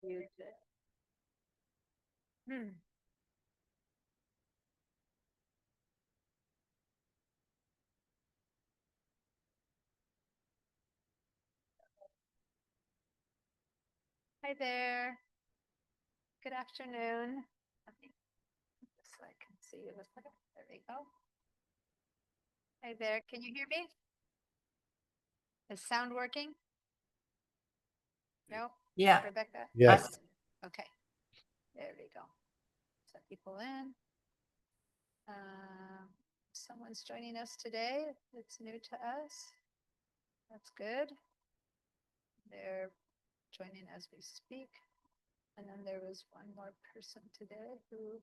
Mute it. Hmm. Hi there. Good afternoon. Let me put this so I can see you a little better. There we go. Hi there. Can you hear me? Is sound working? No? Yeah. Rebecca? Yes. Okay. There we go. Set people in. Someone's joining us today. It's new to us. That's good. They're joining as we speak. And then there was one more person today who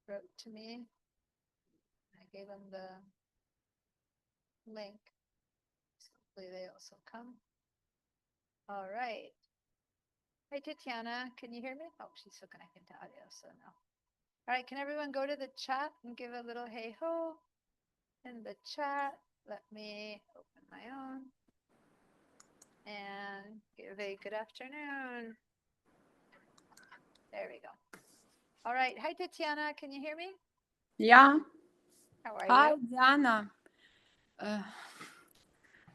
wrote to me. I gave them the link. So hopefully they also come. All right. Hi, Tatiana. Can you hear me? Oh, she's still connecting to audio, so no. All right. Can everyone go to the chat and give a little hey ho in the chat? Let me open my own and give a good afternoon. There we go. All right. Hi, Tatiana. Can you hear me? Yeah. How are Hi, you? Diana.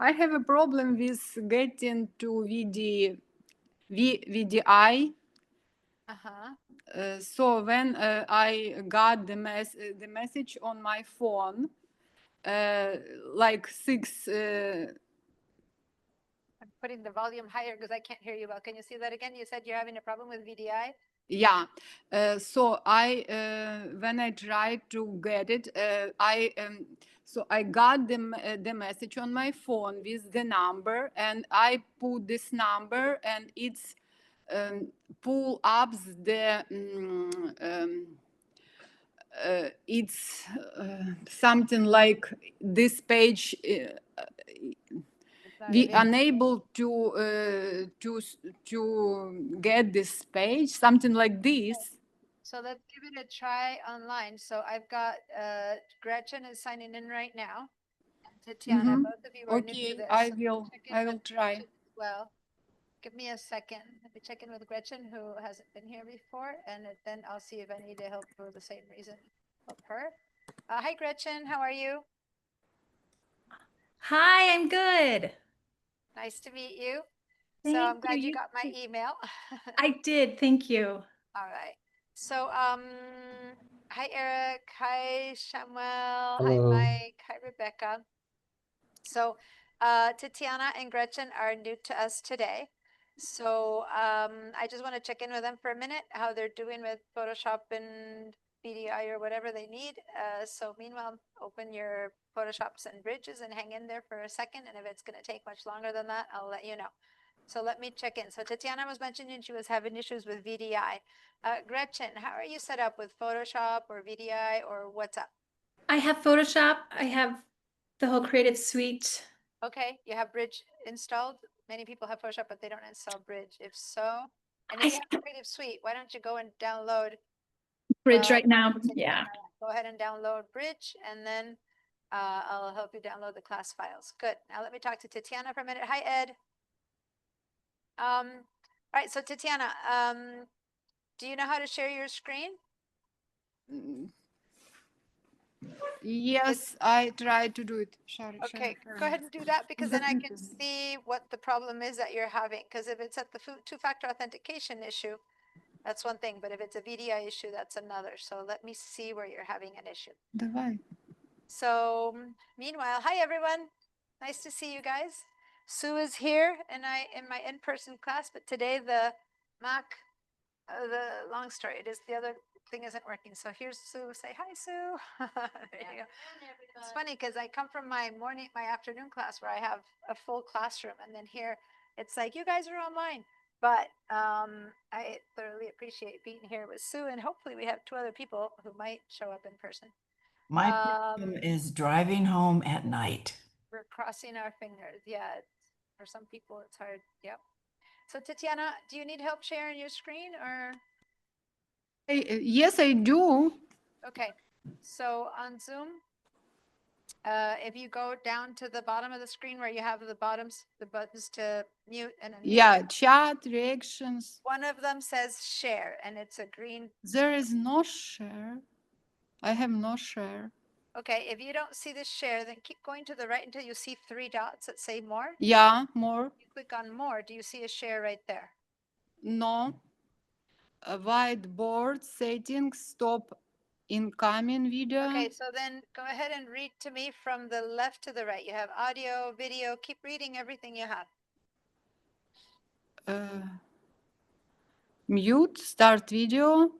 I have a problem with getting to VDI. So when I got the message on my phone, like six. I'm putting the volume higher because I can't hear you well. Can you see that again? You said you're having a problem with VDI? Yeah. So I when I tried to get it, so I got the message on my phone with the number, and I put this number, and it's pull up the it's something like this page. We unable to get this page, something like this. So let's give it a try online. So I've got Gretchen is signing in right now. Tatiana, both of you are new to this. I will try. Well, give me a second. Let me check in with Gretchen, who hasn't been here before, and then I'll see if I need to help for the same reason. Help her. Hi, Gretchen. How are you? Hi, I'm good. Nice to meet you. Thank so I'm glad you you. got my email. I did. Thank you. All right. So, hi, Eric. Hi, Samuel. Hello. Hi, Mike. Hi, Rebecca. So, Tatiana and Gretchen are new to us today. So, I just want to check in with them for a minute, how they're doing with Photoshop and BDI or whatever they need. So, meanwhile, open your Photoshops and bridges and hang in there for a second. And if it's going to take much longer than that, I'll let you know. So let me check in. So Tatiana was mentioning she was having issues with VDI. Gretchen, how are you set up with Photoshop or VDI or what's up? I have Photoshop. I have the whole Creative Suite. Okay, you have Bridge installed. Many people have Photoshop, but they don't install Bridge. If so, and if you have Creative Suite, why don't you go and download Bridge right now? Yeah. Go ahead and download Bridge, and then I'll help you download the class files. Good. Now let me talk to Tatiana for a minute. Hi, Ed. All right, so Tatiana, do you know how to share your screen? Yes, I tried to do it. Okay, go ahead and do that because then I can see what the problem is that you're having. Because if it's at the two-factor authentication issue, that's one thing. But if it's a VDI issue, that's another. So let me see where you're having an issue. Давай. So meanwhile, hi everyone. Nice to see you guys. Sue is here and I in my in-person class, but today the Mac, the long story, it is the other thing isn't working. So here's Sue. Say hi, Sue. There you go. It's funny because I come from my afternoon class where I have a full classroom, and then here it's like you guys are online. But I thoroughly appreciate being here with Sue, and hopefully we have two other people who might show up in person. My problem is driving home at night. We're crossing our fingers. Yeah, for some people it's hard. Yep. So Tatiana, do you need help sharing your screen or? Yes, I do. Okay. So on Zoom, If you go down to the bottom of the screen where you have the buttons to mute and unmute, Yeah, chat, reactions. one of them says share, and it's a green. There is no share. I have no share. Okay, if you don't see the share, then keep going to the right until you see 3 dots that say more. Yeah, more. You click on more. Do you see a share right there? No. A whiteboard settings, stop incoming video. Okay, so then go ahead and read to me from the left to the right. You have audio, video. Keep reading everything you have. Mute, start video,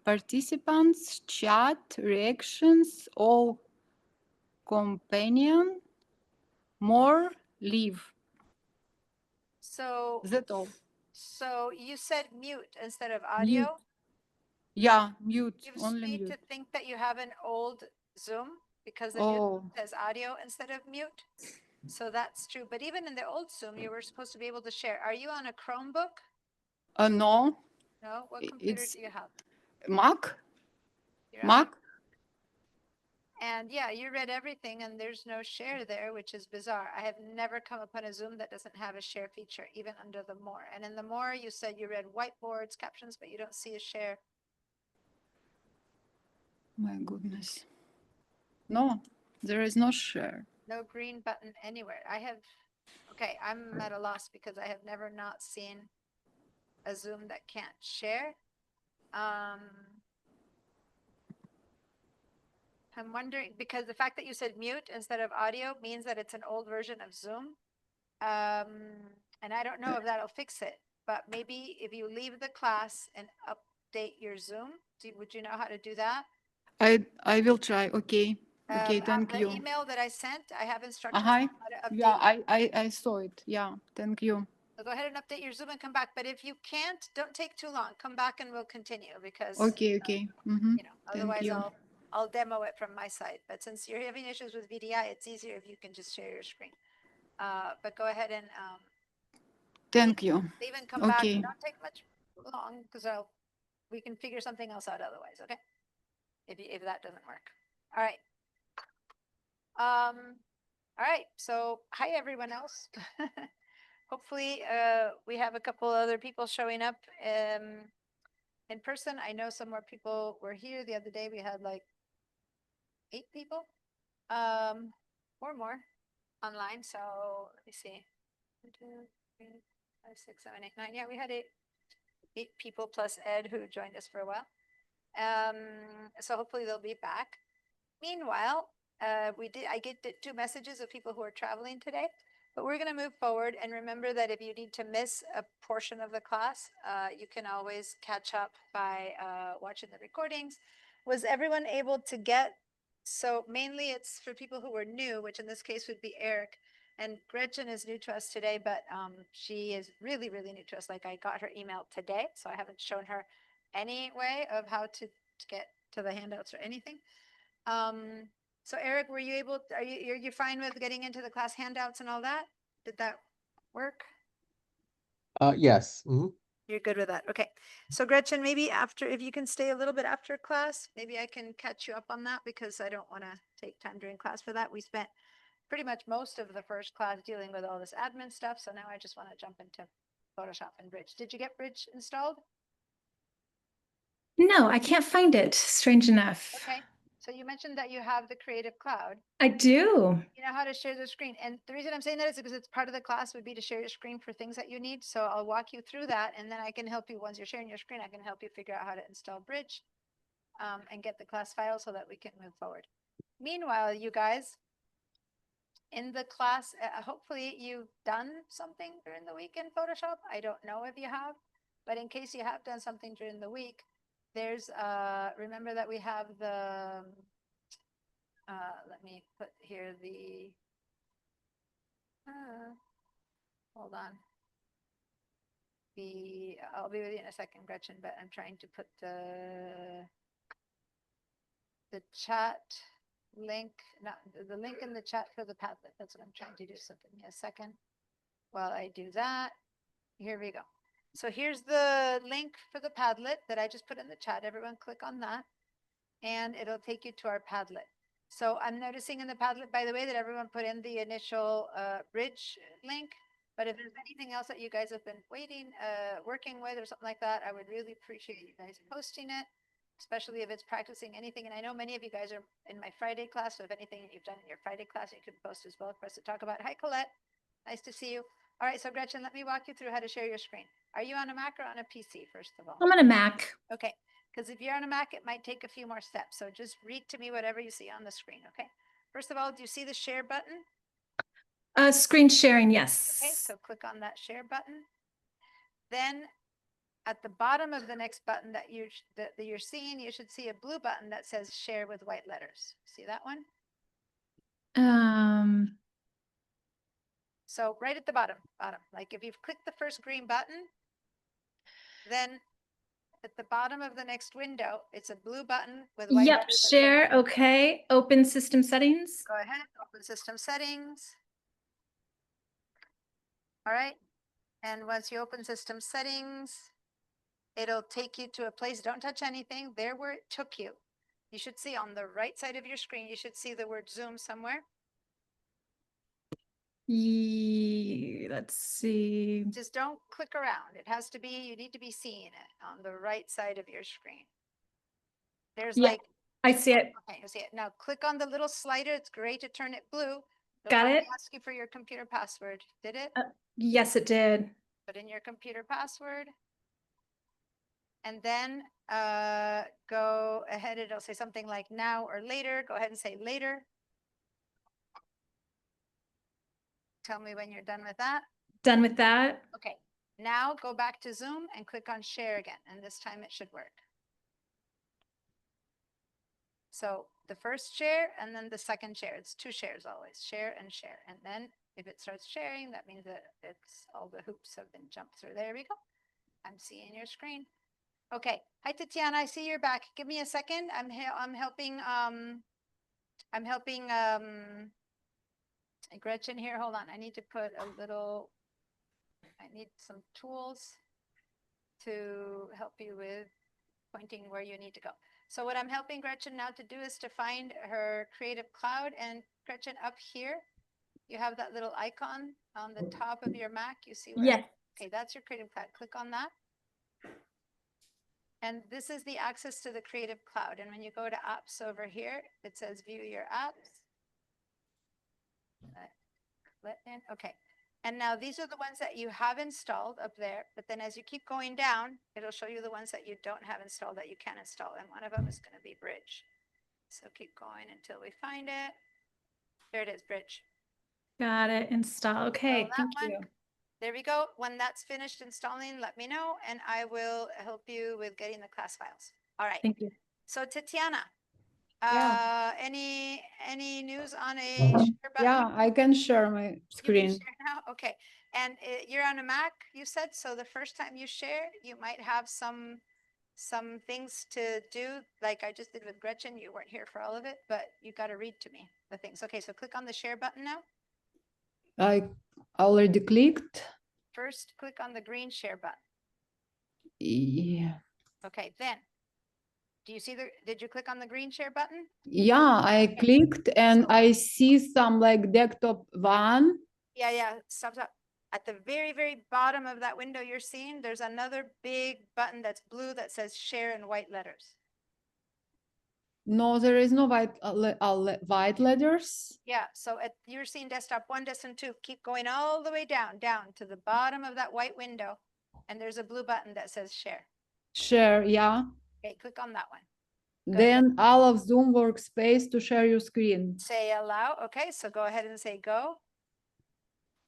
participants, chat, reactions, all companion, more, leave. So, That's all. so you said mute instead of audio. Mute. Yeah, mute, Gives only me mute. to think that you have an old Zoom because the new Oh, says audio instead of mute. So that's true. But even in the old Zoom, you were supposed to be able to share. Are you on a Chromebook? no, No. What computer it's do you have? Mac. You're on Mac. And yeah, you read everything and there's no share there, which is bizarre. I have never come upon a Zoom that doesn't have a share feature, even under the more. And in the more, you said you read whiteboards, captions, but you don't see a share. My goodness. No, there is no share. No green button anywhere. Okay, I'm at a loss because I have never not seen a Zoom that can't share. I'm wondering, because the fact that you said mute instead of audio means that it's an old version of Zoom. And I don't know if that'll fix it, but maybe if you leave the class and update your Zoom, would you know how to do that? I will try. Okay. Okay, On thank the you. email that I sent, I have instructions Uh-huh. on how to update. Yeah, I saw it. Yeah, thank you. So go ahead and update your Zoom and come back. But if you can't, don't take too long. Come back and we'll continue because Okay, okay. Mm-hmm. you know, Thank otherwise you. I'll demo it from my side. But since you're having issues with VDI, it's easier if you can just share your screen. But go ahead and Thank you. leave and come back. Okay. Don't take much long because we can figure something else out otherwise. Okay, if that doesn't work. All right. All right. So hi everyone else. Hopefully, we have a couple other people showing up in person. I know some more people were here the other day. We had like 8 people, or more online. So let me see. 1, 2, 3, 5, 6, 7, 8, 9. Yeah, we had 8 people plus Ed who joined us for a while. So hopefully they'll be back. Meanwhile, I get 2 messages of people who are traveling today, but we're going to move forward. And remember that if you need to miss a portion of the class, you can always catch up by watching the recordings. Was everyone able to get? So mainly it's for people who were new, which in this case would be Eric. And Gretchen is new to us today, but she is really, really new to us. Like I got her email today, so I haven't shown her any way of how to get to the handouts or anything. So Eric, were you able, you're fine with getting into the class handouts and all that? Did that work? Yes. Mhm. You're good with that. Okay. So Gretchen, maybe after, if you can stay a little bit after class, maybe I can catch you up on that because I don't want to take time during class for that. We spent pretty much most of the first class dealing with all this admin stuff. So now I just want to jump into Photoshop and Bridge. Did you get Bridge installed? No, I can't find it, strange enough. Okay. So you mentioned that you have the Creative Cloud. I do. You know how to share the screen. And the reason I'm saying that is because it's part of the class would be to share your screen for things that you need. So I'll walk you through that and then I can help you once you're sharing your screen, I can help you figure out how to install Bridge and get the class file so that we can move forward. Meanwhile, you guys, in the class, hopefully you've done something during the week in Photoshop. I don't know if you have, but in case you have done something during the week, there's, remember that we have the, let me put here the, hold on. I'll be with you in a second, Gretchen, but I'm trying to put the chat link, not the link in the chat for the Padlet. That's what I'm trying to do. So give me a second while I do that. Here we go. So here's the link for the Padlet that I just put in the chat. Everyone click on that and it'll take you to our Padlet. So I'm noticing in the Padlet, by the way, that everyone put in the initial bridge link. But if there's anything else that you guys have been working with or something like that, I would really appreciate you guys posting it, especially if it's practicing anything. And I know many of you guys are in my Friday class, so if anything you've done in your Friday class, you can post as well for us to talk about. Hi, Colette. Nice to see you. All right, so Gretchen, let me walk you through how to share your screen. Are you on a Mac or on a PC, first of all? I'm on a Mac. Okay, because if you're on a Mac, it might take a few more steps. So just read to me whatever you see on the screen, okay? First of all, do you see the share button? Screen sharing, yes. Okay, so click on that share button. Then at the bottom of the next button that you're seeing, you should see a blue button that says share with white letters. See that one? So right at the bottom, like if you've clicked the first green button, then at the bottom of the next window, it's a blue button with white Yep, letters that says share. Okay. Open system settings. go ahead, open system settings. All right. And once you open system settings, it'll take you to a place. Don't touch anything. There where it took you. You should see on the right side of your screen, you should see the word Zoom somewhere. Let's see. Just don't click around. It has to be, you need to be seeing it on the right side of your screen. There's Yeah, like, I see it. okay, you see it. Now click on the little slider. It's great to turn it blue. It'll Got probably it. ask you for your computer password. Did it? Yes, it did. Put in your computer password. And then go ahead. It'll say something like now or later. Go ahead and say later. Tell me when you're done with that. Done with that. Okay. Now go back to Zoom and click on share again. And this time it should work. So the first share and then the second share. It's two shares always. Share and share. And then if it starts sharing, that means that it's all the hoops have been jumped through. There we go. I'm seeing your screen. Okay. Hi, Tatiana. I see you're back. Give me a second. I'm helping Gretchen here. Hold on. I need to put I need some tools to help you with pointing where you need to go. So what I'm helping Gretchen now to do is to find her Creative Cloud. And Gretchen, up here, you have that little icon on the top of your Mac. You see where? Yes. Okay, that's your Creative Cloud. Click on that. And this is the access to the Creative Cloud. And when you go to apps over here, it says view your apps. Let in, okay. And now these are the ones that you have installed up there. But then as you keep going down, it'll show you the ones that you don't have installed that you can install. And one of them is going to be Bridge. So keep going until we find it. There it is, Bridge. Got it. Install. Okay. that Thank one. you. There we go. When that's finished installing, let me know and I will help you with getting the class files. All right. Thank you. So Tatiana, Yeah. any news on a share button? Yeah, I can share my You can screen. share now? Okay. And you're on a Mac, you said, so the first time you share, you might have some things to do, like I just did with Gretchen. You weren't here for all of it, but you got to read to me the things. Okay, so click on the share button now. I already clicked. First, click on the green share button. Yeah. Okay, then, did you click on the green share button? Yeah, I clicked and So- I see some like desktop one. Yeah, stop. At the very, very bottom of that window you're seeing, there's another big button that's blue that says share in white letters. No, there is no white letters. Yeah, so you're seeing desktop 1, desktop 2. Keep going all the way down to the bottom of that white window. And there's a blue button that says share. Share, yeah. Okay, click on that one. Then all of Zoom workspace to share your screen. Say allow. Okay, so go ahead and say go.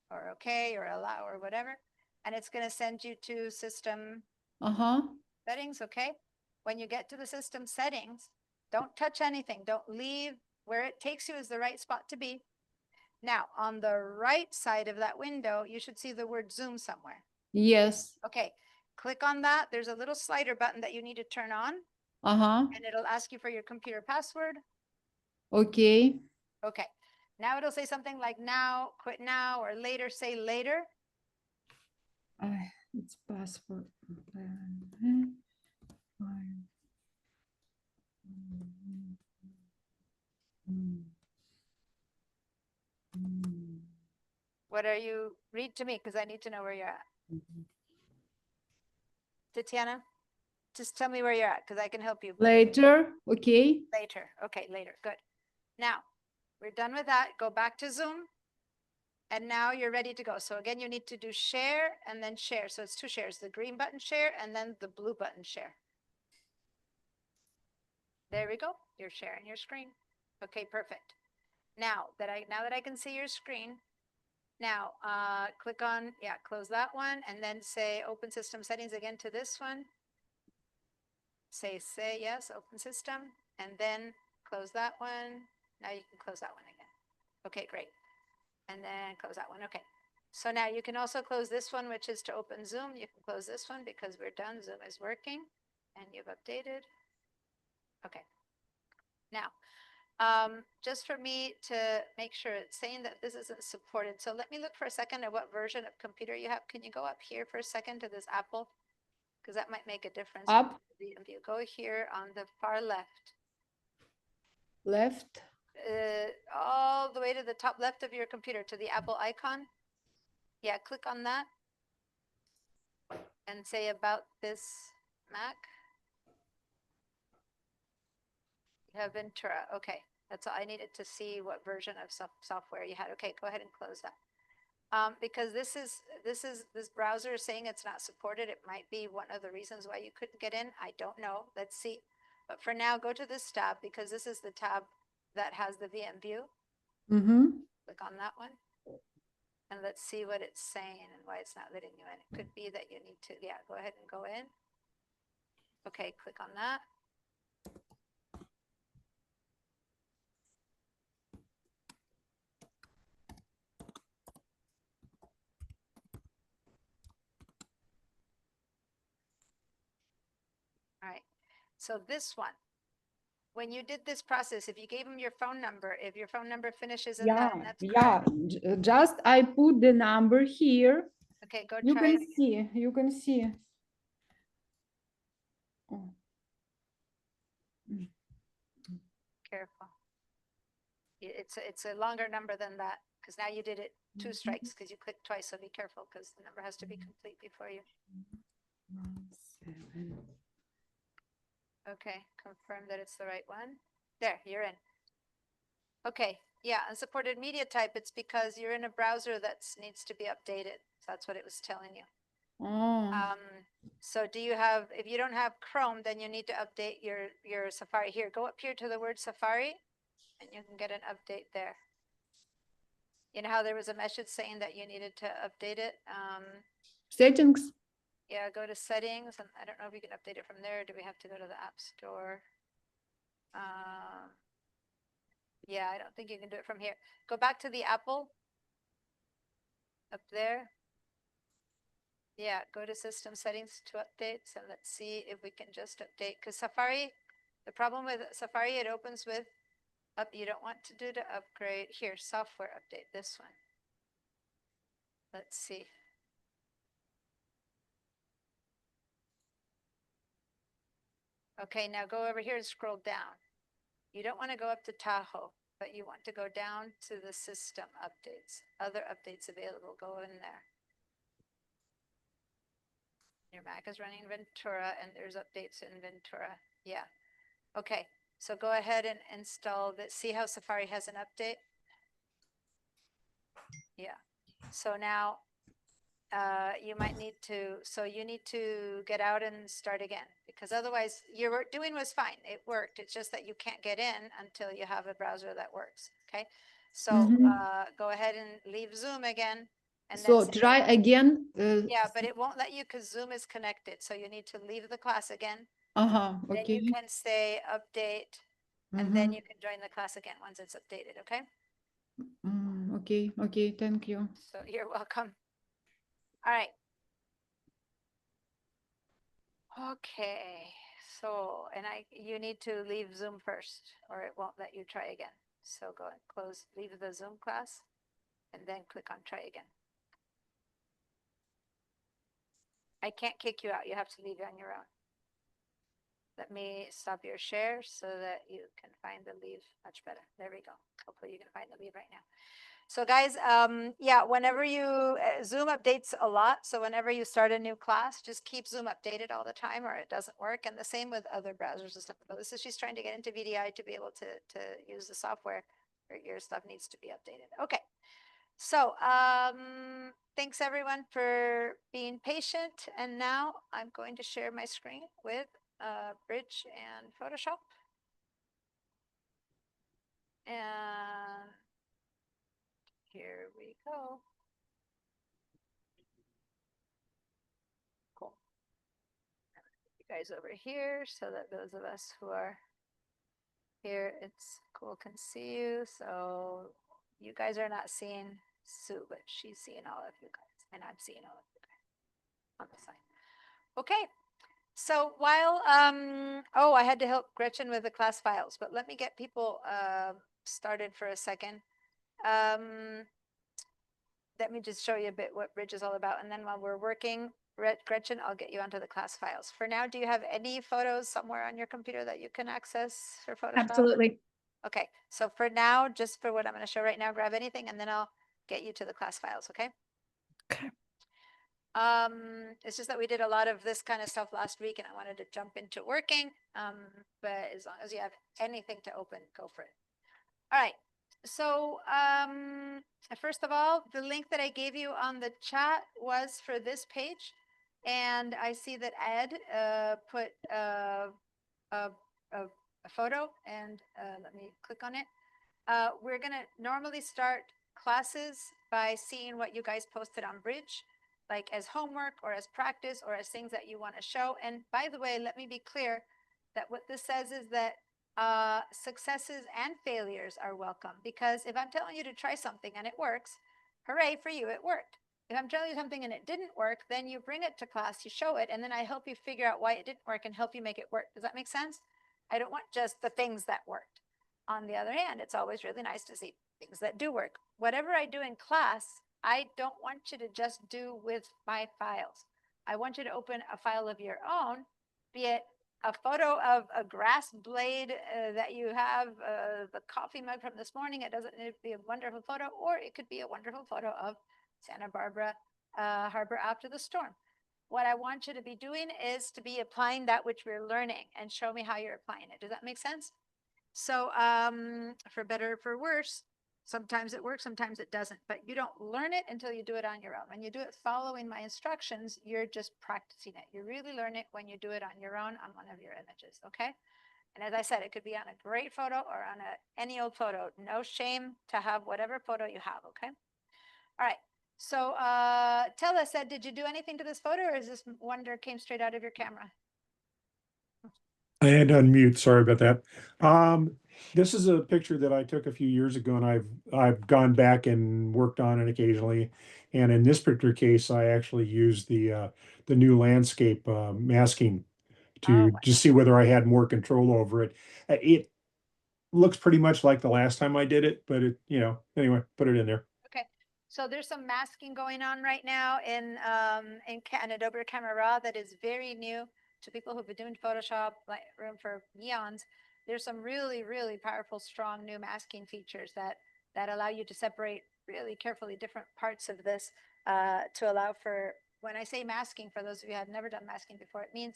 Or okay, or allow, or whatever. And it's going to send you to system settings, okay? When you get to the system settings, don't touch anything. Don't leave. Where it takes you is the right spot to be. Now, on the right side of that window, you should see the word Zoom somewhere. Yes. Okay, click on that. There's a little slider button that you need to turn on. And it'll ask you for your computer password. Okay. Okay, now it'll say something like now, quit now, or later, say later. It's password. What are you, read to me, because I need to know where you're at. Tatiana, just tell me where you're at, because I can help you Later, okay. later. Okay, later, good. Now, we're done with that. Go back to Zoom. And now you're ready to go. So again, you need to do share and then share. So it's two shares, the green button share and then the blue button share. There we go. You're sharing your screen. Okay, perfect. Now that I can see your screen, now click on, yeah, close that one and then say open system settings again to this one. Say yes, open system, and then close that one. Now you can close that one again. Okay, great. And then close that one. Okay. So now you can also close this one, which is to open Zoom. You can close this one because we're done. Zoom is working and you've updated. Okay. Now, just for me to make sure, it's saying that this isn't supported. So let me look for a second at what version of computer you have. Can you go up here for a second to this Apple? Because that might make a difference. Up, If you go here on the far left, left. all the way to the top left of your computer to the Apple icon. Yeah, click on that and say about this Mac. You have Ventura. Okay, that's all I needed to see what version of software you had. Okay, go ahead and close that. Because this browser is saying it's not supported. It might be one of the reasons why you couldn't get in. I don't know. Let's see. But for now, go to this tab because this is the tab that has the VM view. Click on that one. And let's see what it's saying and why it's not letting you in. It could be that you need to, yeah, go ahead and go in. Okay, click on that. All right, so this one, when you did this process, if you gave them your phone number, if your phone number finishes in that, that's correct. Just I put the number here. Okay, go You try it can again. see, you can see. Oh. Careful. It's a longer number than that because now you did it two strikes because you clicked twice. So be careful because the number has to be complete before you. 7. Okay, confirm that it's the right one. There, you're in. Okay, yeah, unsupported media type, it's because you're in a browser that needs to be updated. So that's what it was telling you. Oh. So do you have, if you don't have Chrome, then you need to update your Safari. Here, go up here to the word Safari and you can get an update there. You know how there was a message saying that you needed to update it? Settings. Yeah, go to settings, and I don't know if you can update it from there. Do we have to go to the App Store? Yeah, I don't think you can do it from here. Go back to the Apple. Up there. Yeah, go to system settings to updates, and let's see if we can just update. Because Safari, the problem with Safari, it opens with up. You don't want to do the upgrade. Here, software update, this one. Let's see. Okay, now go over here and scroll down. You don't want to go up to Tahoe, but you want to go down to the system updates. Other updates available, go in there. Your Mac is running Ventura and there's updates in Ventura. Yeah. Okay, so go ahead and install that. See how Safari has an update? Yeah. So now you might need to, so you need to get out and start again because otherwise your doing was fine. It worked. It's just that you can't get in until you have a browser that works. Okay. So go ahead and leave Zoom again. And So then say, try again. yeah, but it won't let you because Zoom is connected. So you need to leave the class again. Then Okay. you can say update and then you can join the class again once it's updated. Okay. Okay. Okay. Thank you. So you're welcome. All right. Okay. So, and you need to leave Zoom first or it won't let you try again. So go and close, leave the Zoom class and then click on try again. I can't kick you out. You have to leave on your own. Let me stop your share so that you can find the leave much better. There we go. Hopefully you can find the leave right now. So guys, yeah, whenever you, Zoom updates a lot. So whenever you start a new class, just keep Zoom updated all the time or it doesn't work. And the same with other browsers and stuff. But this is, she's trying to get into VDI to be able to use the software. Your stuff needs to be updated. Okay. So, thanks everyone for being patient. And now I'm going to share my screen with Bridge and Photoshop. And here we go. Cool. You guys over here so that those of us who are here, it's cool, can see you. So you guys are not seeing Sue, but she's seeing all of you guys, and I'm seeing all of you guys on the side. Okay. So while, oh, I had to help Gretchen with the class files, but let me get people started for a second. Let me just show you a bit what Bridge is all about. And then while we're working, Gretchen, I'll get you onto the class files. For now, do you have any photos somewhere on your computer that you can access for Photoshop? Absolutely. Okay, so for now, just for what I'm going to show right now, grab anything and then I'll get you to the class files, okay? Okay. It's just that we did a lot of this kind of stuff last week and I wanted to jump into working. But as long as you have anything to open, go for it. All right. So, first of all, the link that I gave you on the chat was for this page. And I see that Ed put a photo and let me click on it. We're going to normally start classes by seeing what you guys posted on Bridge, like as homework or as practice or as things that you want to show. And by the way, let me be clear that what this says is that successes and failures are welcome, because if I'm telling you to try something and it works, hooray for you, it worked. If I'm telling you something and it didn't work, then you bring it to class, you show it, and then I help you figure out why it didn't work and help you make it work. Does that make sense? I don't want just the things that worked. On the other hand, it's always really nice to see things that do work. Whatever I do in class, I don't want you to just do with my files. I want you to open a file of your own, be it a photo of a grass blade that you have, the coffee mug from this morning. It doesn't need to be a wonderful photo, or it could be a wonderful photo of Santa Barbara Harbor after the storm. What I want you to be doing is to be applying that which we're learning and show me how you're applying it. Does that make sense? So for better or for worse, sometimes it works, sometimes it doesn't, but you don't learn it until you do it on your own. When you do it following my instructions, you're just practicing it. You really learn it when you do it on your own on one of your images, okay? And as I said, it could be on a great photo or on any old photo. No shame to have whatever photo you have, okay? All right. So tell us, Ed, did you do anything to this photo, or is this wonder came straight out of your camera? I had to unmute, sorry about that. This is a picture that I took a few years ago and I've gone back and worked on it occasionally. And in this particular case, I actually used the new landscape masking to Oh, just see whether I had more control over it. It looks pretty much like the last time I did it, but it, anyway, put it in there. okay. So there's some masking going on right now in Adobe Camera Raw that is very new to people who've been doing Photoshop Lightroom for eons. There's some really, really powerful, strong new masking features that allow you to separate really carefully different parts of this to allow for, when I say masking, for those of you who have never done masking before, it means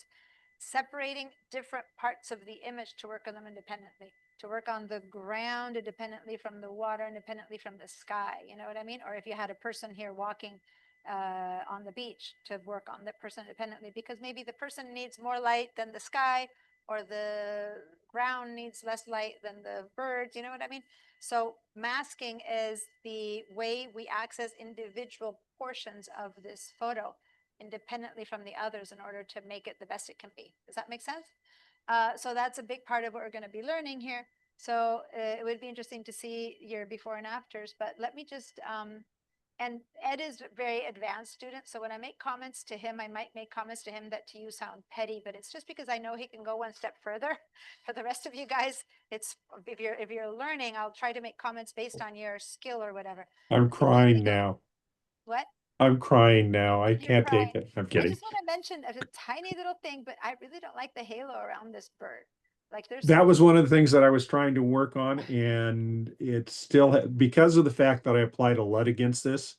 separating different parts of the image to work on them independently, to work on the ground independently from the water, independently from the sky. You know what I mean? Or if you had a person here walking on the beach, to work on the person independently, because maybe the person needs more light than the sky, or the ground needs less light than the birds. You know what I mean? So masking is the way we access individual portions of this photo independently from the others in order to make it the best it can be. Does that make sense? So that's a big part of what we're going to be learning here. So it would be interesting to see your before and afters, but let me just, and Ed is a very advanced student. So when I make comments to him, I might make comments to him that to you sound petty, but it's just because I know he can go one step further. For the rest of you guys, it's, if you're learning, I'll try to make comments based on your skill or whatever. I'm crying now. What? I'm crying now. I You're can't take crying. it. I'm I kidding. just want to mention a tiny little thing, but I really don't like the halo around this bird. Like there's That some, was one of the things that I was trying to work on, and it still, because of the fact that I applied a LUT against this,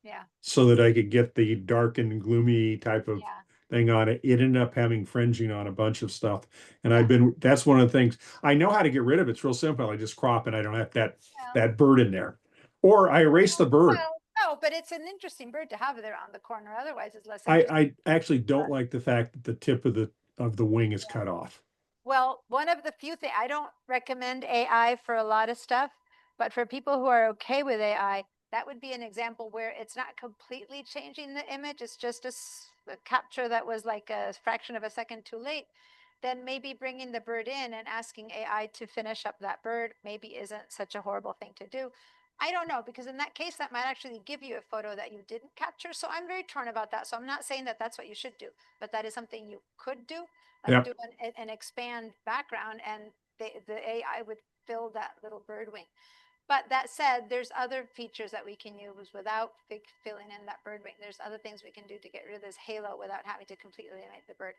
yeah, so that I could get the dark and gloomy type of yeah, thing on it. It ended up having fringing on a bunch of stuff. And Yeah. that's one of the things, I know how to get rid of it. It's real simple. I just crop it. I don't have Well, that bird in there. Or I erase the bird. well, no, but it's an interesting bird to have there on the corner. Otherwise, it's less I, interesting. I actually don't like the fact that the tip of the wing is cut off. Well, one of the few things I don't recommend AI for a lot of stuff, but for people who are okay with AI, that would be an example where it's not completely changing the image. It's just a capture that was like a fraction of a second too late. Then maybe bringing the bird in and asking AI to finish up that bird maybe isn't such a horrible thing to do. I don't know, because in that case, that might actually give you a photo that you didn't capture. So I'm very torn about that. So I'm not saying that that's what you should do, but that is something you could do, like Yep. do an expand background, and the AI would fill that little bird wing. But that said, there's other features that we can use without filling in that bird wing. There's other things we can do to get rid of this halo without having to completely eliminate the bird.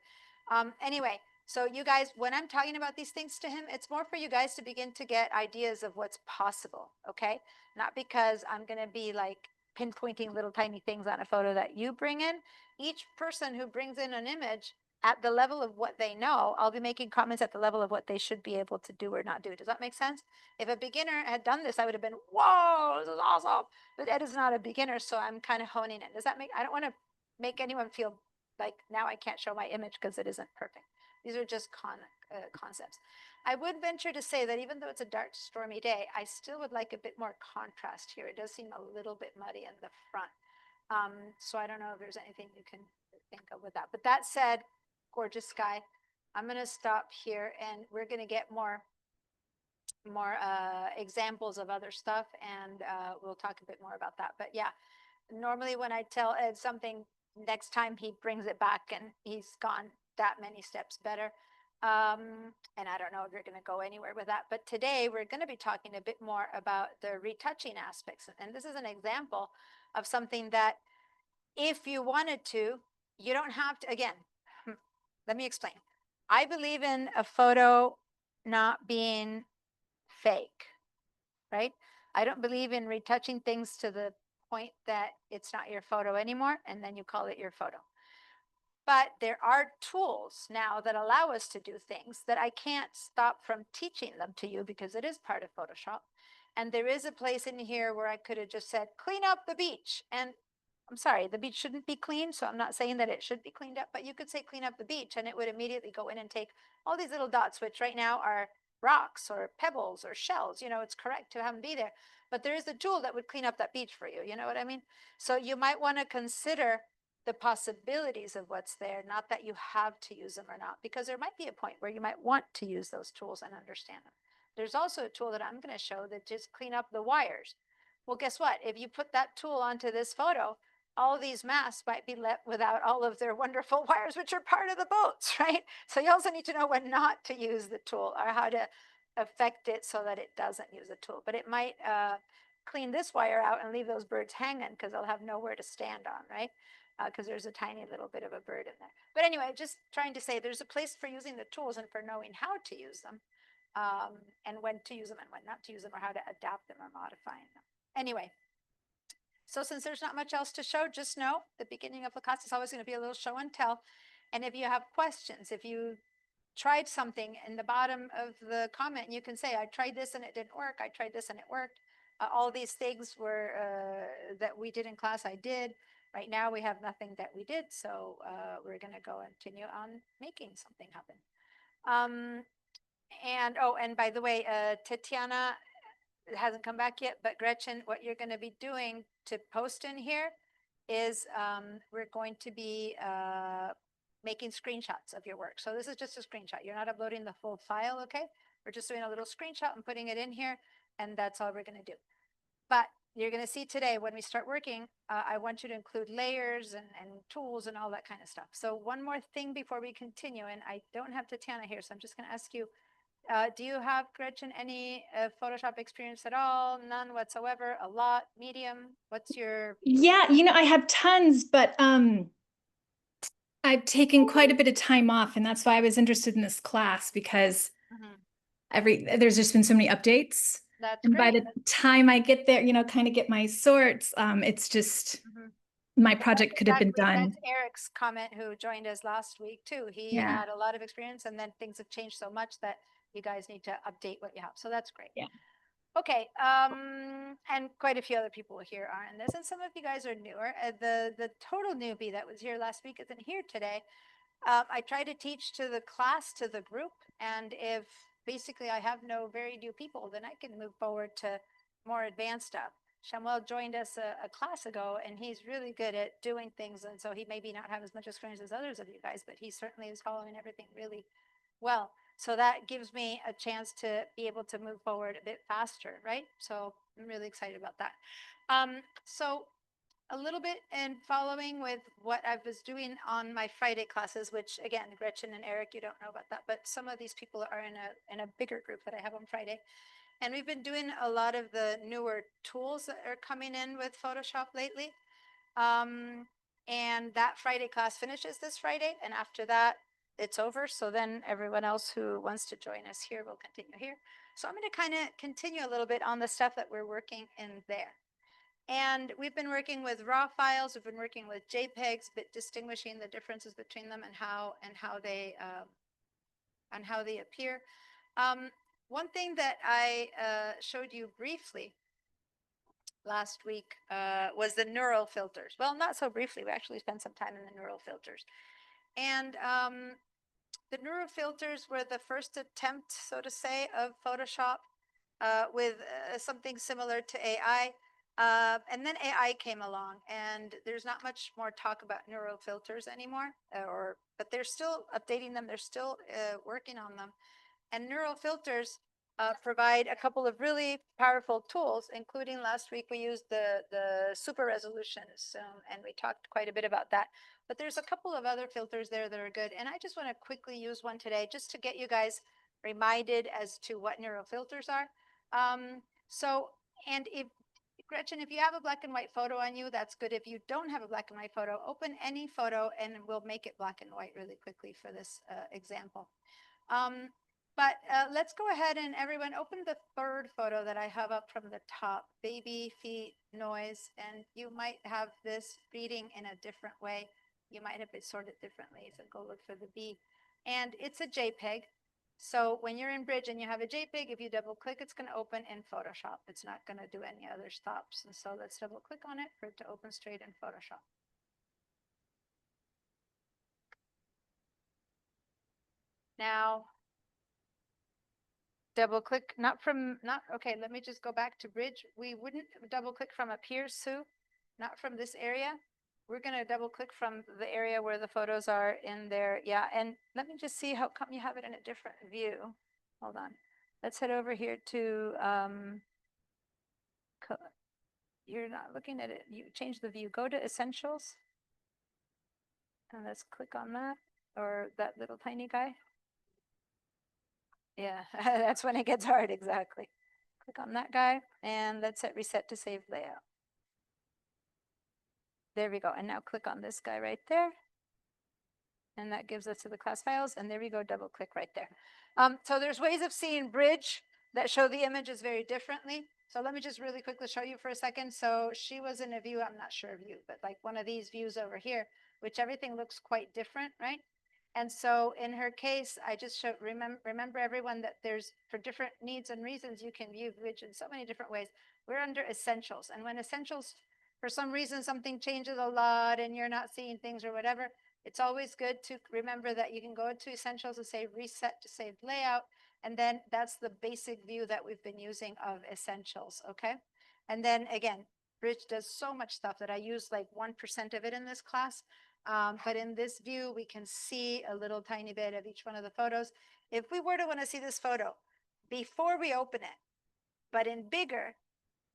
Anyway, so you guys, when I'm talking about these things to him, it's more for you guys to begin to get ideas of what's possible, okay? Not because I'm going to be like pinpointing little tiny things on a photo that you bring in. Each person who brings in an image at the level of what they know, I'll be making comments at the level of what they should be able to do or not do. Does that make sense? If a beginner had done this, I would have been, whoa, this is awesome. But Ed is not a beginner, so I'm kind of honing it. Does that make, I don't want to make anyone feel like now I can't show my image because it isn't perfect. These are just concepts. I would venture to say that even though it's a dark, stormy day, I still would like a bit more contrast here. It does seem a little bit muddy in the front. So I don't know if there's anything you can think of with that. But that said, gorgeous sky. I'm going to stop here, and we're going to get more examples of other stuff, and we'll talk a bit more about that. But yeah, normally when I tell Ed something, next time he brings it back and he's gone that many steps better. And I don't know if you're going to go anywhere with that, but today we're going to be talking a bit more about the retouching aspects. And this is an example of something that if you wanted to, you don't have to, again, let me explain. I believe in a photo not being fake, right? I don't believe in retouching things to the point that it's not your photo anymore, and then you call it your photo. But there are tools now that allow us to do things that I can't stop from teaching them to you because it is part of Photoshop. And there is a place in here where I could have just said, clean up the beach. And I'm sorry, the beach shouldn't be clean, so I'm not saying that it should be cleaned up, but you could say clean up the beach, and it would immediately go in and take all these little dots, which right now are rocks or pebbles or shells. You know, it's correct to have them be there, but there is a tool that would clean up that beach for you. You know what I mean? So you might want to consider the possibilities of what's there, not that you have to use them or not, because there might be a point where you might want to use those tools and understand them. There's also a tool that I'm going to show that just clean up the wires. Well, guess what? If you put that tool onto this photo, all these masks might be left without all of their wonderful wires, which are part of the boats, right? So you also need to know when not to use the tool or how to affect it so that it doesn't use the tool. But it might clean this wire out and leave those birds hanging because they'll have nowhere to stand on, right? Because there's a tiny little bit of a bird in there. But anyway, just trying to say there's a place for using the tools and for knowing how to use them, and when to use them and when not to use them, or how to adapt them or modifying them. Anyway, so since there's not much else to show, just know the beginning of the class is always going to be a little show and tell. And if you have questions, if you tried something, in the bottom of the comment, you can say, I tried this and it didn't work. I tried this and it worked. All these things were that we did in class, I did. Right now we have nothing that we did, so we're going to go and continue on making something happen. And oh, and by the way, Tatiana hasn't come back yet, but Gretchen, what you're going to be doing to post in here is we're going to be making screenshots of your work. So this is just a screenshot. You're not uploading the full file, okay? We're just doing a little screenshot and putting it in here, and that's all we're going to do. But you're going to see today when we start working, I want you to include layers and tools and all that kind of stuff. So one more thing before we continue, and I don't have Tatiana here, so I'm just going to ask you, Do you have, Gretchen, any Photoshop experience at all? None whatsoever? A lot? Medium? What's your? Yeah, I have tons, but I've taken quite a bit of time off, and that's why I was interested in this class because Mhm. there's just been so many updates. That's And by great. the time I get there, kind of get my sorts, it's just Mhm. my project could have been Exactly. done. That's Eric's comment, who joined us last week too. He Yeah. had a lot of experience, and then things have changed so much that you guys need to update what you have. So that's great. Yeah. Okay. And quite a few other people here are in this, and some of you guys are newer. The total newbie that was here last week isn't here today. I try to teach to the class, to the group, and if basically I have no very new people, then I can move forward to more advanced stuff. Shamuel joined us a class ago, and he's really good at doing things, and so he maybe not have as much experience as others of you guys, but he certainly is following everything really well. So that gives me a chance to be able to move forward a bit faster, right? So I'm really excited about that. So a little bit and following with what I was doing on my Friday classes, which again, Gretchen and Eric, you don't know about that, but some of these people are in a bigger group that I have on Friday. And we've been doing a lot of the newer tools that are coming in with Photoshop lately. And that Friday class finishes this Friday, and after that, it's over. So then everyone else who wants to join us here will continue here. So I'm going to kind of continue a little bit on the stuff that we're working in there. And we've been working with raw files. We've been working with JPEGs, but distinguishing the differences between them and how they appear. One thing that I showed you briefly last week was the neural filters. Well, not so briefly. We actually spent some time in the neural filters, and the neural filters were the first attempt, so to say, of Photoshop with something similar to AI. And then AI came along, and there's not much more talk about neural filters anymore, but they're still updating them. They're still working on them. And neural filters provide a couple of really powerful tools, including last week we used the super resolutions, and we talked quite a bit about that. But there's a couple of other filters there that are good. And I just want to quickly use one today just to get you guys reminded as to what neural filters are. And if Gretchen, if you have a black and white photo on you, that's good. If you don't have a black and white photo, open any photo and we'll make it black and white really quickly for this example. But let's go ahead and everyone open the third photo that I have up from the top, baby feet noise. And you might have this reading in a different way. You might have it sorted differently. So go look for the B. And it's a JPEG. So when you're in Bridge and you have a JPEG, if you double click, it's going to open in Photoshop. It's not going to do any other stops. And so let's double click on it for it to open straight in Photoshop. Now, double click, okay, let me just go back to Bridge. We wouldn't double click from up here, Sue, not from this area. We're going to double click from the area where the photos are in there. Yeah, and let me just see how come you have it in a different view. Hold on. Let's head over here to, you're not looking at it. You change the view. Go to Essentials. And let's click on that, or that little tiny guy. Yeah, that's when it gets hard, exactly. Click on that guy, and let's hit reset to save layout. There we go. And now click on this guy right there. And that gives us to the class files. And there we go, double click right there. So there's ways of seeing Bridge that show the images very differently. So let me just really quickly show you for a second. So she was in a view, I'm not sure of you, but like one of these views over here, which everything looks quite different, right? And so in her case, I just show, remember everyone that there's, for different needs and reasons, you can view Bridge in so many different ways. We're under Essentials. And when Essentials, for some reason, something changes a lot and you're not seeing things or whatever, it's always good to remember that you can go into Essentials and say reset to save layout. And then that's the basic view that we've been using of Essentials, okay? And then again, Bridge does so much stuff that I use like 1% of it in this class. But in this view, we can see a little tiny bit of each one of the photos. If we were to want to see this photo before we open it, but in bigger,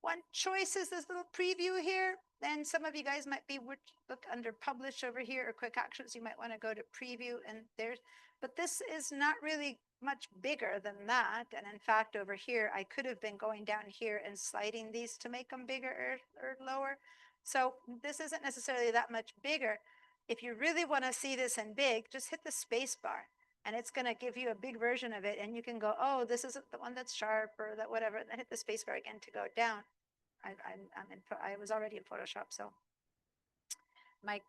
one choice is this little preview here. then some of you guys might be look under publish over here or quick actions. You might want to go to preview and there's, but this is not really much bigger than that. And in fact, over here, I could have been going down here and sliding these to make them bigger or lower. So this isn't necessarily that much bigger. If you really want to see this in big, just hit the space bar and it's going to give you a big version of it. And you can go, oh, this isn't the one that's sharp or that whatever. And then hit the space bar again to go down. I was already in Photoshop, so my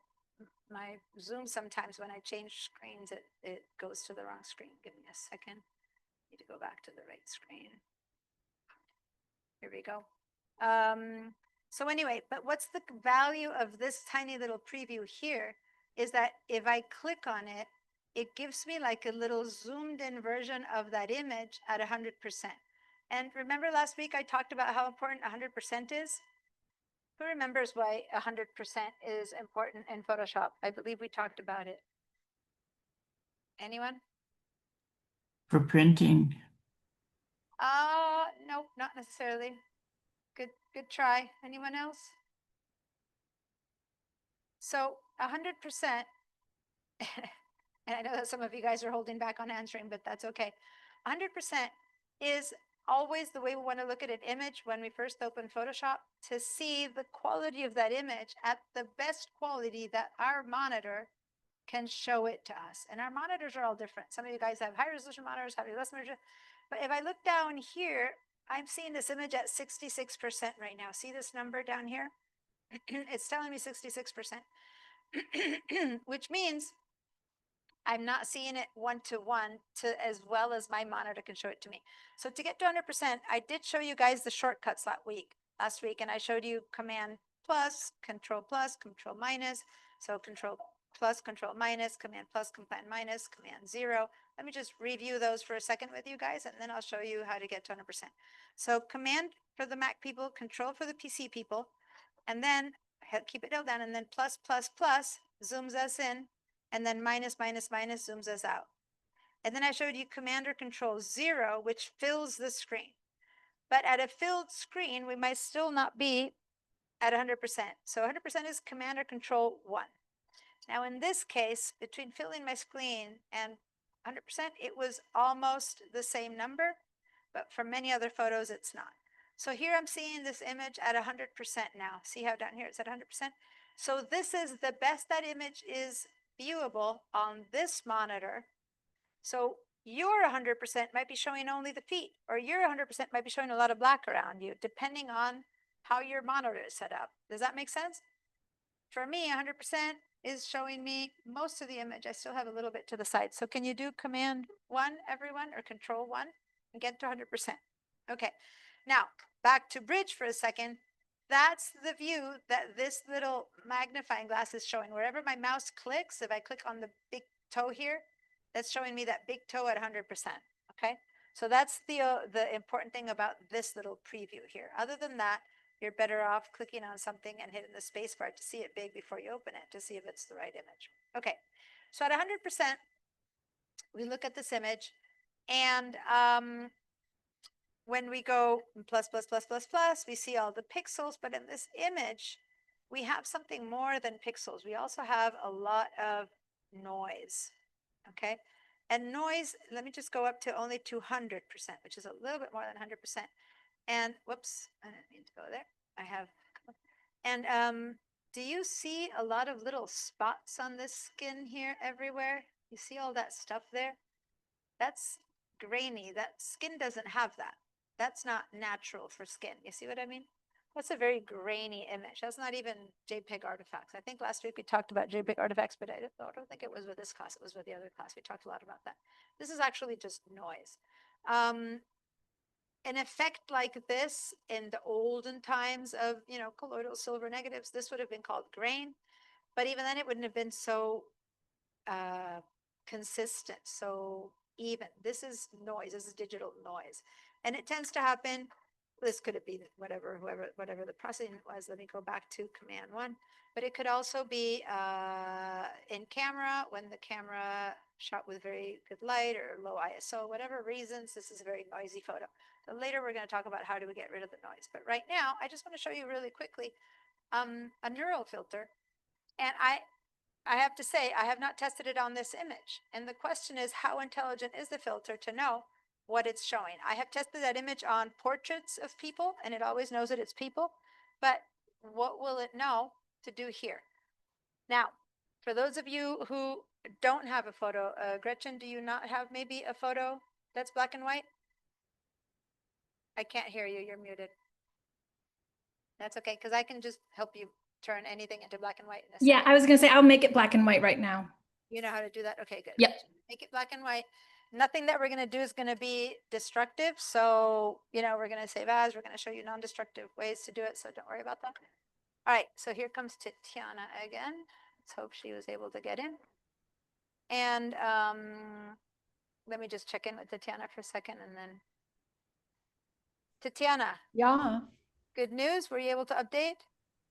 Zoom sometimes when I change screens, it goes to the wrong screen. Give me a second. Need to go back to the right screen. Here we go. So anyway, but what's the value of this tiny little preview here is that if I click on it, it gives me like a little zoomed in version of that image at 100%. And remember last week I talked about how important 100% is? Who remembers why 100% is important in Photoshop? I believe we talked about it. Anyone? For printing. No, not necessarily. Good try. Anyone else? So 100%, and I know that some of you guys are holding back on answering, but that's okay. 100% is always the way we want to look at an image when we first open Photoshop to see the quality of that image at the best quality that our monitor can show it to us. And our monitors are all different. Some of you guys have high resolution monitors, have less resolution. But if I look down here, I'm seeing this image at 66% right now. See this number down here? It's telling me 66%, which means I'm not seeing it one-to-one to as well as my monitor can show it to me. So to get to 100%, I did show you guys the shortcuts last week, and I showed you Command plus, Control minus. So Control plus, Control minus, Command plus, Command minus, Command 0. Let me just review those for a second with you guys, and then I'll show you how to get to 100%. So Command for the Mac people, Control for the PC people, and then keep it held down, and then plus, plus, plus zooms us in, and then minus, minus, minus zooms us out. And then I showed you Command or Control 0, which fills the screen. But at a filled screen, we might still not be at 100%. So 100% is Command or Control 1. Now in this case, between filling my screen and 100%, it was almost the same number, but for many other photos, it's not. So here I'm seeing this image at 100% now. See how down here it's at 100%? So this is the best that image is viewable on this monitor. So your 100% might be showing only the feet, or your 100% might be showing a lot of black around you, depending on how your monitor is set up. Does that make sense? For me, 100% is showing me most of the image. I still have a little bit to the side. So can you do Command 1, everyone, or Control 1 and get to 100%? Okay, now back to Bridge for a second. That's the view that this little magnifying glass is showing. Wherever my mouse clicks, if I click on the big toe here, that's showing me that big toe at 100%, okay? So that's the important thing about this little preview here. Other than that, you're better off clicking on something and hitting the space bar to see it big before you open it, to see if it's the right image. Okay, so at 100%, we look at this image, and when we go plus, plus, plus, plus, plus, we see all the pixels, but in this image, we have something more than pixels. We also have a lot of noise, okay? And noise, let me just go up to only 200%, which is a little bit more than 100%. And whoops, I didn't mean to go there. I have, and do you see a lot of little spots on this skin here everywhere? You see all that stuff there? That's grainy. That skin doesn't have that. That's not natural for skin. You see what I mean? That's a very grainy image. That's not even JPEG artifacts. I think last week we talked about JPEG artifacts, but I don't think it was with this class. It was with the other class. We talked a lot about that. This is actually just noise. An effect like this in the olden times of, you know, colloidal silver negatives, this would have been called grain. But even then it wouldn't have been so consistent, so even. This is noise. This is digital noise. And it tends to happen, this could be whatever the processing was. Let me go back to Command 1. But it could also be in camera, when the camera shot with very good light or low ISO, whatever reasons, this is a very noisy photo. So later we're going to talk about how do we get rid of the noise. But right now, I just want to show you really quickly a neural filter. And I have to say, I have not tested it on this image. And the question is, how intelligent is the filter to know what it's showing? I have tested that image on portraits of people, and it always knows that it's people. But what will it know to do here? Now, for those of you who don't have a photo, Gretchen, do you not have maybe a photo that's black and white? I can't hear you. You're muted. That's okay, because I can just help you turn anything into black and white in a Yeah, second. I was gonna say I'll make it black and white right now. You know how to do that? Okay, good. Yep. Make it black and white. Nothing that we're going to do is going to be destructive. So, we're going to save as, we're going to show you non-destructive ways to do it. So don't worry about that. All right. So here comes Tatiana again. Let's hope she was able to get in. And let me just check in with Tatiana for a second and then. Tatiana, Yeah. good news. Were you able to update?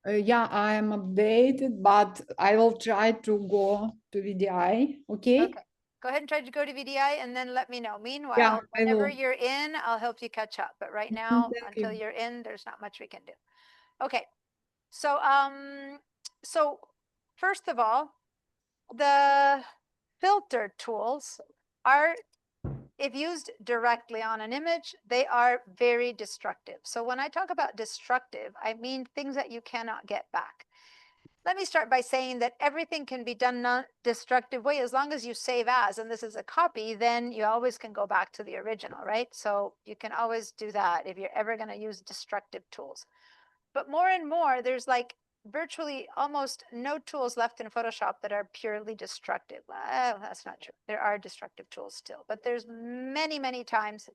Yeah, I am updated, but I will try to go to VDI. Okay. Okay. Go ahead and try to go to VDI and then let me know. Yeah, Meanwhile, I whenever will. you're in, I'll help you catch up. But right now, Thank until you. you're in, there's not much we can do. Okay. So, first of all, the filter tools are, if used directly on an image, they are very destructive. So when I talk about destructive, I mean things that you cannot get back. Let me start by saying that everything can be done non-destructive way as long as you save as, and this is a copy, then you always can go back to the original, right? So you can always do that if you're ever going to use destructive tools. But more and more, there's like virtually almost no tools left in Photoshop that are purely destructive. Well, that's not true. There are destructive tools still, but there's many, many times,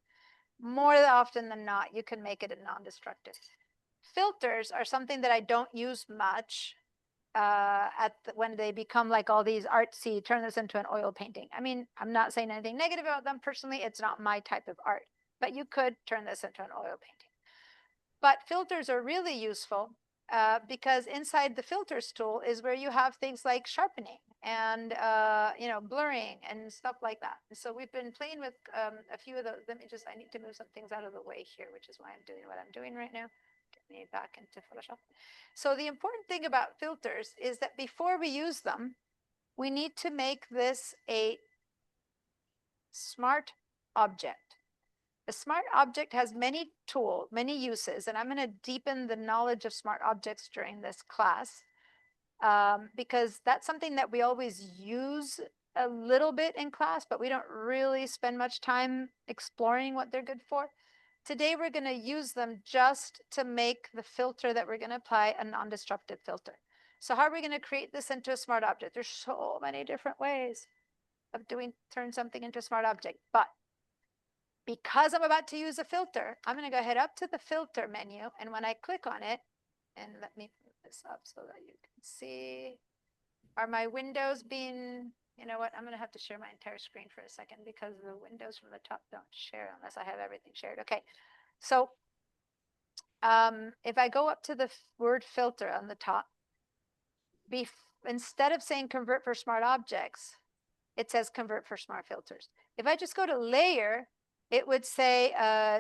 more often than not, you can make it a non-destructive. Filters are something that I don't use much when they become like all these artsy, turn this into an oil painting. I mean, I'm not saying anything negative about them personally. It's not my type of art, but you could turn this into an oil painting. But filters are really useful because inside the filters tool is where you have things like sharpening and blurring and stuff like that. And so we've been playing with a few of those. I need to move some things out of the way here, which is why I'm doing what I'm doing right now. Get me back into Photoshop. So the important thing about filters is that before we use them, we need to make this a smart object. A smart object has many uses, and I'm going to deepen the knowledge of smart objects during this class because that's something that we always use a little bit in class, but we don't really spend much time exploring what they're good for. Today, we're going to use them just to make the filter that we're going to apply a non-destructive filter. So how are we going to create this into a smart object? There's so many different ways of turn something into a smart object, but because I'm about to use a filter, I'm going to go ahead up to the filter menu. And when I click on it, and let me put this up so that you can see, are my windows being, you know what, I'm going to have to share my entire screen for a second because the windows from the top don't share unless I have everything shared. Okay, so if I go up to the word filter on the top, instead of saying convert for smart objects, it says convert for smart filters. If I just go to layer, it would say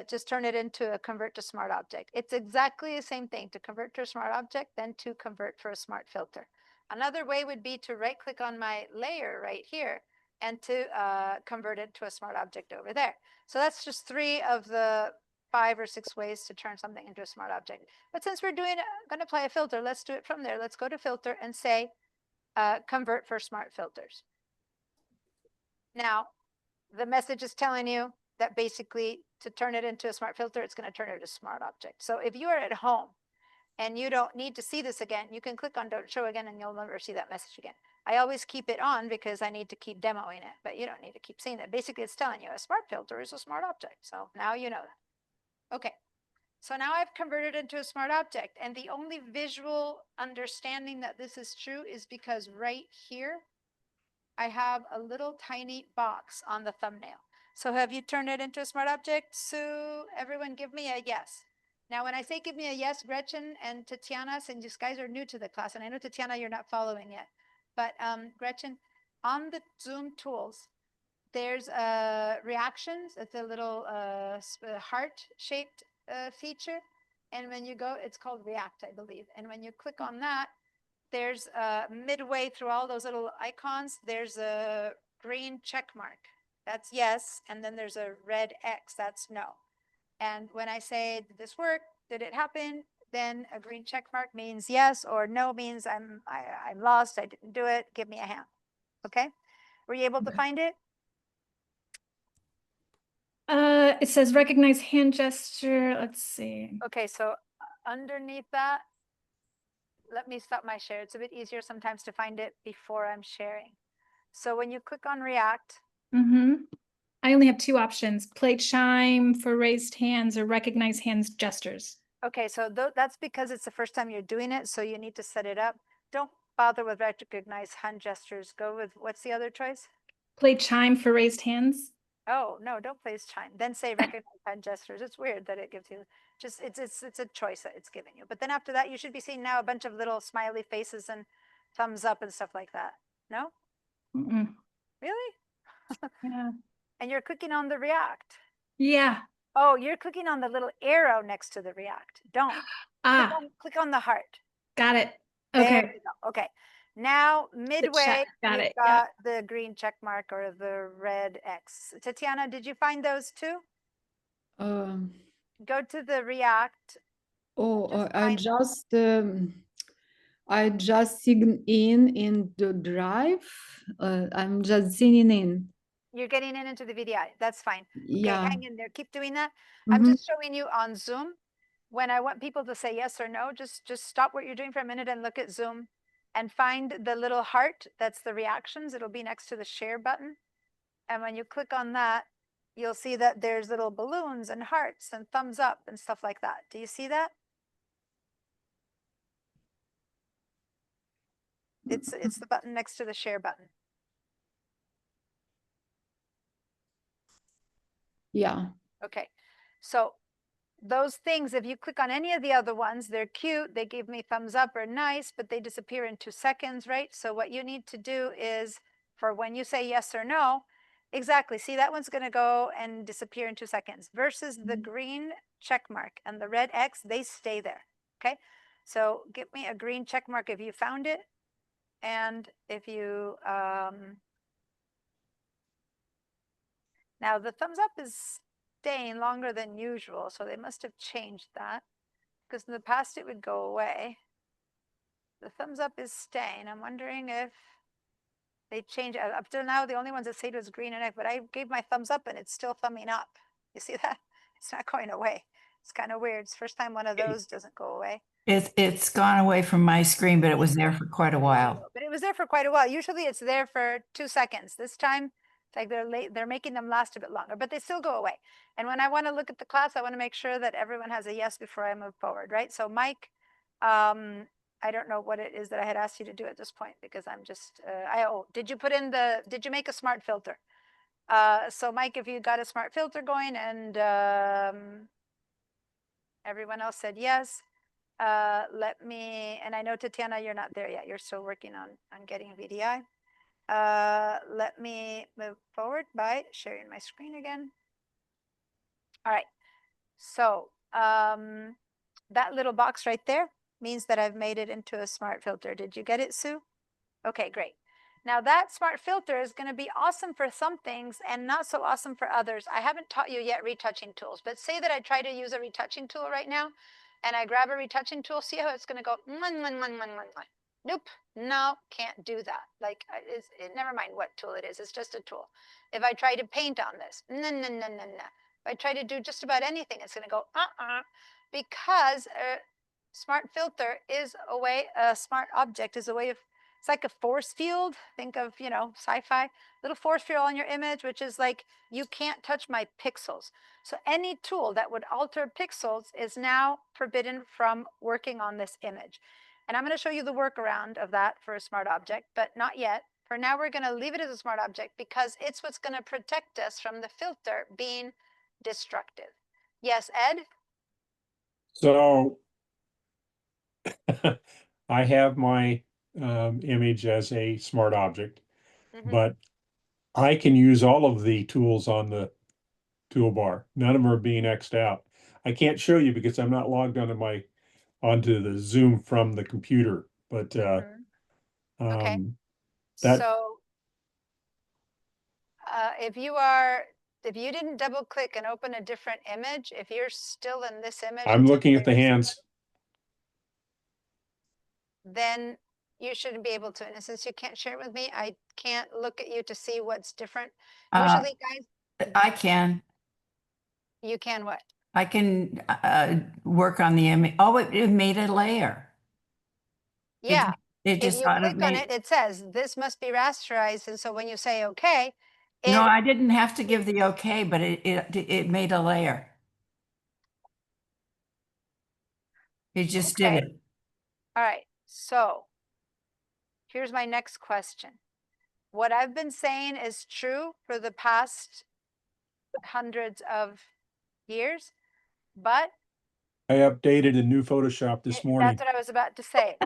just turn it into a convert to smart object. It's exactly the same thing, to convert to a smart object, then to convert for a smart filter. Another way would be to right click on my layer right here and to convert it to a smart object over there. So that's just 3 of the 5 or 6 ways to turn something into a smart object. But since we're going to apply a filter, let's do it from there. Let's go to filter and say convert for smart filters. Now, the message is telling you that basically to turn it into a smart filter, it's going to turn it into a smart object. So if you are at home and you don't need to see this again, you can click on don't show again and you'll never see that message again. I always keep it on because I need to keep demoing it, but you don't need to keep seeing that. Basically, it's telling you a smart filter is a smart object. So now you know that. Okay. So now I've converted it into a smart object, and the only visual understanding that this is true is because right here, I have a little tiny box on the thumbnail. So have you turned it into a smart object? So everyone give me a yes. Now, when I say give me a yes, Gretchen and Tatiana, since you guys are new to the class, and I know Tatiana, you're not following yet, but Gretchen, on the Zoom tools, there's reactions. It's a little heart-shaped feature. And when you go, it's called React, I believe. And when you click on that, there's midway through all those little icons, there's a green check mark. That's yes. And then there's a red X. That's no. And when I say, did this work? Did it happen? Then a green check mark means yes, or no means I'm lost. I didn't do it. Give me a hand. Okay. Were you able to find it? It says recognize hand gesture. Let's see. Okay. So underneath that, let me stop my share. It's a bit easier sometimes to find it before I'm sharing. So when you click on React, Mm-hmm. I only have two options, play chime for raised hands or recognize hands gestures. okay, so that's because it's the first time you're doing it, so you need to set it up. Don't bother with recognize hand gestures. Go with, what's the other choice? Play chime for raised hands. Oh, no, don't place chime. Then say recognize hand gestures. It's weird that it gives you, just, it's a choice that it's giving you. But then after that, you should be seeing now a bunch of little smiley faces and thumbs up and stuff like that. No? Mm-mm. Really? Yeah. And you're clicking on the React. Yeah. Oh, you're clicking on the little arrow next to the React. Don't. Ah, Click on the heart. got it. There Okay. we go. Okay. Now, midway, got you've it, yeah. got the green check mark or the red X. Tatiana, did you find those too? Um, Go to the React. oh, Just I find- just sign in the drive. I'm just signing in. You're getting in into the VDI. That's fine. Okay, Yeah. hang in there. Keep doing that. I'm Mhm. just showing you on Zoom. When I want people to say yes or no, just stop what you're doing for a minute and look at Zoom and find the little heart. That's the reactions. It'll be next to the share button. And when you click on that, you'll see that there's little balloons and hearts and thumbs up and stuff like that. Do you see that? It's the button next to the share button. Yeah. Okay. So those things, if you click on any of the other ones, they're cute. They give me thumbs up or nice, but they disappear in 2 seconds, right? So what you need to do is for when you say yes or no, exactly. See, that one's going to go and disappear in 2 seconds versus the green check mark and the red X, they stay there. Okay. So give me a green check mark if you found it. And if you, now the thumbs up is staying longer than usual. So they must have changed that because in the past it would go away. The thumbs up is staying. I'm wondering if they changed up till now. The only ones that stayed was green and X, but I gave my thumbs up and it's still thumbing up. You see that? It's not going away. It's kind of weird. It's the first time one of those doesn't go away. It's gone away from my screen, but it was there for quite a while. But it was there for quite a while. Usually it's there for 2 seconds. This time it's like they're making them last a bit longer, but they still go away. And when I want to look at the class, I want to make sure that everyone has a yes before I move forward, right? So Mike, I don't know what it is that I had asked you to do at this point because I'm just, did you did you make a smart filter? So Mike, if you got a smart filter going and everyone else said yes, and I know Tatiana, you're not there yet. You're still working on getting VDI. Let me move forward by sharing my screen again. All right. So that little box right there means that I've made it into a smart filter. Did you get it, Sue? Okay, great. Now that smart filter is going to be awesome for some things and not so awesome for others. I haven't taught you yet retouching tools, but say that I try to use a retouching tool right now and I grab a retouching tool, see how it's going to go. Nope, no, can't do that. Like, never mind what tool it is. It's just a tool. If I try to paint on this, no. If I try to do just about anything, it's going to go, because a smart filter is a way, a smart object is a way of, it's like a force field. Think of, sci-fi, little force field on your image, which is like, you can't touch my pixels. So any tool that would alter pixels is now forbidden from working on this image. And I'm going to show you the workaround of that for a smart object, but not yet. For now, we're going to leave it as a smart object because it's what's going to protect us from the filter being destructive. Yes, Ed? So I have my image as a smart object, but I can use all of the tools on the toolbar. None of them are being X'd out. I can't show you because I'm not logged onto the Zoom from the computer, but, Mhm. Okay. that, So if you didn't double click and open a different image, if you're still in this image, I'm looking at the hands. then you shouldn't be able to. And since you can't share it with me, I can't look at you to see what's different. Usually, guys, I can. you can what? I can work on the image. Oh, it made a layer. Yeah. It If just you click on automated. it, it says this must be rasterized. And so when you say okay, No, it I didn't have to give the okay, but it made a layer. It just did okay. it. All right. So here's my next question. What I've been saying is true for the past hundreds of years, but I updated a new Photoshop this morning. that's what I was about to say.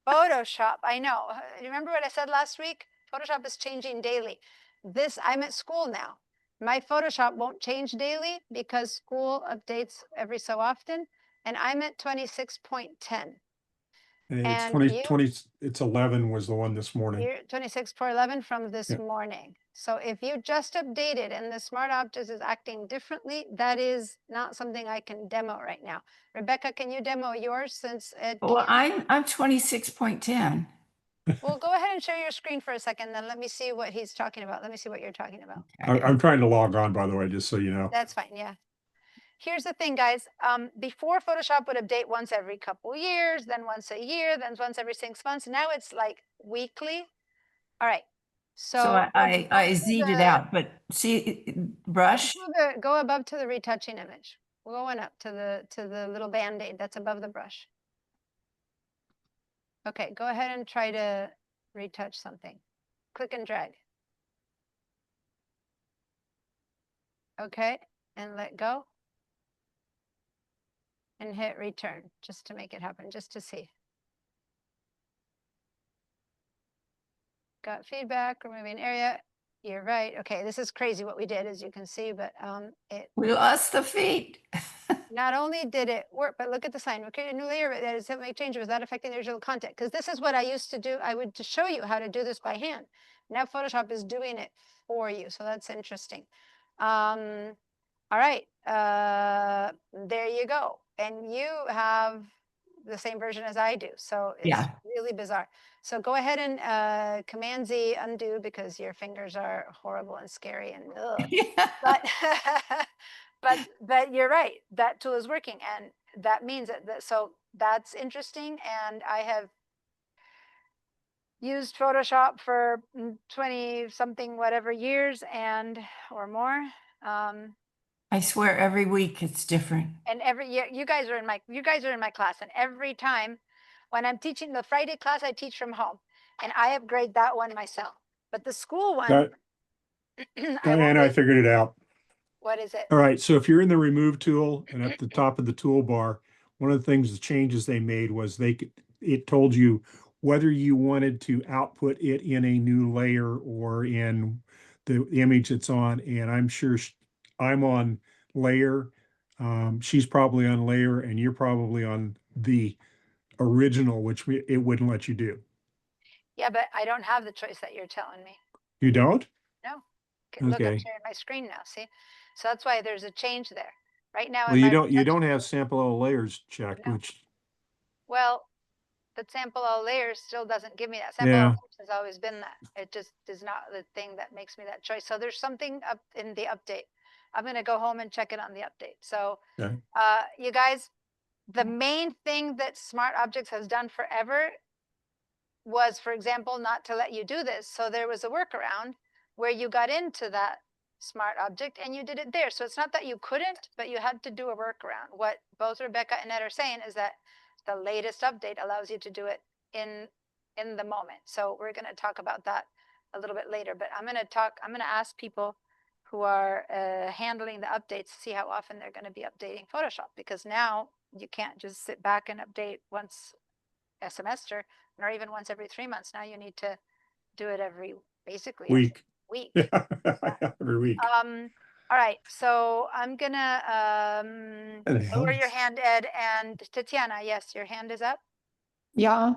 Photoshop, I know. You remember what I said last week? Photoshop is changing daily. I'm at school now. My Photoshop won't change daily because school updates every so often. And I'm at 26.10. It's And 2020, it's 11 was the one this morning. You're 26.11 from this Yeah. morning. So if you just updated and the smart object is acting differently, that is not something I can demo right now. Rebecca, can you demo yours since it Well, can't? I'm 26.10. Well, go ahead and share your screen for a second, then let me see what he's talking about. Let me see what you're talking about. I'm trying to log on, by the way, just so you know. That's fine, yeah. Here's the thing, guys. Before Photoshop would update once every couple years, then once a year, then once every 6 months. Now it's like weekly. All right. So I Z'd it out, but see, brush. Go above to the retouching image. We're going up to the little band-aid that's above the brush. Okay, go ahead and try to retouch something. Click and drag. Okay, and let go. And hit return just to make it happen, just to see. Got feedback, removing area. You're right. Okay, this is crazy what we did, as you can see, but We lost the feet. not only did it work, but look at the sign. We created a new layer that is make changes without affecting the original content. Because this is what I used to do. I would to show you how to do this by hand. Now Photoshop is doing it for you. So that's interesting. All right. There you go. And you have the same version as I do. So it's Yeah. really bizarre. So go ahead and Command Z undo because your fingers are horrible and scary and ugh. But but you're right. That tool is working, and that means that so that's interesting. And I have used Photoshop for 20 something whatever years and or more. I swear every week it's different. And every year you guys are in my class, and every time when I'm teaching the Friday class, I teach from home, and I upgrade that one myself. But the school one, Diana, I figured it out. What is it? All right, so if you're in the remove tool and at the top of the toolbar, one of the things, the changes they made was it told you whether you wanted to output it in a new layer or in the image it's on. And I'm sure I'm on layer. She's probably on layer, and you're probably on the original, which it wouldn't let you do. Yeah, but I don't have the choice that you're telling me. You don't? No. Look, I'm Okay. sharing my screen now. See, so that's why there's a change there. Right now, Well, in you my don't retouching have tool- sample all layers checked, No. which, Well, the sample all layers still doesn't give me that. Sample all yeah. layers has always been that. It just is not the thing that makes me that choice. So there's something up in the update. I'm gonna go home and check it on the update. So, Okay. you guys, the main thing that Smart Objects has done forever was, for example, not to let you do this. So there was a workaround where you got into that smart object and you did it there. So it's not that you couldn't, but you had to do a workaround. What both Rebecca and Ed are saying is that the latest update allows you to do it in the moment. So we're going to talk about that a little bit later, but I'm going to ask people who are handling the updates to see how often they're going to be updating Photoshop, because now you can't just sit back and update once a semester, or even once every 3 months. Now you need to do it basically every Week. week. Yeah, every week. All All right, so I'm gonna And lower your Alex. hand, Ed, and Tatiana, yes, your hand is up. Yeah.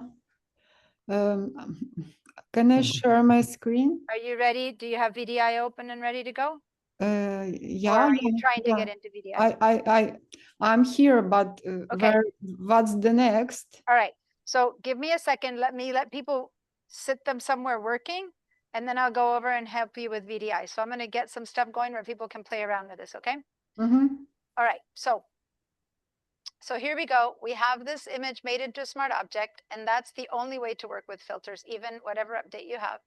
Can I share my screen? Are you ready? Do you have VDI open and ready to go? Or Yeah, are you trying to yeah. get into VDI? I'm here, but Okay. what's the next? All right, so give me a second. Let people sit them somewhere working, and then I'll go over and help you with VDI. So I'm gonna get some stuff going where people can play around with this, okay? Mm-hmm. All right, so here we go. We have this image made into a smart object, and that's the only way to work with filters, even whatever update you have.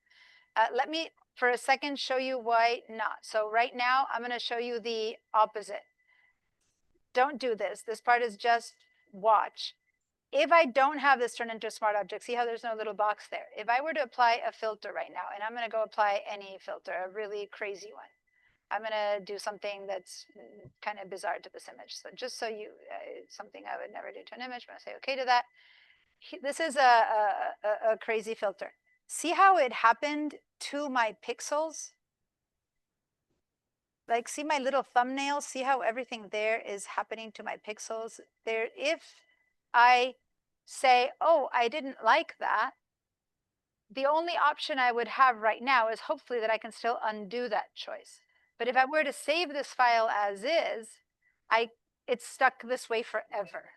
Let me, for a second, show you why not. So right now, I'm going to show you the opposite. Don't do this. This part is just watch. If I don't have this turned into a smart object, see how there's no little box there? If I were to apply a filter right now, and I'm going to go apply any filter, a really crazy one. I'm going to do something that's kind of bizarre to this image. So just so you, something I would never do to an image, I'm going to say okay to that. This is a crazy filter. See how it happened to my pixels? Like, see my little thumbnail? See how everything there is happening to my pixels? There, if I say, oh, I didn't like that, the only option I would have right now is hopefully that I can still undo that choice. But if I were to save this file as is, it's stuck this way forever.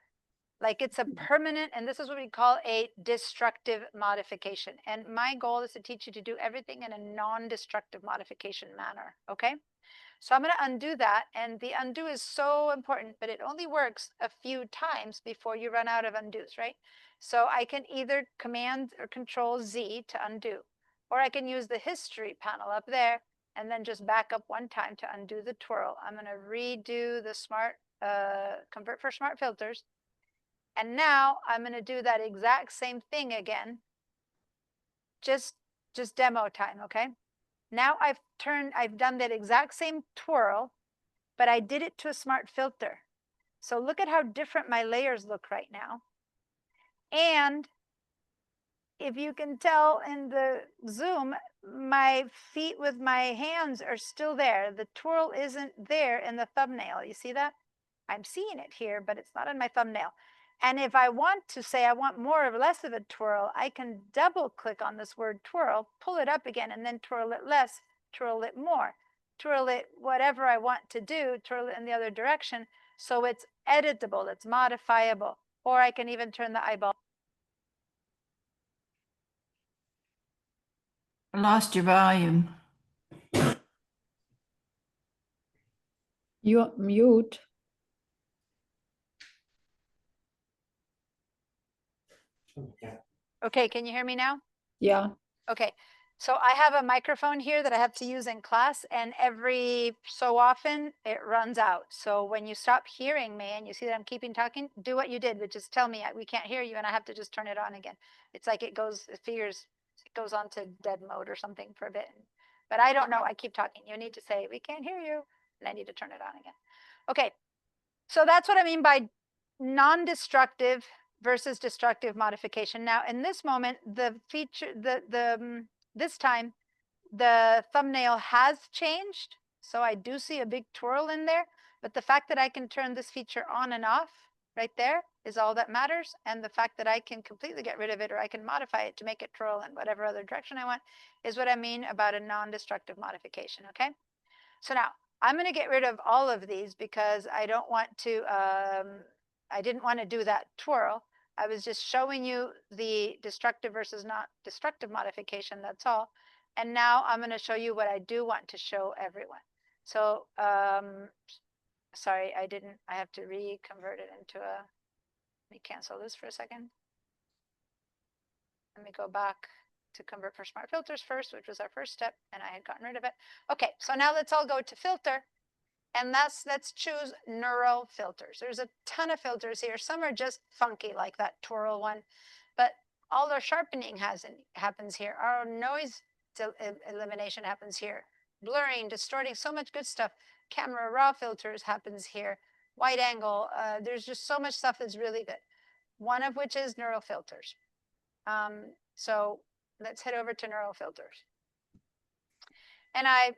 Like it's a permanent, and this is what we call a destructive modification. And my goal is to teach you to do everything in a non-destructive modification manner, okay? So I'm going to undo that, and the undo is so important, but it only works a few times before you run out of undos, right? So I can either Command or Control Z to undo, or I can use the history panel up there and then just back up one time to undo the twirl. I'm going to redo the smart, convert for smart filters. And now I'm going to do that exact same thing again, just demo time, okay? Now I've done that exact same twirl, but I did it to a smart filter. So look at how different my layers look right now. And if you can tell in the zoom, my feet with my hands are still there. The twirl isn't there in the thumbnail. You see that? I'm seeing it here, but it's not in my thumbnail. And if I want to say I want more or less of a twirl, I can double click on this word twirl, pull it up again, and then twirl it less, twirl it more, twirl it whatever I want to do, twirl it in the other direction. So it's editable, it's modifiable, or I can even turn the eyeball. I lost your volume. You're mute. Okay, can you hear me now? Yeah. Okay, so I have a microphone here that I have to use in class, and every so often it runs out. So when you stop hearing me and you see that I'm keeping talking, do what you did, which is tell me we can't hear you, and I have to just turn it on again. It's like it goes on to dead mode or something for a bit. But I don't know, I keep talking. You need to say, we can't hear you, and I need to turn it on again. Okay, so that's what I mean by non-destructive versus destructive modification. Now, in this moment, the feature, this time, the thumbnail has changed. So I do see a big twirl in there, but the fact that I can turn this feature on and off right there is all that matters. And the fact that I can completely get rid of it, or I can modify it to make it twirl in whatever other direction I want, is what I mean about a non-destructive modification, okay? So now I'm going to get rid of all of these because I don't want to, I didn't want to do that twirl. I was just showing you the destructive versus not destructive modification, that's all. And now I'm going to show you what I do want to show everyone. So, sorry, I have to reconvert it into a, let me cancel this for a second. Let me go back to convert for smart filters first, which was our first step, and I had gotten rid of it. Okay, so now let's all go to filter. And let's choose neural filters. There's a ton of filters here. Some are just funky, like that twirl one, but all our sharpening happens here. Our noise elimination happens here. Blurring, distorting, so much good stuff. Camera raw filters happens here. Wide angle, there's just so much stuff that's really good. One of which is neural filters. So let's head over to neural filters. And I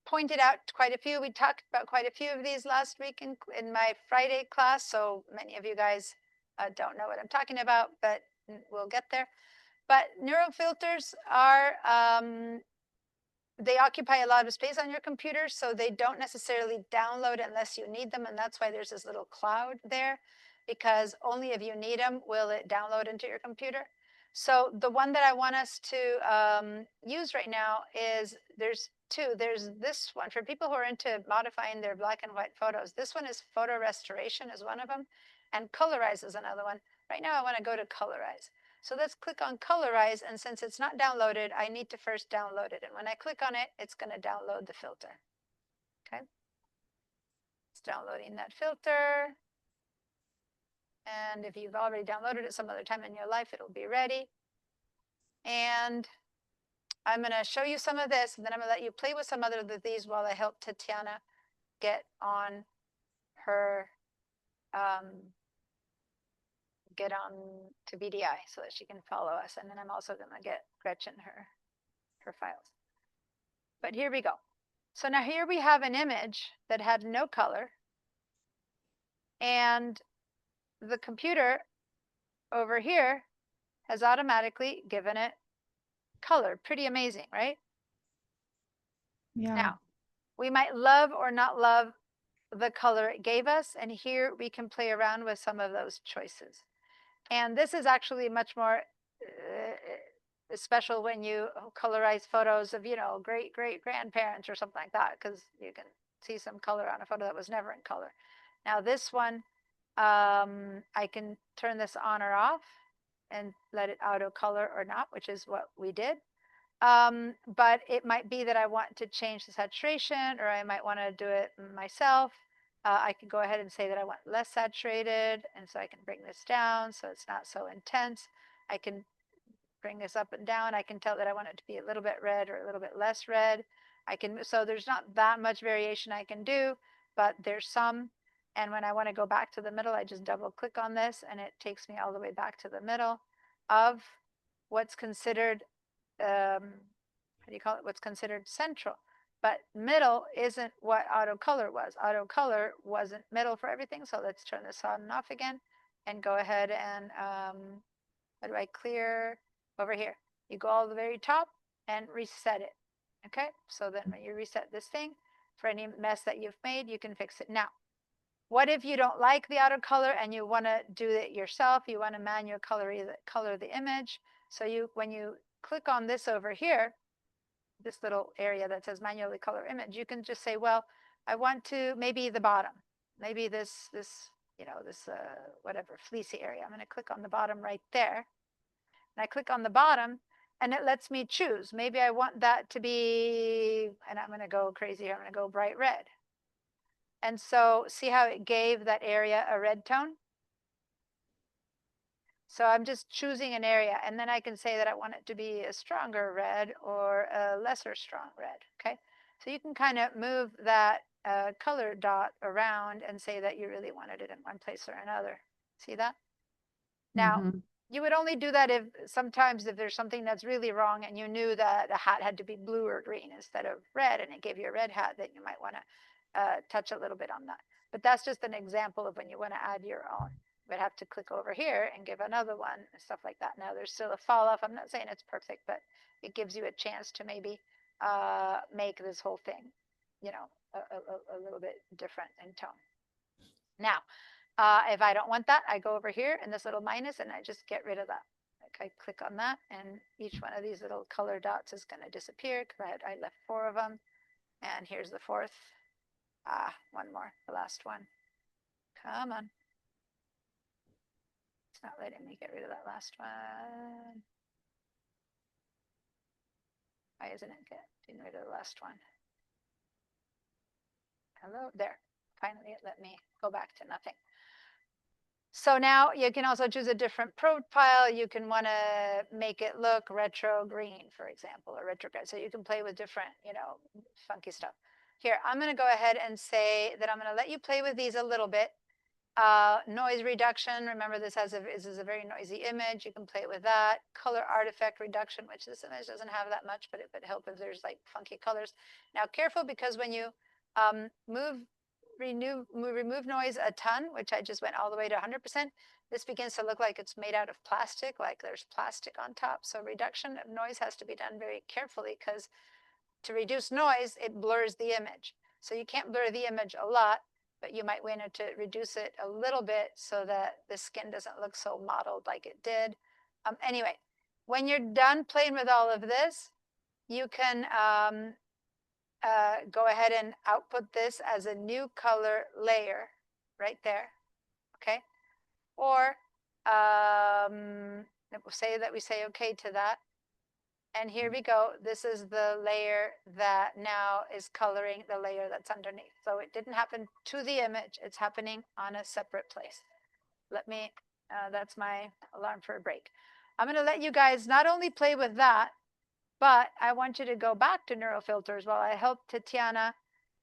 pointed out quite a few. We talked about quite a few of these last week in my Friday class. So many of you guys don't know what I'm talking about, but we'll get there. But neural filters are, they occupy a lot of space on your computer, so they don't necessarily download unless you need them. And that's why there's this little cloud there, because only if you need them will it download into your computer. So the one that I want us to use right now is, there's two. There's this one for people who are into modifying their black and white photos. This one is photo restoration is one of them, and colorize is another one. Right now I want to go to colorize. So let's click on colorize, and since it's not downloaded, I need to first download it. And when I click on it, it's going to download the filter. Okay. It's downloading that filter. And if you've already downloaded it some other time in your life, it'll be ready. And I'm going to show you some of this, and then I'm going to let you play with some other of these while I help Tatiana get on her get on to VDI so that she can follow us. And then I'm also going to get Gretchen her files. But here we go. So now here we have an image that had no color, and the computer over here has automatically given it color. Pretty amazing, right? Yeah. Now, we might love or not love the color it gave us, and here we can play around with some of those choices. And this is actually much more special when you colorize photos of, you know, great grandparents or something like that, because you can see some color on a photo that was never in color. Now this one, I can turn this on or off and let it auto color or not, which is what we did. But it might be that I want to change the saturation, or I might want to do it myself. I can go ahead and say that I want less saturated, and so I can bring this down so it's not so intense. I can bring this up and down. I can tell that I want it to be a little bit red or a little bit less red. So there's not that much variation I can do, but there's some. And when I want to go back to the middle, I just double click on this, and it takes me all the way back to the middle of what's considered, how do you call it? What's considered central. But middle isn't what auto color was. Auto color wasn't middle for everything. So let's turn this on and off again and go ahead and, how do I clear over here? You go all the very top and reset it. Okay. So then when you reset this thing, for any mess that you've made, you can fix it. Now, what if you don't like the auto color and you want to do it yourself? You want to manual color the image. So when you click on this over here, this little area that says manually color image, you can just say, well, I want to, maybe the bottom, maybe this you know, this whatever fleecy area. I'm going to click on the bottom right there, and I click on the bottom, and it lets me choose. Maybe I want that to be, and I'm going to go crazy here, I'm going to go bright red. And so see how it gave that area a red tone? So I'm just choosing an area, and then I can say that I want it to be a stronger red or a lesser strong red. Okay. So you can kind of move that color dot around and say that you really wanted it in one place or another. See that? Now, you would only do that if sometimes if there's something that's really wrong and you knew that the hat had to be blue or green instead of red, and it gave you a red hat, then you might want to touch a little bit on that. But that's just an example of when you want to add your own. Would have to click over here and give another one and stuff like that. Now there's still a fall off. I'm not saying it's perfect, but it gives you a chance to maybe make this whole thing, you know, a little bit different in tone. Now, if I don't want that, I go over here in this little minus and I just get rid of that. Like I click on that, and each one of these little color dots is going to disappear because I left 4 of them. And here's the 4th. One more, the last one. Come on. It's not letting me get rid of that last one. Why isn't it getting rid of the last one? Hello, there. Finally, it let me go back to nothing. So now you can also choose a different profile. You can want to make it look retro green, for example, or retrograde. So you can play with different, you know, funky stuff. Here, I'm going to go ahead and say that I'm going to let you play with these a little bit. Noise reduction, remember this this is a very noisy image. You can play with that. Color artifact reduction, which this image doesn't have that much, but it would help if there's like funky colors. Now careful, because when you remove noise a ton, which I just went all the way to 100%, this begins to look like it's made out of plastic, like there's plastic on top. So reduction of noise has to be done very carefully, because to reduce noise, it blurs the image. So you can't blur the image a lot, but you might want to reduce it a little bit so that the skin doesn't look so mottled like it did. Anyway, when you're done playing with all of this, you can go ahead and output this as a new color layer right there, okay? Or say that we say okay to that. And here we go. This is the layer that now is coloring the layer that's underneath. So it didn't happen to the image. It's happening on a separate place. Let me, that's my alarm for a break. I'm going to let you guys not only play with that, but I want you to go back to neural filters while I help Tatiana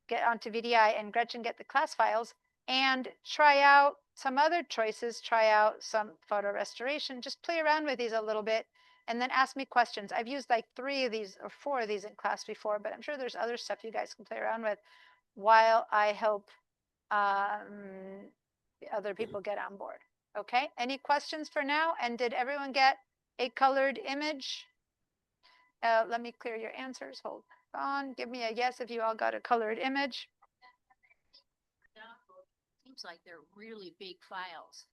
get onto VDI and Gretchen get the class files, and try out some other choices, try out some photo restoration, just play around with these a little bit, and then ask me questions. I've used like 3 of these or 4 of these in class before, but I'm sure there's other stuff you guys can play around with while I help other people get on board. Okay, any questions for now? And did everyone get a colored image? Let me clear your answers. Hold on. Give me a yes if you all got a colored image. Seems like they're really big files.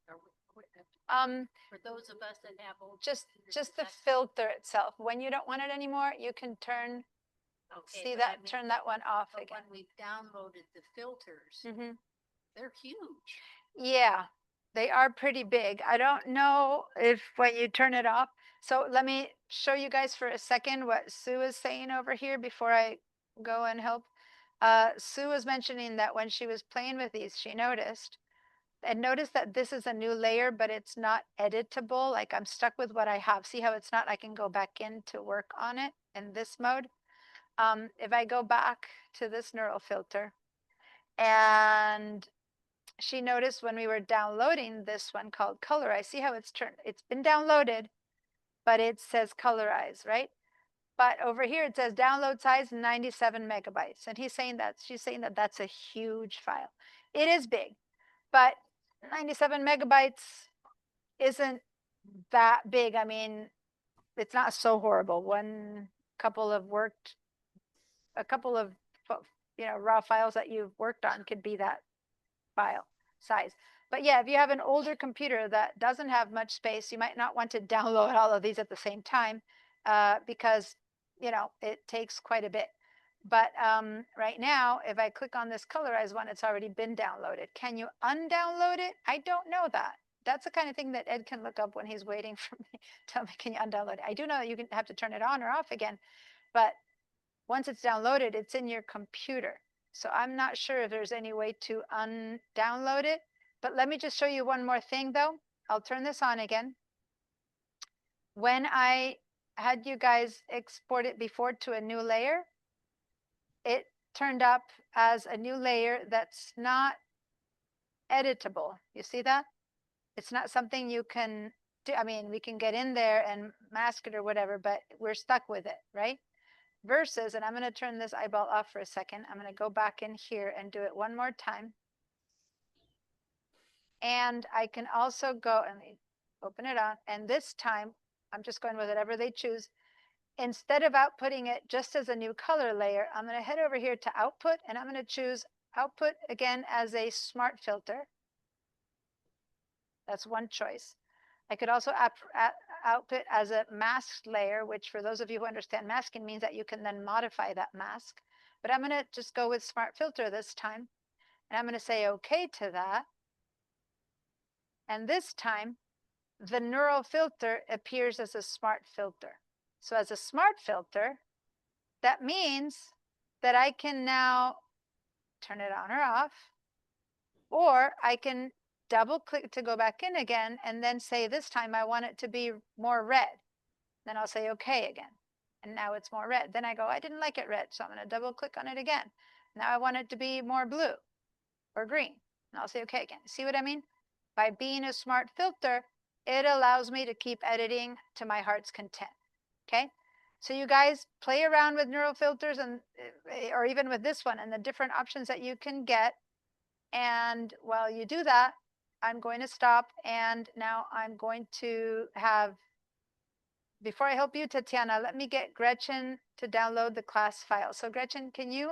For those of us that have old Just computers, the that's- filter itself. When you don't want it anymore, you can turn, okay, see but I that, mean, turn that one off but again. when we've downloaded the filters, they're huge. Yeah, they are pretty big. I don't know if when you turn it off. So let me show you guys for a second what Sue is saying over here before I go and help. Sue was mentioning that when she was playing with these, she noticed that this is a new layer, but it's not editable. Like I'm stuck with what I have. See how it's not? I can go back in to work on it in this mode. If I go back to this neural filter, and she noticed when we were downloading this one called Colorize, see how it's been downloaded, but it says Colorize, right? But over here it says download size 97 megabytes. And she's saying that that's a huge file. It is big, but 97 megabytes isn't that big. I mean, it's not so horrible. A couple of raw files that you've worked on could be that file size. But yeah, if you have an older computer that doesn't have much space, you might not want to download all of these at the same time because, it takes quite a bit. But right now, if I click on this Colorize one, it's already been downloaded. Can you undownload it? I don't know that. That's the kind of thing that Ed can look up when he's waiting for me. Tell me, can you undownload it? I do know that you can have to turn it on or off again, but once it's downloaded, it's in your computer. So I'm not sure if there's any way to undownload it, but let me just show you one more thing though. I'll turn this on again. When I had you guys export it before to a new layer, it turned up as a new layer that's not editable. You see that? It's not something you can do. I mean, we can get in there and mask it or whatever, but we're stuck with it, right? Versus, and I'm going to turn this eyeball off for a second. I'm going to go back in here and do it one more time. And I can also go and open it on. And this time, I'm just going with whatever they choose. Instead of outputting it just as a new color layer, I'm going to head over here to output, and I'm going to choose output again as a smart filter. That's one choice. I could also output as a masked layer, which for those of you who understand masking means that you can then modify that mask. But I'm going to just go with smart filter this time. And I'm going to say okay to that. And this time, the neural filter appears as a smart filter. So as a smart filter, that means that I can now turn it on or off, or I can double click to go back in again and then say this time I want it to be more red. Then I'll say okay again. And now it's more red. Then I go, I didn't like it red, so I'm going to double click on it again. Now I want it to be more blue or green. And I'll say okay again. See what I mean? By being a smart filter, it allows me to keep editing to my heart's content. Okay? So you guys play around with neural filters and or even with this one and the different options that you can get. And while you do that, I'm going to stop, and now I'm going to have, before I help you, Tatiana, let me get Gretchen to download the class file. So Gretchen, can you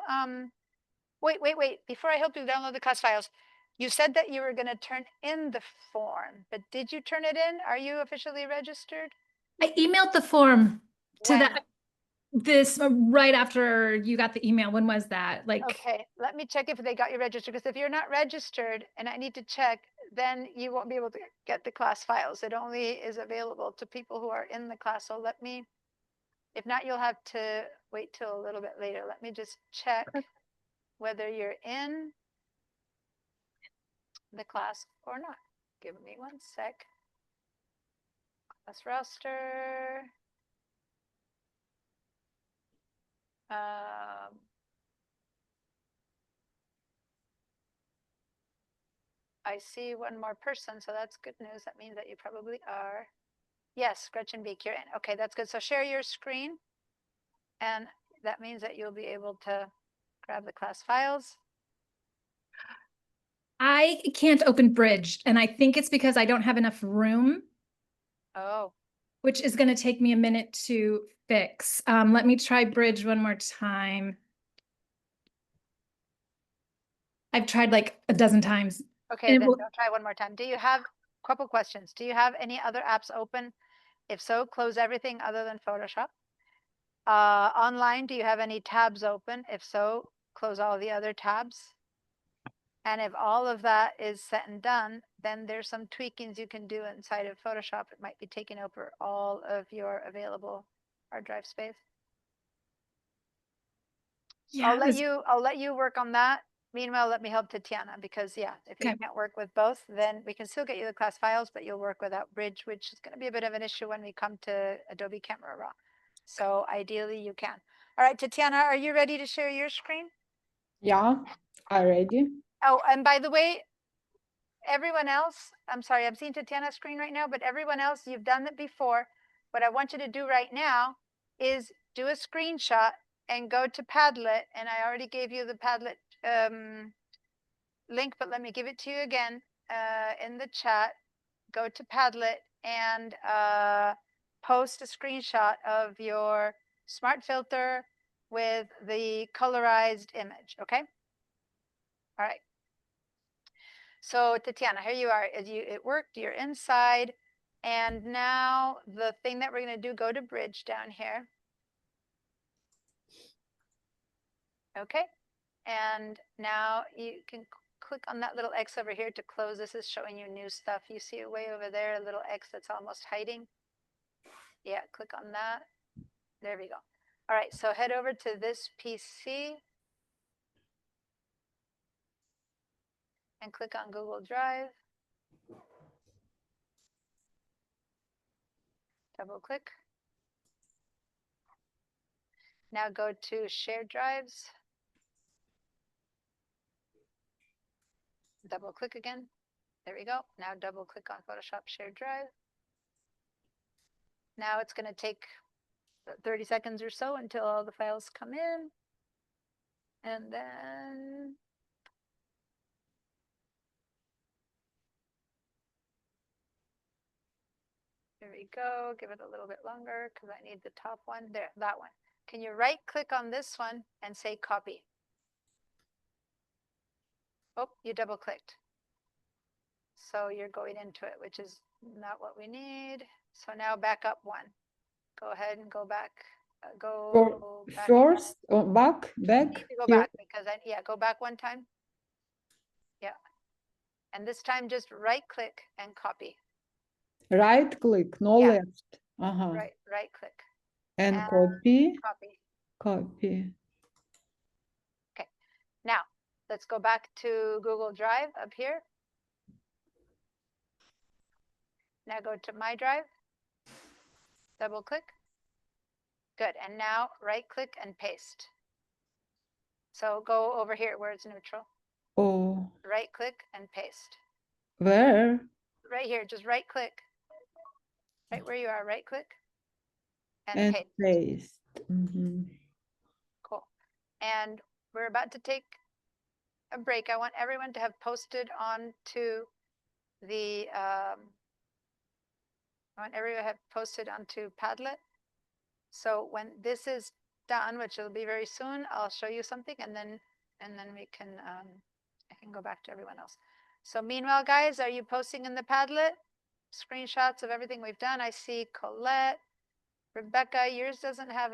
wait, before I help you download the class files, you said that you were going to turn in the form, but did you turn it in? Are you officially registered? I emailed the form to When? that this right after you got the email. When was that? Like, Okay, let me check if they got you registered, because if you're not registered and I need to check, then you won't be able to get the class files. It only is available to people who are in the class. So let me, if not, you'll have to wait till a little bit later. Let me just check whether you're in the class or not. Give me 1 sec. Class roster. I see one more person, so that's good news. That means that you probably are. Yes, Gretchen Beek, you're in. Okay, that's good. So share your screen, and that means that you'll be able to grab the class files. I can't open Bridge, and I think it's because I don't have enough room, Oh, which is going to take me a minute to fix. Let me try Bridge one more time. I've tried like a dozen times. okay, And it then will- don't try one more time. Do you have, couple questions. Do you have any other apps open? If so, close everything other than Photoshop. Online, do you have any tabs open? If so, close all the other tabs. And if all of that is set and done, then there's some tweakings you can do inside of Photoshop. It might be taking over all of your available hard drive space. yeah, I'll let you work on that. Meanwhile, let me help Tatiana, because yeah, if you Okay. can't work with both, then we can still get you the class files, but you'll work without Bridge, which is going to be a bit of an issue when we come to Adobe Camera Raw. So ideally you can. All right, Tatiana, are you ready to share your screen? Yeah, already. Oh, and by the way, everyone else, I'm sorry, I'm seeing Tatiana's screen right now, but everyone else, you've done it before. What I want you to do right now is do a screenshot and go to Padlet. And I already gave you the Padlet link, but let me give it to you again in the chat. Go to Padlet and post a screenshot of your smart filter with the colorized image, okay? All right. So Tatiana, here you are. It worked, you're inside. And now the thing that we're going to do, go to Bridge down here. Okay. And now you can click on that little X over here to close. This is showing you new stuff. You see it way over there, a little X that's almost hiding. Yeah, click on that. There we go. All right, so head over to this PC and click on Google Drive. Double click. Now go to Shared Drives. Double click again. There we go. Now double click on Photoshop Shared Drive. Now it's going to take 30 seconds or so until all the files come in. And then there we go. Give it a little bit longer because I need the top one. There, that one. Can you right click on this one and say copy? Oh, you double clicked. So you're going into it, which is not what we need. So now back up one. Go ahead and go back. Go back. First, back, You back. need to go here. back because yeah, go back one time. Yeah. And this time just right click and copy. Right click, no Yeah. left. Right click. And And copy, copy. copy. Okay. Now let's go back to Google Drive up here. Now go to My Drive. Double click. Good. And now right click and paste. So go over here where it's neutral. Oh, Right click and paste. where? Right here, just right click. Right where you are, right click. And And paste. paste. Mhm. Cool. And we're about to take a break. I want everyone to have posted onto the, I want everyone to have posted onto Padlet. So when this is done, which will be very soon, I'll show you something and then we can, I can go back to everyone else. So meanwhile, guys, are you posting in the Padlet? Screenshots of everything we've done. I see Colette, Rebecca, yours doesn't have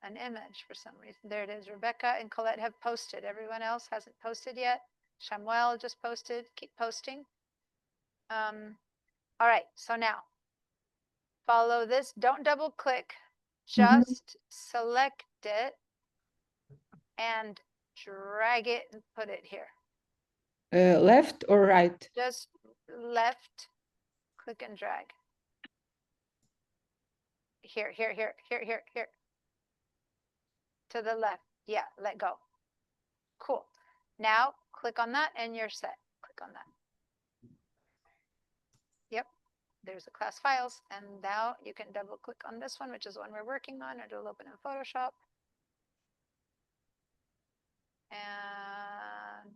an image for some reason. There it is. Rebecca and Colette have posted. Everyone else hasn't posted yet. Shamuel just posted. Keep posting. All right, so now follow this. Don't double click. Just select it and drag it and put it here. Left or right? Just left, click and drag. Here, here, here, here, here, here. To the left. Yeah, let go. Cool. Now click on that and you're set. Click on that. Yep, there's the class files. And now you can double click on this one, which is the one we're working on. It'll open in Photoshop. And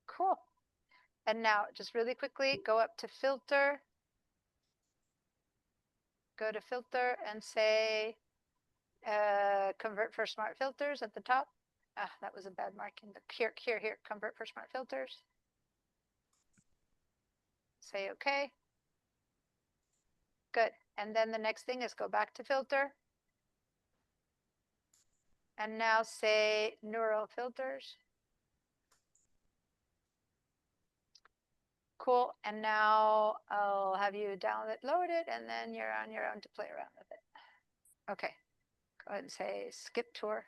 cool. And now just really quickly go up to filter. Go to filter and say convert for smart filters at the top. Ah, that was a bad marking. Here, here, here, convert for smart filters. Say okay. Good. And then the next thing is go back to filter. And now say neural filters. Cool. And now I'll have you load it, and then you're on your own to play around with it. Okay. Go ahead and say skip tour.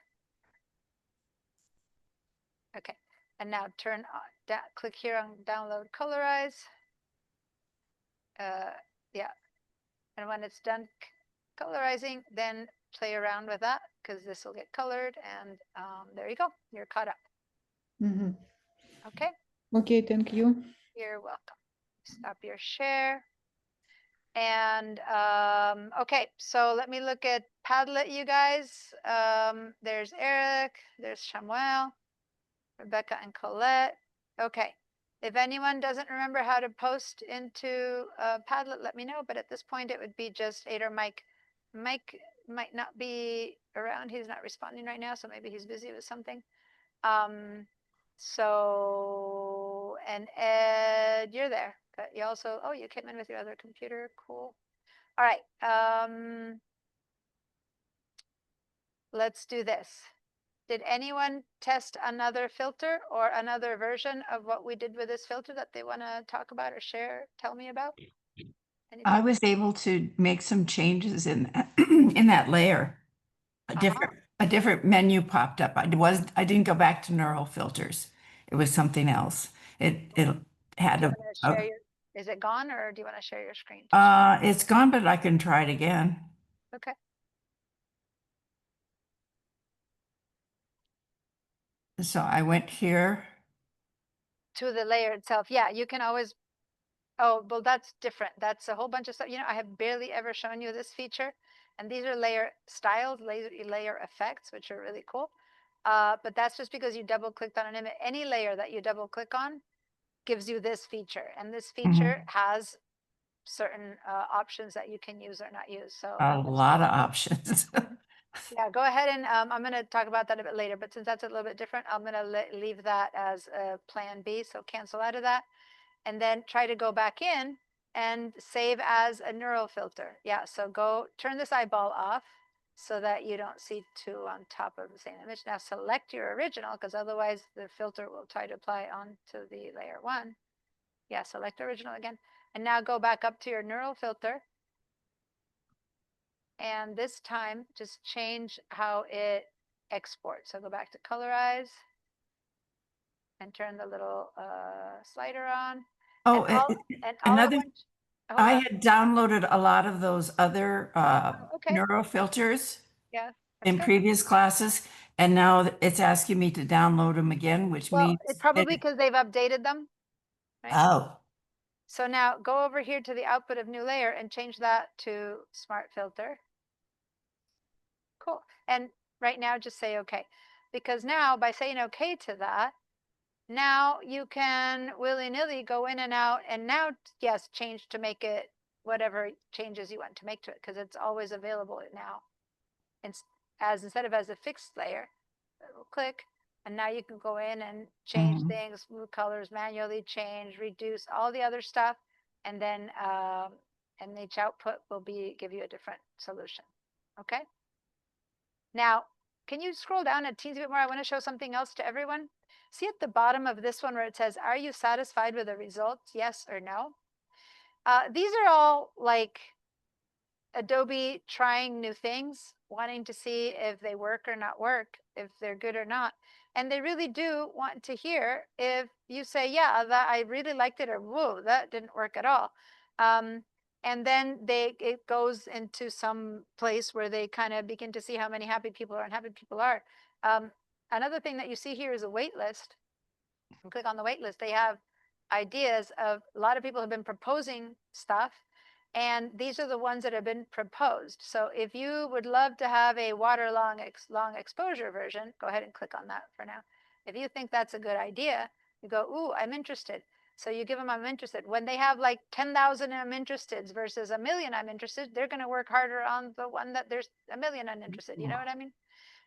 Okay. And now turn on, click here on download colorize. Yeah. And when it's done colorizing, then play around with that because this will get colored. And there you go. You're caught up. Mhm. Okay. Okay, thank you. You're welcome. Stop your share. And okay, so let me look at Padlet, you guys. There's Eric, there's Shamuel, Rebecca and Colette. Okay, if anyone doesn't remember how to post into Padlet, let me know. But at this point, it would be just Ada or Mike. Mike might not be around. He's not responding right now, so maybe he's busy with something. So, and Ed, you're there. But you also, oh, you came in with your other computer. Cool. All right. Let's do this. Did anyone test another filter or another version of what we did with this filter that they want to talk about or share, tell me about? Anything? I was able to make some changes in in that layer. A different menu popped up. I didn't go back to neural filters. It was something else. It had Do you a, wanna share your, is it gone or do you want to share your screen? it's gone, but I can try it again. Okay. So I went here. To the layer itself. Yeah, you can always, oh, well, that's different. That's a whole bunch of stuff. You know, I have barely ever shown you this feature. And these are layer styles, layer effects, which are really cool. But that's just because you double clicked on an image. Any layer that you double click on gives you this feature. And this feature has certain options that you can use or not use. So A lot of options. yeah, go ahead and I'm going to talk about that a bit later. But since that's a little bit different, I'm going to leave that as a plan B. So cancel out of that. And then try to go back in and save as a neural filter. Yeah, so go turn this eyeball off so that you don't see two on top of the same image. Now select your original because otherwise the filter will try to apply onto the layer one. Yeah, select original again. And now go back up to your neural filter. And this time just change how it exports. So go back to colorize and turn the little slider on. Oh, Another. I had downloaded a lot of those other okay. neural filters Yeah, in good. previous classes, And now it's asking me to download them again, which Well, means. it probably because they've updated them. right? Oh, So now go over here to the output of new layer and change that to smart filter. Cool. And right now just say okay. Because now by saying okay to that, now you can willy-nilly go in and out and now, yes, change to make it whatever changes you want to make to it because it's always available now. Instead of as a fixed layer, click, and now you can go in and change things, move colors, manually change, reduce all the other stuff, and then and each output will give you a different solution. Okay. Now, can you scroll down a teensy bit more? I want to show something else to everyone. See at the bottom of this one where it says, "Are you satisfied with the results? Yes or no?" These are all like Adobe trying new things, wanting to see if they work or not work, if they're good or not. And they really do want to hear if you say, yeah, that I really liked it, or whoa, that didn't work at all. And then it goes into some place where they kind of begin to see how many happy people or unhappy people are. Another thing that you see here is a wait list. And click on the wait list. They have ideas of a lot of people have been proposing stuff. And these are the ones that have been proposed. So if you would love to have a water long exposure version, go ahead and click on that for now. If you think that's a good idea, you go, ooh, I'm interested. So you give them I'm interested. When they have like 10,000 I'm interested versus 1,000,000 I'm interested, they're going to work harder on the one that there's 1,000,000 I'm interested. You know what I mean?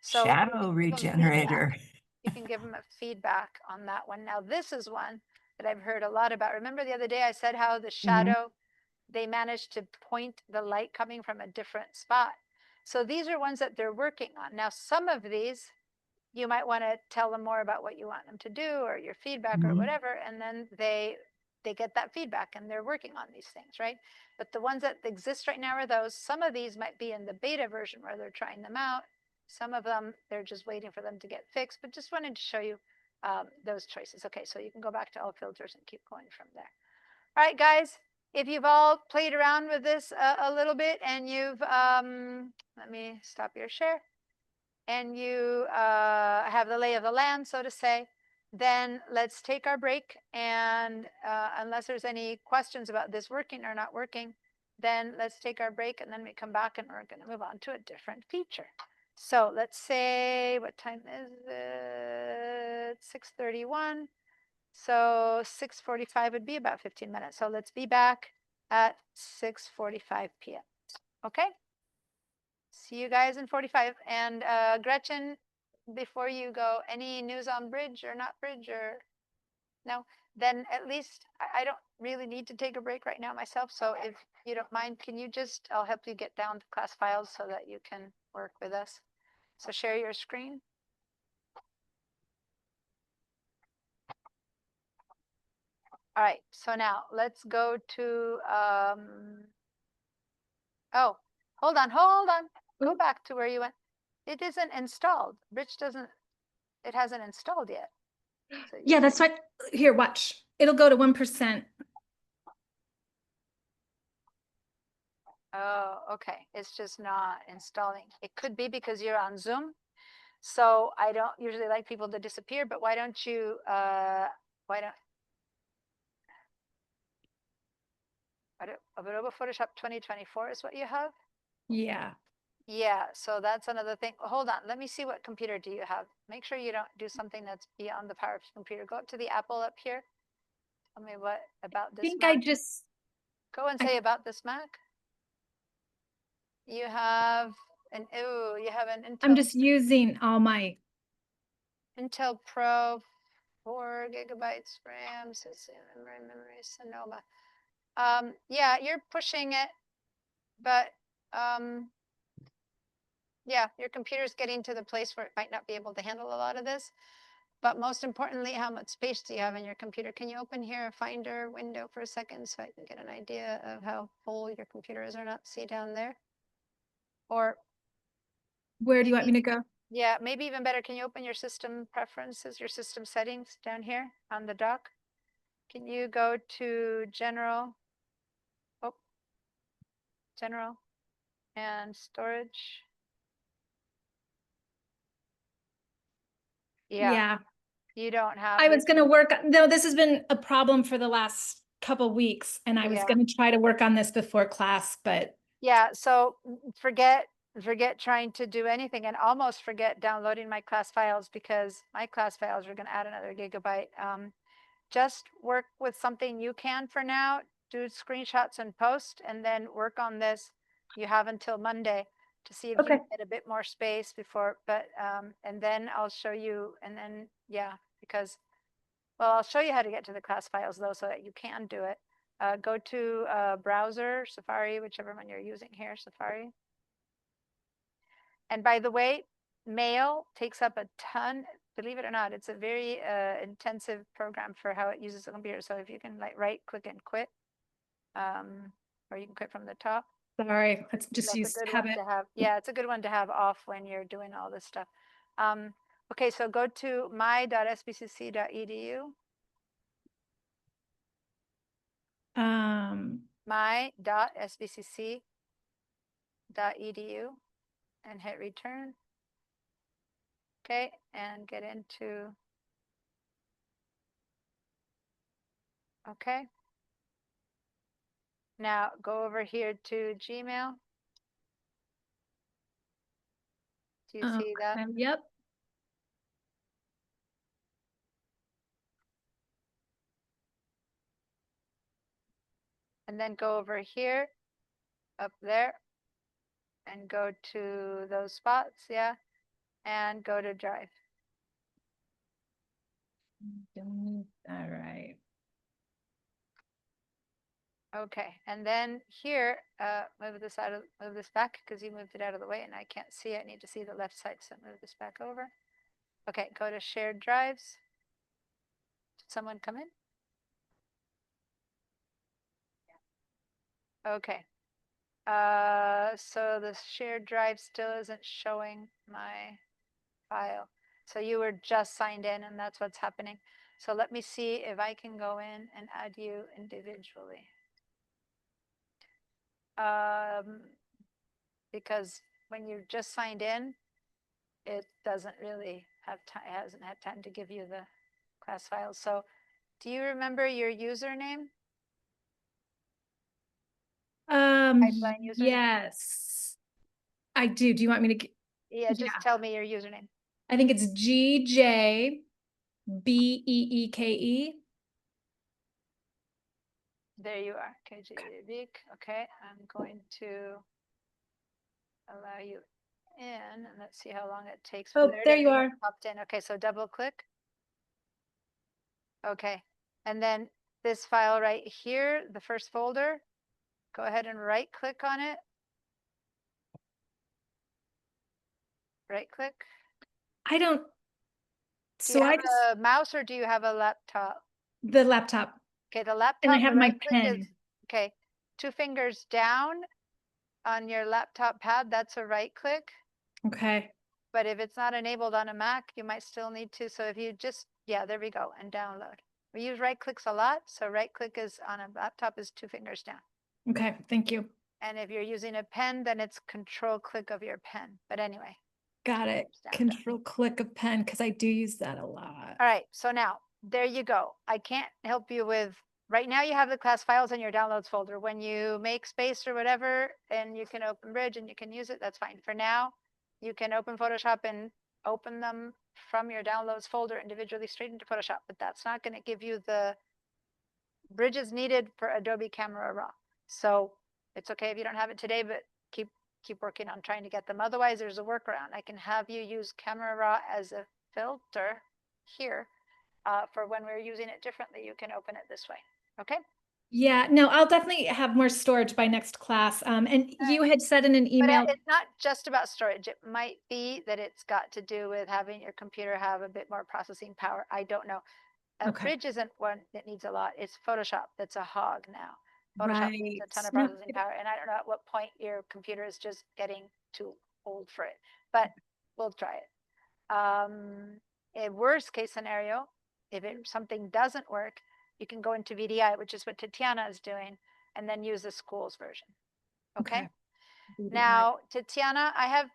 So shadow regenerator. you can give them a feedback on that one. Now, this is one that I've heard a lot about. Remember the other day I said how the shadow, they managed to point the light coming from a different spot. So these are ones that they're working on. Now, some of these, you might want to tell them more about what you want them to do or your feedback or whatever, and then they get that feedback and they're working on these things, right? But the ones that exist right now are those. Some of these might be in the beta version where they're trying them out. Some of them, they're just waiting for them to get fixed, but just wanted to show you those choices. Okay, so you can go back to all filters and keep going from there. All right, guys, if you've all played around with this a little bit and you've, let me stop your share, and you have the lay of the land, so to say, then let's take our break. And unless there's any questions about this working or not working, then let's take our break and then we come back and we're going to move on to a different feature. So let's say, what time is it? 6:31. So 6:45 would be about 15 minutes. So let's be back at 6:45 p.m. Okay? See you guys in 45. And Gretchen, before you go, any news on bridge or not bridge or no? Then at least I don't really need to take a break right now myself. So if you don't mind, can you just, I'll help you get down to class files so that you can work with us. So share your screen. All right, so now let's go to, oh, hold on. Go back to where you went. It isn't installed. Bridge doesn't, it hasn't installed yet. So Yeah, that's right. Here, watch. It'll go to 1%. Oh, okay. It's just not installing. It could be because you're on Zoom. So I don't usually like people to disappear, but why don't you, Adobe Photoshop 2024 is what you have? Yeah. Yeah, so that's another thing. Hold on, let me see what computer do you have. Make sure you don't do something that's beyond the power of your computer. Go up to the Apple up here. Tell me what about I this think Mac. I just, Go and say about this Mac. You have an, ooh, you have an Intel. I'm just using all my, Intel Pro, 4 gigabytes RAM, memory, Sonoma. Yeah, you're pushing it, but yeah, your computer's getting to the place where it might not be able to handle a lot of this. But most importantly, how much space do you have in your computer? Can you open here, Finder window for a second so I can get an idea of how full your computer is or not? See down there? Or where do you want me to go? yeah, maybe even better, can you open your system preferences, your system settings down here on the dock? Can you go to general? Oh, general and storage. Yeah, you don't have. I was gonna work, no, this has been a problem for the last couple weeks and I was Yeah. gonna try to work on this before class, but Yeah, so forget trying to do anything and almost forget downloading my class files because my class files are going to add another gigabyte. Just work with something you can for now, do screenshots and post, and then work on this. You have until Monday to see if you Okay. can get a bit more space before, but and then I'll show you, and then yeah, because well, I'll show you how to get to the class files though, so that you can do it. Go to browser, Safari, whichever one you're using here, Safari. And by the way, mail takes up a ton, believe it or not, it's a very intensive program for how it uses the computer. So if you can like right click and quit, or you can quit from the top. sorry, let's just That's use a good habit. one to have. Yeah, it's a good one to have off when you're doing all this stuff. Okay, so go to my.sbcc.edu. my.sbcc.edu and hit return. Okay, and get into, okay. Now go over here to Gmail. Do you see that? Yep. And then go over here, up there, and go to those spots, yeah, and go to Drive. All right. Okay, and then here, move this back because you moved it out of the way and I can't see it. I need to see the left side, so move this back over. Okay, go to shared drives. Did someone come in? Okay. So the shared drive still isn't showing my file. So you were just signed in and that's what's happening. So let me see if I can go in and add you individually. Because when you're just signed in, it doesn't really have time, it hasn't had time to give you the class files. So do you remember your username? Pipeline username? Yes, I do. Do you want me to? Yeah, just Yeah. tell me your username. I think it's GJBEEKE. There you are. KJ Beek. Okay, I'm going to allow you in and let's see how long it takes. Oh, it there is, you it are. popped in. Okay, so double click. Okay, and then this file right here, the first folder, go ahead and right click on it. Right click. I don't. Do So you I have just a mouse or do you have a laptop? the laptop, Okay, the and laptop, I have the my right click is, pen. okay, 2 fingers down on your laptop pad, that's a right click. Okay. But if it's not enabled on a Mac, you might still need to. So if you just, yeah, there we go, and download. We use right clicks a lot. So right click is on a laptop is 2 fingers down. Okay. Thank you. And if you're using a pen, then it's control click of your pen. But anyway. Got it. down. Control click a pen because I do use that a lot. All right. So now there you go. I can't help you with, right now you have the class files in your downloads folder. When you make space or whatever, and you can open Bridge and you can use it, that's fine. For now, you can open Photoshop and open them from your downloads folder individually straight into Photoshop, but that's not going to give you the bridges needed for Adobe Camera Raw. So it's okay if you don't have it today, but keep working on trying to get them. Otherwise, there's a workaround. I can have you use Camera Raw as a filter here for when we're using it differently. You can open it this way. Okay. Yeah, no, I'll definitely have more storage by next class. And you had said in an But email. it's not just about storage. It might be that it's got to do with having your computer have a bit more processing power. I don't know. Okay. Bridge isn't one that needs a lot. It's Photoshop that's a hog now. Photoshop needs a ton of No, processing power. And I don't know at what point your computer is just getting too old for it, but we'll try it. A worst case scenario, if something doesn't work, you can go into VDI, which is what Tatiana is doing, and then use the schools version. Okay. VDI. Now, Tatiana, I have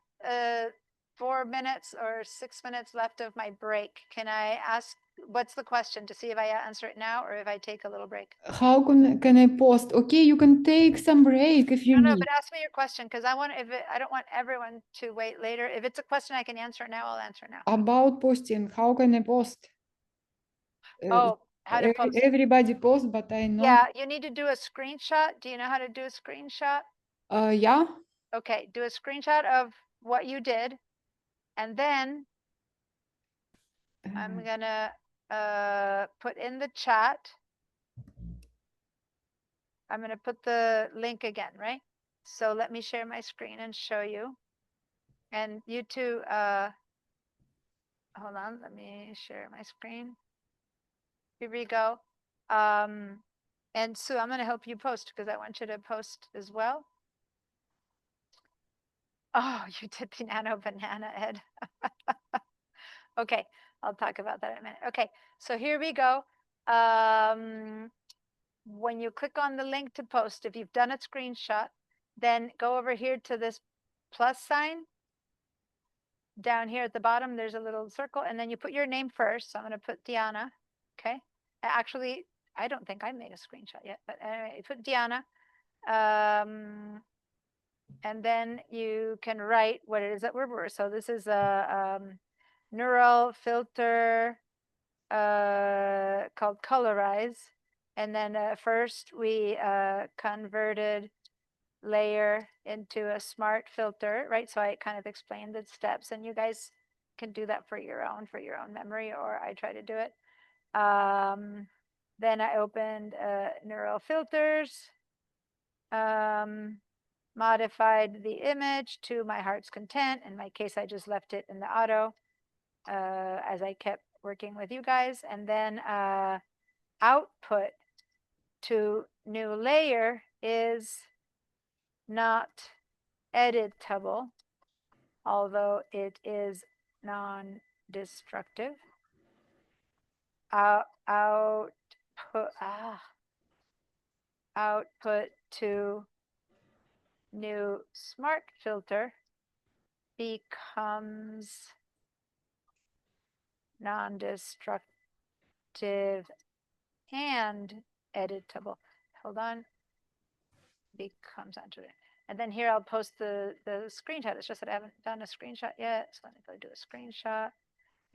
4 minutes or 6 minutes left of my break. Can I ask, what's the question, to see if I answer it now or if I take a little break? How can I post? Okay, you can take some break if you No, no, need. but ask me your question, because I don't want everyone to wait later. If it's a question I can answer now, I'll answer now. About posting, how can I post? Oh, how to post. Everybody post, but I know. Yeah, you need to do a screenshot. Do you know how to do a screenshot? Yeah. Okay, do a screenshot of what you did. And then I'm gonna put in the chat. I'm gonna put the link again, right? So let me share my screen and show you. And you two, hold on, let me share my screen. Here we go. And Sue, I'm gonna help you post because I want you to post as well. Oh, you did the nano banana, Ed. Okay, I'll talk about that in a minute. Okay, so here we go. When you click on the link to post, if you've done a screenshot, then go over here to this plus sign. Down here at the bottom, there's a little circle, and then you put your name first. So I'm going to put Diana. Okay. Actually, I don't think I made a screenshot yet, but anyway, you put Diana. And then you can write what it is that we're. So this is a neural filter called Colorize. And then first we converted layer into a smart filter, right? So I kind of explained the steps, and you guys can do that for your own memory, or I try to do it. Then I opened neural filters, modified the image to my heart's content. In my case, I just left it in the auto as I kept working with you guys. And then output to new layer is not editable, although it is non-destructive. Output to new smart filter becomes non-destructive and editable. Hold on. Becomes onto it. And then here I'll post the screenshot. It's just that I haven't done a screenshot yet. So let me go do a screenshot.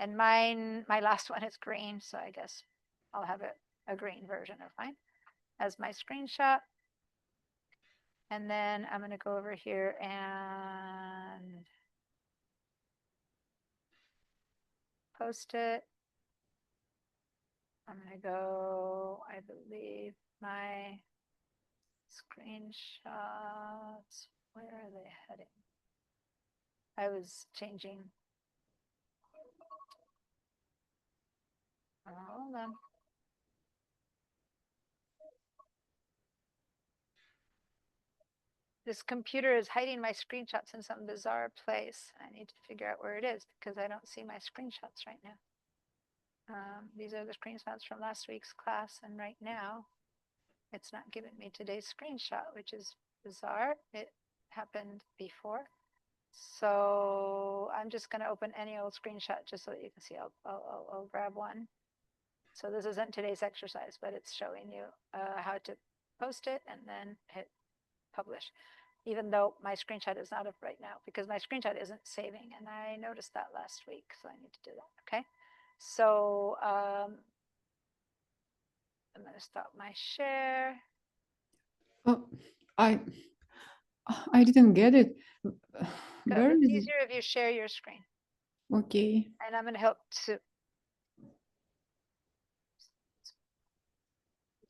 And mine, my last one is green. So I guess I'll have a green version of mine as my screenshot. And then I'm going to go over here and post it. I'm going to go, I believe, my screenshots. Where are they heading? I was changing. Hold on. This computer is hiding my screenshots in some bizarre place. I need to figure out where it is because I don't see my screenshots right now. These are the screenshots from last week's class, and right now it's not giving me today's screenshot, which is bizarre. It happened before. So I'm just going to open any old screenshot just so that you can see. I'll grab one. So this isn't today's exercise, but it's showing you how to post it and then hit publish, even though my screenshot is not up right now because my screenshot isn't saving, and I noticed that last week, so I need to do that. Okay, so I'm going to stop my share. Oh, I didn't get it. Where It's is it? easier if you share your screen. Okay. And I'm going to help to.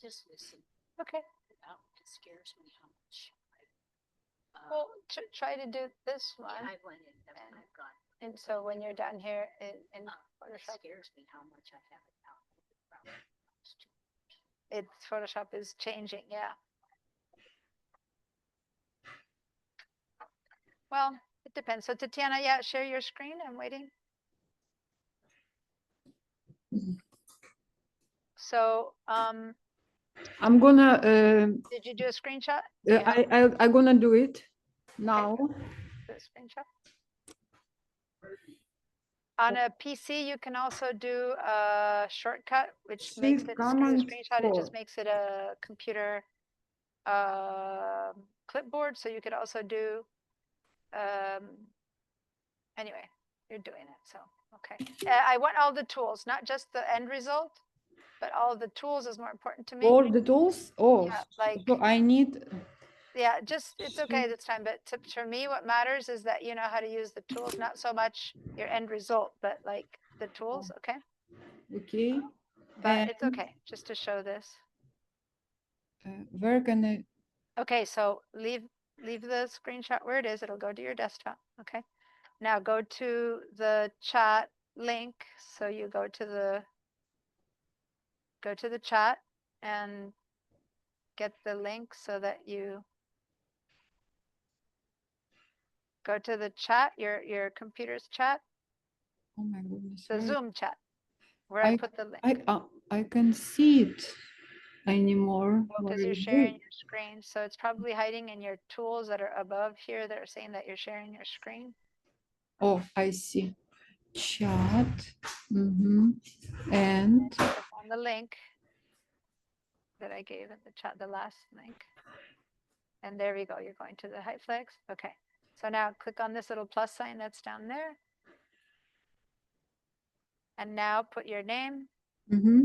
Just listen. Okay. It scares me how much. Well, try to do this one. Yeah, I went in and I've gone. And so when you're done here in It Photoshop, scares me how much I have it now. Photoshop is changing. Yeah. Well, it depends. So Tatiana, yeah, share your screen. I'm waiting. So, I'm gonna. did you do a screenshot? I'm gonna do it now. Do a screenshot. On a PC, you can also do a shortcut, which makes Shift it command screenshot. It 4. just makes it a computer clipboard. So you could also do, anyway, you're doing it. So, okay. I want all the tools, not just the end result, but all the tools is more important to me. All the tools? Oh, Yeah, like, so I need. yeah, just, it's okay this time. But for me, what matters is that you know how to use the tools, not so much your end result, but like the tools. Okay. Okay. But it's And, okay, just to show this. where can I? Okay, so leave the screenshot where it is. It'll go to your desktop. Okay. Now go to the chat link. So you go to the chat and get the link so that you go to the chat, your computer's chat, Oh my goodness. the where- Zoom chat, where I put the link. I can see it anymore. Because Where you're is sharing it? your screen. So it's probably hiding in your tools that are above here that are saying that you're sharing your screen. Oh, I see. Chat. Mm-hmm. And Click on the link that I gave in the chat, the last link. And there we go. You're going to the Hyflex. Okay. So now click on this little plus sign that's down there. And now put your name. mm-hmm.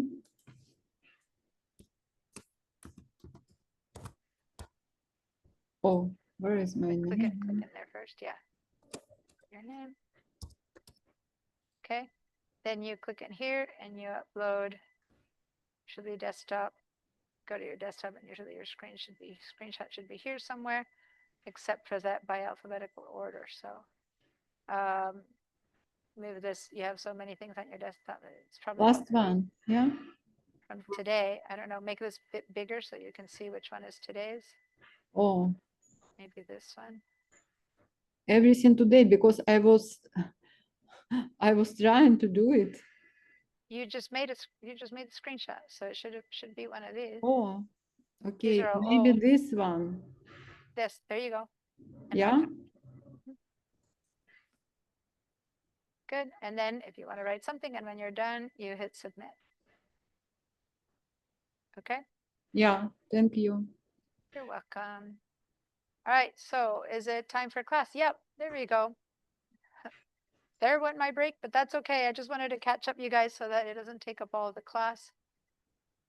Oh, where is my Click name? in there first. Yeah. Your name. Okay. Then you click in here and you upload. Should be desktop. Go to your desktop and usually your screenshot should be here somewhere, except for that by alphabetical order. So maybe this, you have so many things on your desktop. It's probably Last one. Yeah. from today. I don't know, make this a bit bigger so you can see which one is today's. Oh, Maybe this one. everything today because I was trying to do it. You just made the screenshot, so it should be one of these. Oh, okay. are all Maybe old. this one. There you go. And Yeah. one. Good. And then if you want to write something and when you're done, you hit submit. Okay. Yeah. Thank you. You're welcome. All right. So is it time for class? Yep. There we go. There went my break, but that's okay. I just wanted to catch up you guys so that it doesn't take up all the class.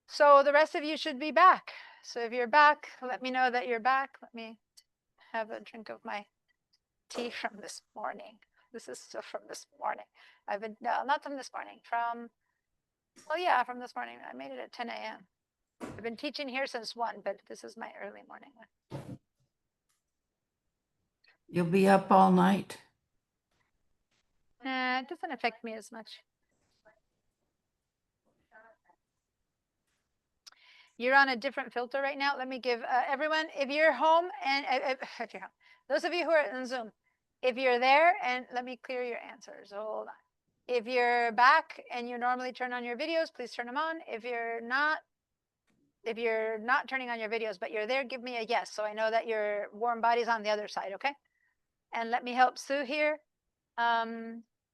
So the rest of you should be back. So if you're back, let me know that you're back. Let me have a drink of my tea from this morning. This is still from this morning. I've been, no, not from this morning, oh yeah, from this morning. I made it at 10 a.m. I've been teaching here since 1, but this is my early morning one. You'll be up all night. Nah, it doesn't affect me as much. You're on a different filter right now. Let me give everyone, if you're home and if you're home, those of you who are in Zoom, if you're there, and let me clear your answers. Hold on. If you're back and you normally turn on your videos, please turn them on. If you're not turning on your videos, but you're there, give me a yes. So I know that your warm body's on the other side. Okay. And let me help Sue here.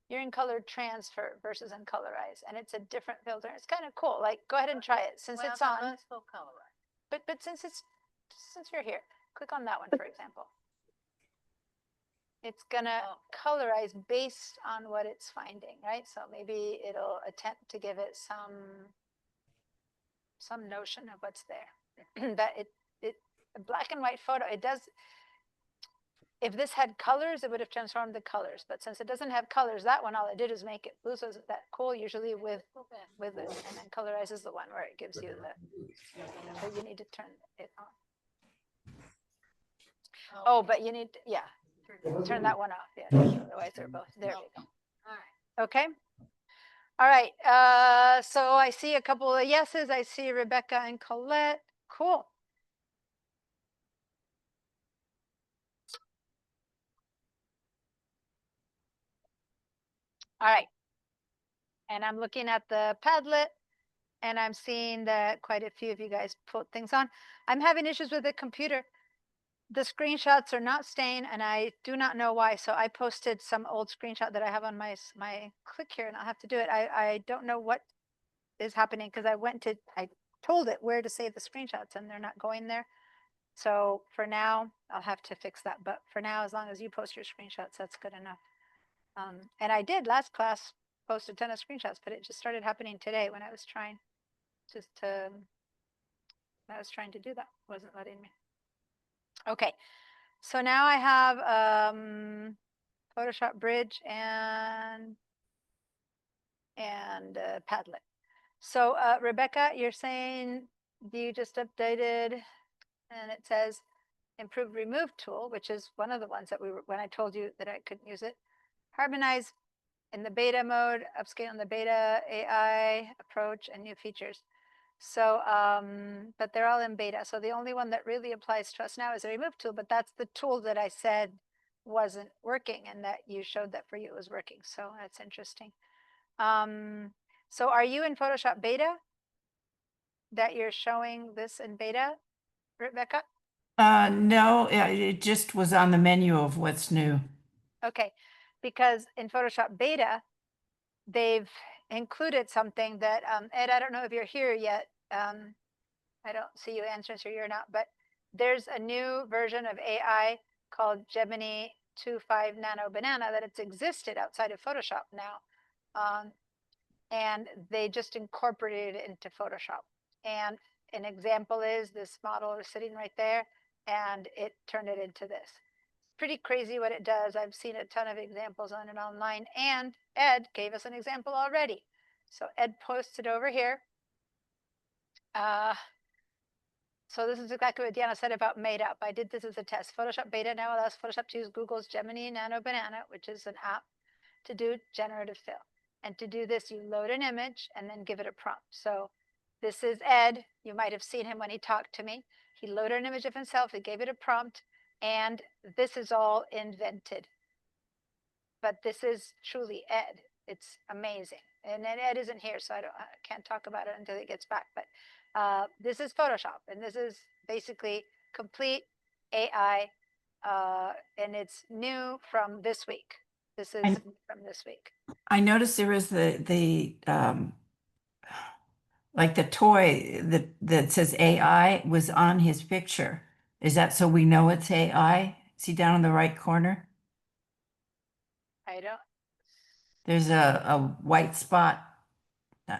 You're in color transfer versus in colorize, and it's a different filter. It's kind of cool. Like, go ahead and try it since it's on. Let's go colorize. But since you're here, click on that one, for example. It's gonna colorize based on what it's finding, right? So maybe it'll attempt to give it some notion of what's there. That it a black and white photo, it does. If this had colors, it would have transformed the colors. But since it doesn't have colors, that one, all it did is make it blue. So isn't that cool? Usually with this, and then colorize is the one where it gives you the, so you need to turn it on. Oh, but you need to, yeah, turn that one off. Yeah, otherwise they're both, there we go. All right. Okay. All right. So I see a couple of yeses. I see Rebecca and Colette. Cool. All right. And I'm looking at the Padlet and I'm seeing that quite a few of you guys put things on. I'm having issues with the computer. the screenshots are not staying, and I do not know why. So I posted some old screenshot that I have on my click here, and I'll have to do it. I don't know what is happening because I told it where to save the screenshots, and they're not going there. So for now, I'll have to fix that. But for now, as long as you post your screenshots, that's good enough. And I did last class post a ton of screenshots, but it just started happening today when I was trying to do that. It wasn't letting me. Okay, so now I have Photoshop Bridge and Padlet. So Rebecca, you're saying you just updated, and it says improved remove tool, which is one of the ones that when I told you that I couldn't use it. Harmonize in the beta mode, upscale in the beta, AI approach, and new features. So, but they're all in beta. So the only one that really applies to us now is the remove tool, but that's the tool that I said wasn't working and that you showed that for you it was working. So that's interesting. So are you in Photoshop beta that you're showing this in beta, Rebecca? No, it just was on the menu of what's new. Okay, because in Photoshop beta, they've included something that, Ed, I don't know if you're here yet. I don't see you answering, so you're not, but there's a new version of AI called Gemini 2.5 Nano Banana that it's existed outside of Photoshop now. And they just incorporated it into Photoshop. And an example is this model is sitting right there, and it turned it into this. Pretty crazy what it does. I've seen a ton of examples on it online, and Ed gave us an example already. So Ed posted over here. So this is exactly what Deanna said about Made Up. I did this as a test. Photoshop Beta now allows Photoshop to use Google's Gemini Nano Banana, which is an app to do generative fill. And to do this, you load an image and then give it a prompt. So this is Ed. You might have seen him when he talked to me. He loaded an image of himself. He gave it a prompt. And this is all invented. But this is truly Ed. It's amazing. And then Ed isn't here, so I can't talk about it until he gets back. But this is Photoshop, and this is basically complete AI, and it's new from this week. This is from this week. I noticed there was the like the toy that says AI was on his picture. Is that so we know it's AI? See down in the right corner? I don't. There's a white spot.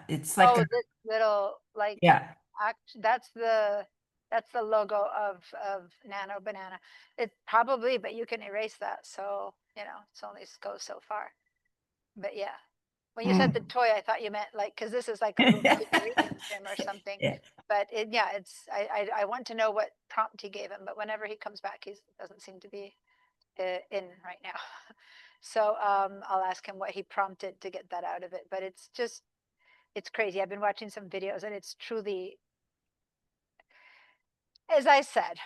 It's like Oh, a, this little like. yeah. That's the logo of Nano Banana. It probably, but you can erase that. So it's only goes so far. But yeah. When you said the toy, I thought you meant like, because this is like a little figurine of him or something. Yeah. But I want to know what prompt he gave him. But whenever he comes back, he doesn't seem to be in right now. So I'll ask him what he prompted to get that out of it. But it's crazy. I've been watching some videos, and it's truly, as I said,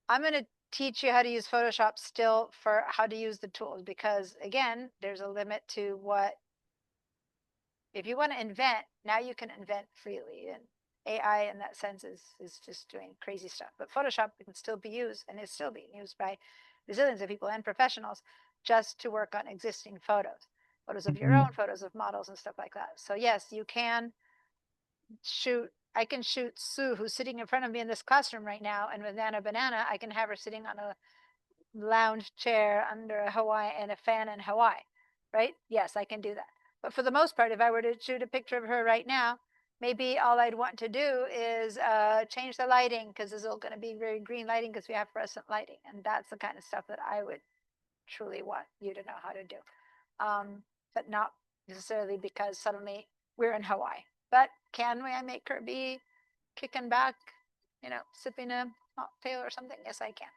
I'm going to teach you how to use Photoshop still for how to use the tools, because again, there's a limit to what. If you want to invent, now you can invent freely, and AI in that sense is just doing crazy stuff. But Photoshop can still be used, and is still being used by bazillions of people and professionals just to work on existing photos of your own, photos of models and stuff like that. So yes, you can shoot. I can shoot Sue, who's sitting in front of me in this classroom right now, and with Nano Banana, I can have her sitting on a lounge chair under a Hawaii and a fan in Hawaii, right? Yes, I can do that. But for the most part, if I were to shoot a picture of her right now, maybe all I'd want to do is change the lighting, because this is all going to be very green lighting because we have fluorescent lighting. And that's the kind of stuff that I would truly want you to know how to do. But not necessarily because suddenly we're in Hawaii. But can I make her be kicking back, sipping a mocktail or something? Yes, I can.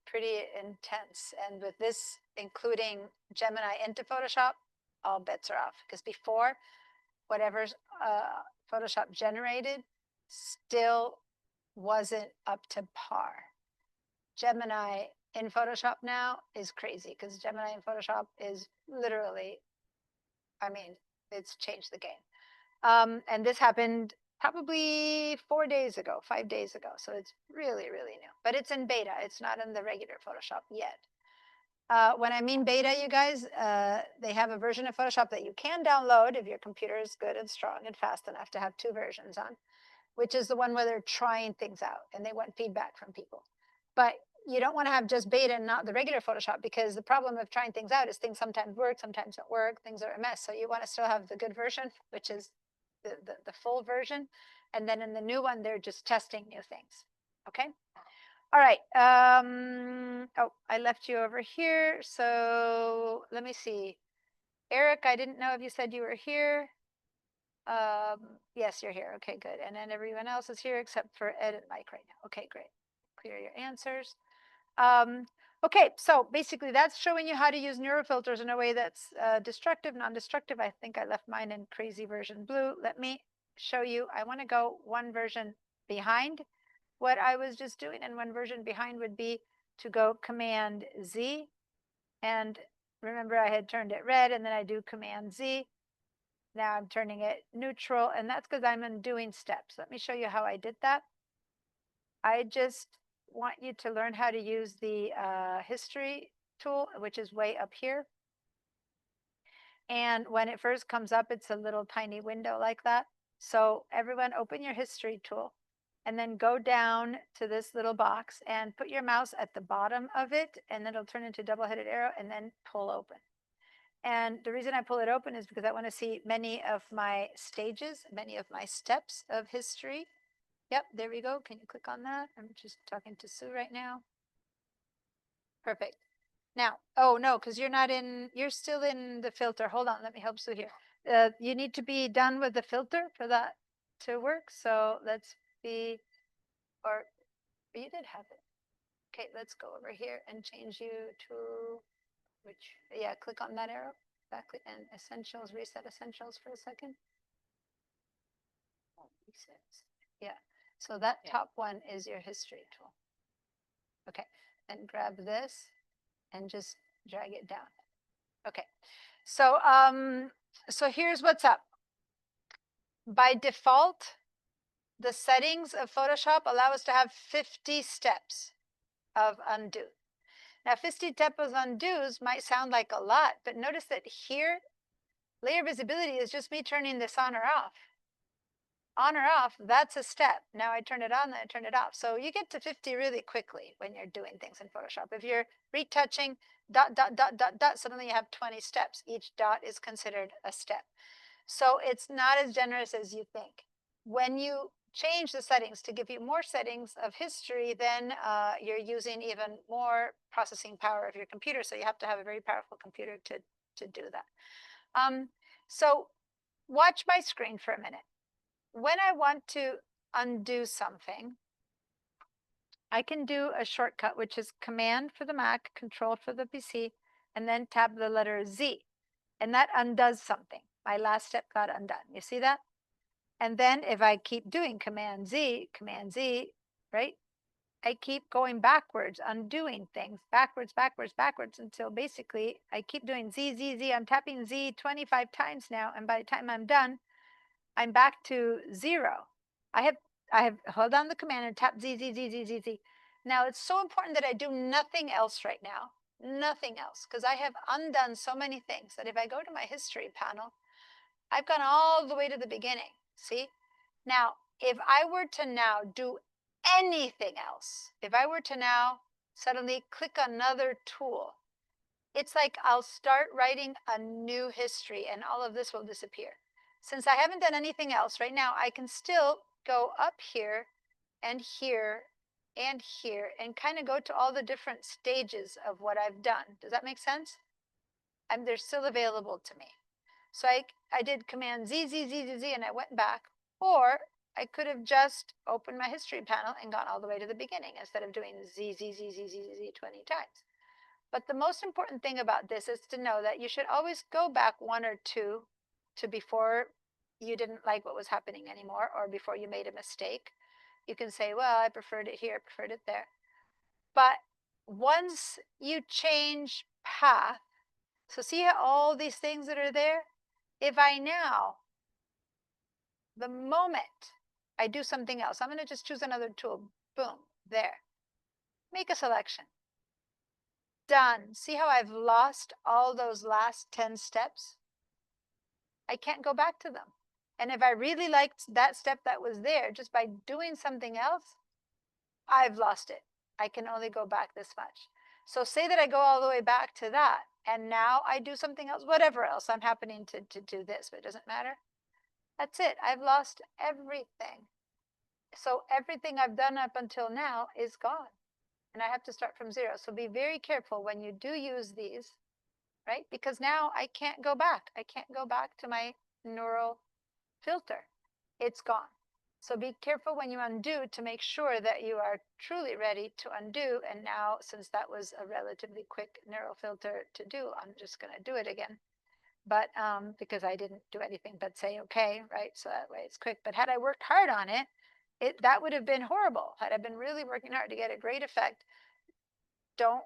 Pretty intense. And with this including Gemini into Photoshop, all bets are off, because before, whatever's Photoshop generated still wasn't up to par. Gemini in Photoshop now is crazy, because Gemini in Photoshop is literally, I mean, it's changed the game. And this happened probably 4 days ago, 5 days ago. So it's really, really new, but it's in beta. It's not in the regular Photoshop yet. When I mean beta, you guys, they have a version of Photoshop that you can download if your computer is good and strong and fast enough to have 2 versions on, which is the one where they're trying things out and they want feedback from people. But you don't want to have just beta and not the regular Photoshop, because the problem of trying things out is things sometimes work, sometimes don't work, things are a mess. So you want to still have the good version, which is the full version. And then in the new one, they're just testing new things. Okay. All right. Oh, I left you over here. So let me see. Eric, I didn't know if you said you were here. Yes, you're here. Okay, good. And then everyone else is here except for Ed and Mike right now. Okay, great. Clear your answers. Okay, so basically that's showing you how to use neurofilters in a way that's destructive, non-destructive. I think I left mine in crazy version blue. Let me show you. I want to go one version behind what I was just doing, and one version behind would be to go Command Z. And remember, I had turned it red, and then I do Command Z. Now I'm turning it neutral, and that's because I'm undoing steps. Let me show you how I did that. I just want you to learn how to use the history tool, which is way up here. And when it first comes up, it's a little tiny window like that. So everyone open your history tool and then go down to this little box and put your mouse at the bottom of it, and then it'll turn into a double-headed arrow, and then pull open. And the reason I pull it open is because I want to see many of my stages, many of my steps of history. Yep, there we go. Can you click on that? I'm just talking to Sue right now. Perfect. Now, oh no, because you're still in the filter. Hold on, let me help Sue here. You need to be done with the filter for that to work. So let's be, or you did have it. Okay, let's go over here and change you to which, yeah, click on that arrow. Exactly, and essentials, reset essentials for a second. Oh, resets. Yeah, so that top one is your history tool. Okay, and grab this and just drag it down. Okay, so so here's what's up. By default, the settings of Photoshop allow us to have 50 steps of undo. Now 50 steps of undos might sound like a lot, but notice that here, layer visibility is just me turning this on or off. On or off, that's a step. Now I turn it on, then I turn it off. So you get to 50 really quickly when you're doing things in Photoshop. If you're retouching, dot, dot, dot, dot, dot, suddenly you have 20 steps. Each dot is considered a step. So it's not as generous as you think. When you change the settings to give you more settings of history, then you're using even more processing power of your computer. So you have to have a very powerful computer to do that. So watch my screen for a minute. When I want to undo something, I can do a shortcut, which is Command for the Mac, Control for the PC, and then tab the letter Z. And that undoes something. My last step got undone. You see that? And then if I keep doing Command Z, right? I keep going backwards, undoing things, backwards, backwards, backwards, until basically I keep doing Z, Z, Z. I'm tapping Z 25 times now, and by the time I'm done, I'm back to 0. I have held down the command and tapped Z, Z, Z, Z, Z, Z. Now it's so important that I do nothing else right now, nothing else, because I have undone so many things that if I go to my history panel, I've gone all the way to the beginning. See? Now, if I were to now do anything else, if I were to now suddenly click another tool, it's like I'll start writing a new history and all of this will disappear. Since I haven't done anything else right now, I can still go up here and here and here and kind of go to all the different stages of what I've done. Does that make sense? They're still available to me. So I did Command Z, Z, Z, Z, Z, and I went back. Or I could have just opened my history panel and gone all the way to the beginning instead of doing Z, Z, Z, Z, Z, Z, Z 20 times. But the most important thing about this is to know that you should always go back 1 or 2 to before you didn't like what was happening anymore, or before you made a mistake. You can say, well, I preferred it here, preferred it there. But once you change path, so see all these things that are there? If I now, the moment I do something else. I'm going to just choose another tool. Boom, there. Make a selection. Done. See how I've lost all those last 10 steps? I can't go back to them. And if I really liked that step that was there, just by doing something else, I've lost it. I can only go back this much. So say that I go all the way back to that, and now I do something else, whatever else I'm happening to do this, but it doesn't matter. That's it. I've lost everything. So everything I've done up until now is gone. And I have to start from zero. So be very careful when you do use these, right? Because now I can't go back. I can't go back to my neural filter. It's gone. So be careful when you undo to make sure that you are truly ready to undo. And now, since that was a relatively quick neural filter to do, I'm just going to do it again. But because I didn't do anything but say, okay, right? So that way it's quick. But had I worked hard on it, that would have been horrible. Had I been really working hard to get a great effect, don't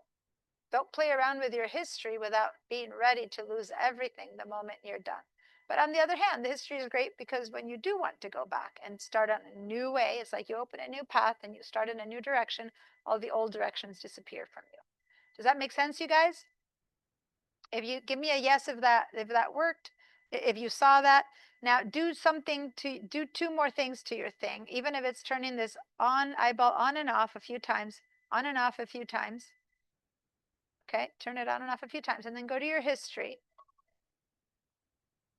play around with your history without being ready to lose everything the moment you're done. But on the other hand, the history is great because when you do want to go back and start on a new way, it's like you open a new path and you start in a new direction, all the old directions disappear from you. Does that make sense, you guys? If you give me a yes if that worked, if you saw that. Now do two more things to your thing, even if it's turning this eyeball on and off a few times, on and off a few times. Okay, turn it on and off a few times, and then go to your history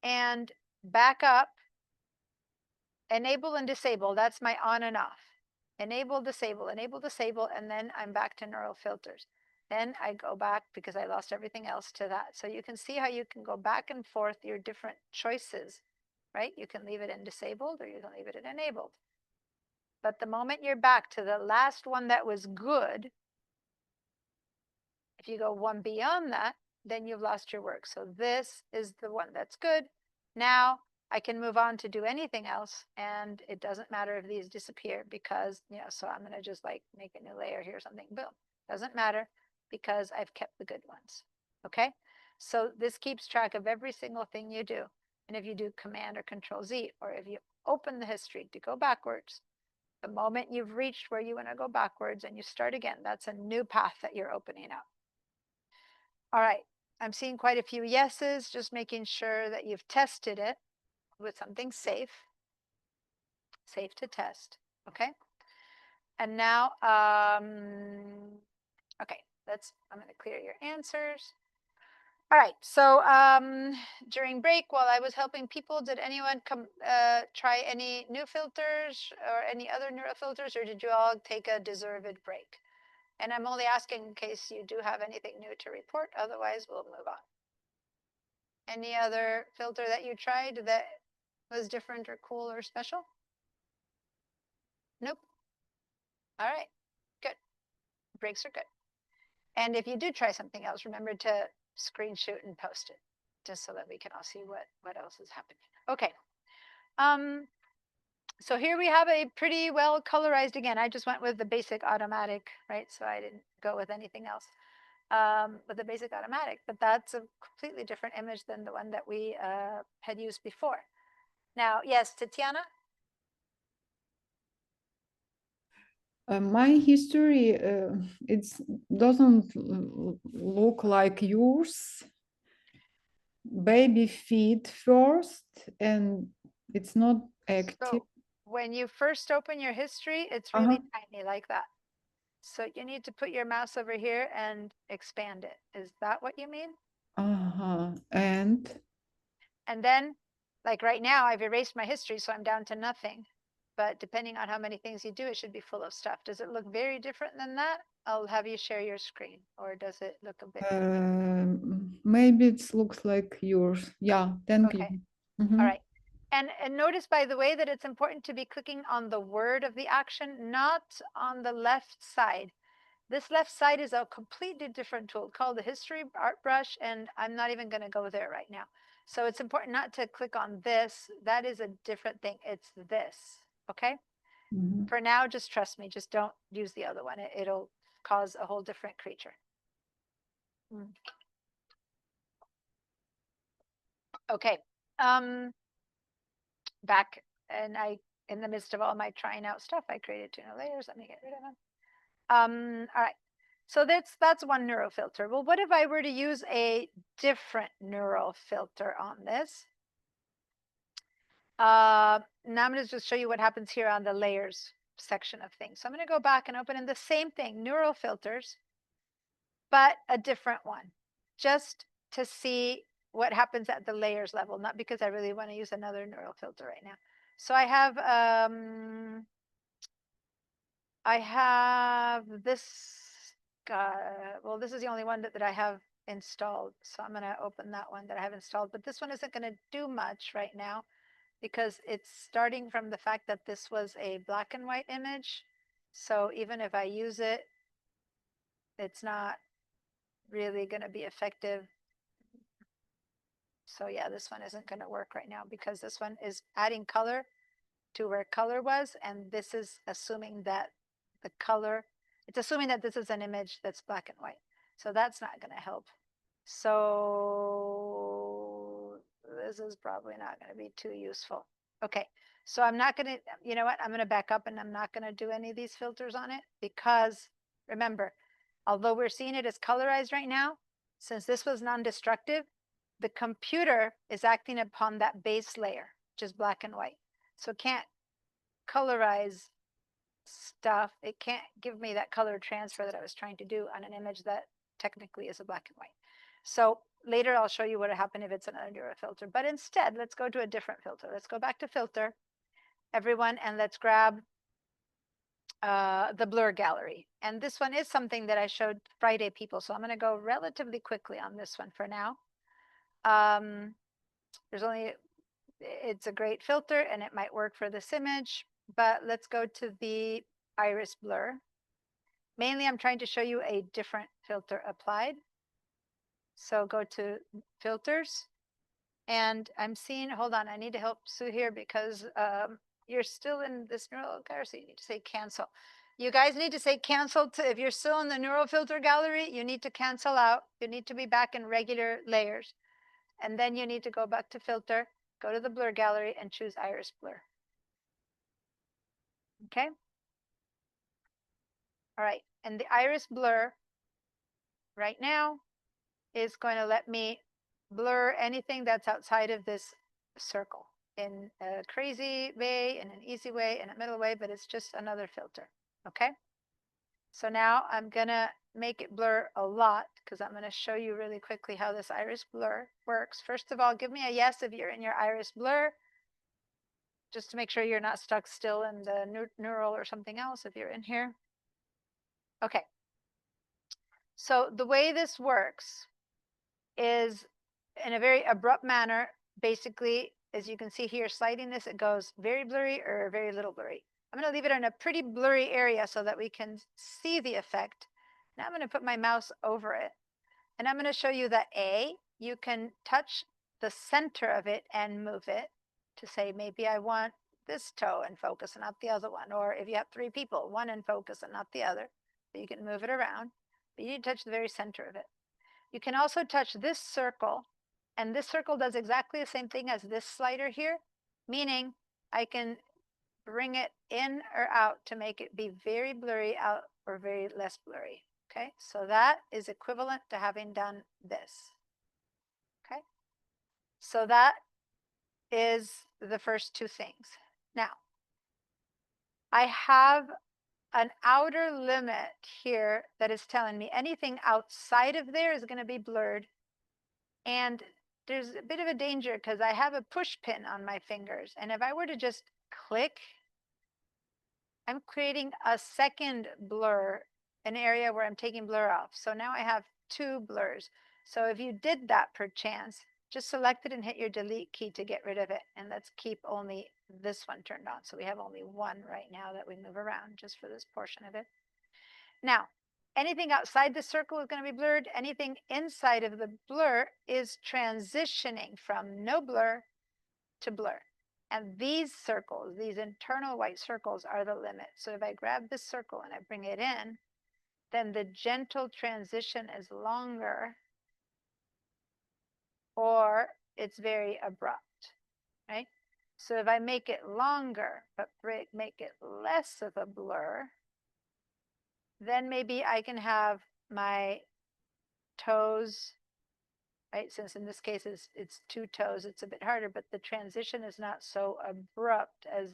and back up. Enable and disable, that's my on and off. Enable, disable, and then I'm back to neural filters. Then I go back because I lost everything else to that. So you can see how you can go back and forth your different choices, right? You can leave it in disabled or you can leave it in enabled. But the moment you're back to the last one that was good, if you go one beyond that, then you've lost your work. So this is the one that's good. Now I can move on to do anything else, and it doesn't matter if these disappear because, so I'm going to just like make a new layer here or something. Boom. Doesn't matter because I've kept the good ones. Okay. So this keeps track of every single thing you do. And if you do Command or Control Z, or if you open the history to go backwards, the moment you've reached where you want to go backwards and you start again, that's a new path that you're opening up. All right. I'm seeing quite a few yeses, just making sure that you've tested it with something safe to test. Okay. And now, okay, I'm going to clear your answers. All right. So during break, while I was helping people, did anyone try any new filters or any other neural filters, or did you all take a deserved break? And I'm only asking in case you do have anything new to report. Otherwise, we'll move on. Any other filter that you tried that was different or cool or special? Nope. All right, good. Breaks are good. And if you do try something else, remember to screenshot and post it, just so that we can all see what else is happening. Okay. So here we have a pretty well colorized, again, I just went with the basic automatic, right? So I didn't go with anything else. With the basic automatic, but that's a completely different image than the one that we had used before. Now, yes, Tatiana? My history, it doesn't look like yours. Baby feet first, and it's not active. So when you first open your history, it's really tiny like that. So you need to put your mouse over here and expand it. Is that what you mean? And then, like right now, I've erased my history, so I'm down to nothing. But depending on how many things you do, it should be full of stuff. Does it look very different than that? I'll have you share your screen. Or does it look a bit different? maybe it looks like yours. Yeah, thank you. Okay. All right. And notice, by the way, that it's important to be clicking on the word of the action, not on the left side. This left side is a completely different tool called the History Art Brush, and I'm not even going to go there right now. So it's important not to click on this. That is a different thing. It's this. Okay. For now, just trust me. Just don't use the other one. It'll cause a whole different creature. Okay. Back, and I in the midst of all my trying out stuff, I created 2 new layers. Let me get rid of them. All right. So that's one neural filter. Well, what if I were to use a different neural filter on this? Now I'm going to just show you what happens here on the layers section of things. So I'm going to go back and open in the same thing, neural filters, but a different one, just to see what happens at the layers level, not because I really want to use another neural filter right now. So I have this guy. Well, this is the only one that I have installed. So I'm going to open that one that I have installed, but this one isn't going to do much right now because it's starting from the fact that this was a black and white image. So even if I use it, it's not really going to be effective. So yeah, this one isn't going to work right now because this one is adding color to where color was, and this is assuming that the color, it's assuming that this is an image that's black and white. So that's not going to help. So this is probably not going to be too useful. Okay, so I'm not going to, you know what, I'm going to back up and I'm not going to do any of these filters on it because remember, although we're seeing it as colorized right now, since this was non-destructive, the computer is acting upon that base layer, which is black and white. So it can't colorize stuff. It can't give me that color transfer that I was trying to do on an image that technically is a black and white. So later I'll show you what would happen if it's another neural filter. But instead, let's go to a different filter. Let's go back to filter, everyone, and let's grab the blur gallery. And this one is something that I showed Friday people. So I'm going to go relatively quickly on this one for now. It's a great filter and it might work for this image, but let's go to the iris blur. Mainly I'm trying to show you a different filter applied. So go to filters and I'm seeing, hold on, I need to help Sue here because you're still in this neural gallery, so you need to say cancel. You guys need to say cancel if you're still in the neural filter gallery, you need to cancel out. You need to be back in regular layers. And then you need to go back to filter, go to the blur gallery and choose iris blur. Okay. All right. And the iris blur right now is going to let me blur anything that's outside of this circle in a crazy way, in an easy way, in a middle way, but it's just another filter. Okay. So now I'm going to make it blur a lot because I'm going to show you really quickly how this iris blur works. First of all, give me a yes if you're in your iris blur, just to make sure you're not stuck still in the neural or something else if you're in here. Okay. So the way this works is in a very abrupt manner. Basically, as you can see here, sliding this, it goes very blurry or very little blurry. I'm going to leave it in a pretty blurry area so that we can see the effect. Now I'm going to put my mouse over it. And I'm going to show you that you can touch the center of it and move it to say, maybe I want this toe in focus and not the other one. Or if you have 3 people, one in focus and not the other. So you can move it around, but you need to touch the very center of it. You can also touch this circle, and this circle does exactly the same thing as this slider here, meaning I can bring it in or out to make it be very blurry out or very less blurry. Okay, so that is equivalent to having done this. Okay, so that is the first 2 things. Now, I have an outer limit here that is telling me anything outside of there is going to be blurred. And there's a bit of a danger because I have a push pin on my fingers. And if I were to just click, I'm creating a second blur, an area where I'm taking blur off. So now I have 2 blurs. So if you did that per chance, just select it and hit your delete key to get rid of it. And let's keep only this one turned on. So we have only 1 right now that we move around just for this portion of it. Now, anything outside the circle is going to be blurred. Anything inside of the blur is transitioning from no blur to blur. And these circles, these internal white circles, are the limit. So if I grab this circle and I bring it in, then the gentle transition is longer or it's very abrupt, right? So if I make it longer, but make it less of a blur, then maybe I can have my toes, right? Since in this case it's two toes, it's a bit harder, but the transition is not so abrupt as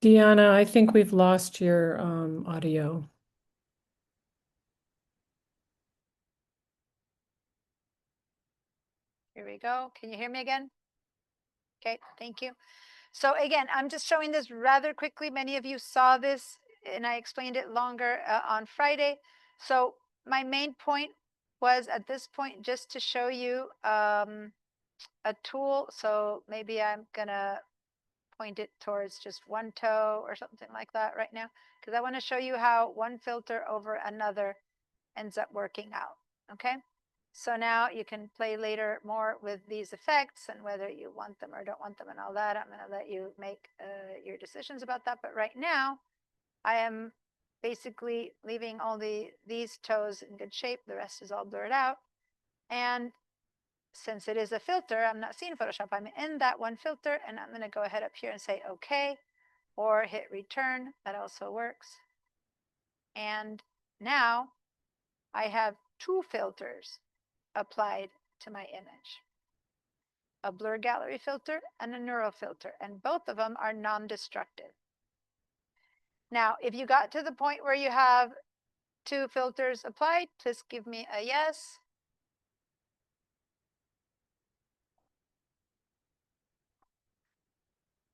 Deanna, I think we've lost your audio. here we go. Can you hear me again? Okay, thank you. So again, I'm just showing this rather quickly. Many of you saw this and I explained it longer on Friday. So my main point was at this point just to show you a tool. So maybe I'm gonna point it towards just one toe or something like that right now, because I want to show you how one filter over another ends up working out. Okay. So now you can play later more with these effects and whether you want them or don't want them and all that. I'm going to let you make your decisions about that. But right now, I am basically leaving all these toes in good shape. The rest is all blurred out. And since it is a filter, I'm not seeing Photoshop. I'm in that one filter, and I'm going to go ahead up here and say OK, or hit return. That also works. And now I have two filters applied to my image, a blur gallery filter and a neural filter, and both of them are non-destructive. Now, if you got to the point where you have two filters applied, please give me a yes.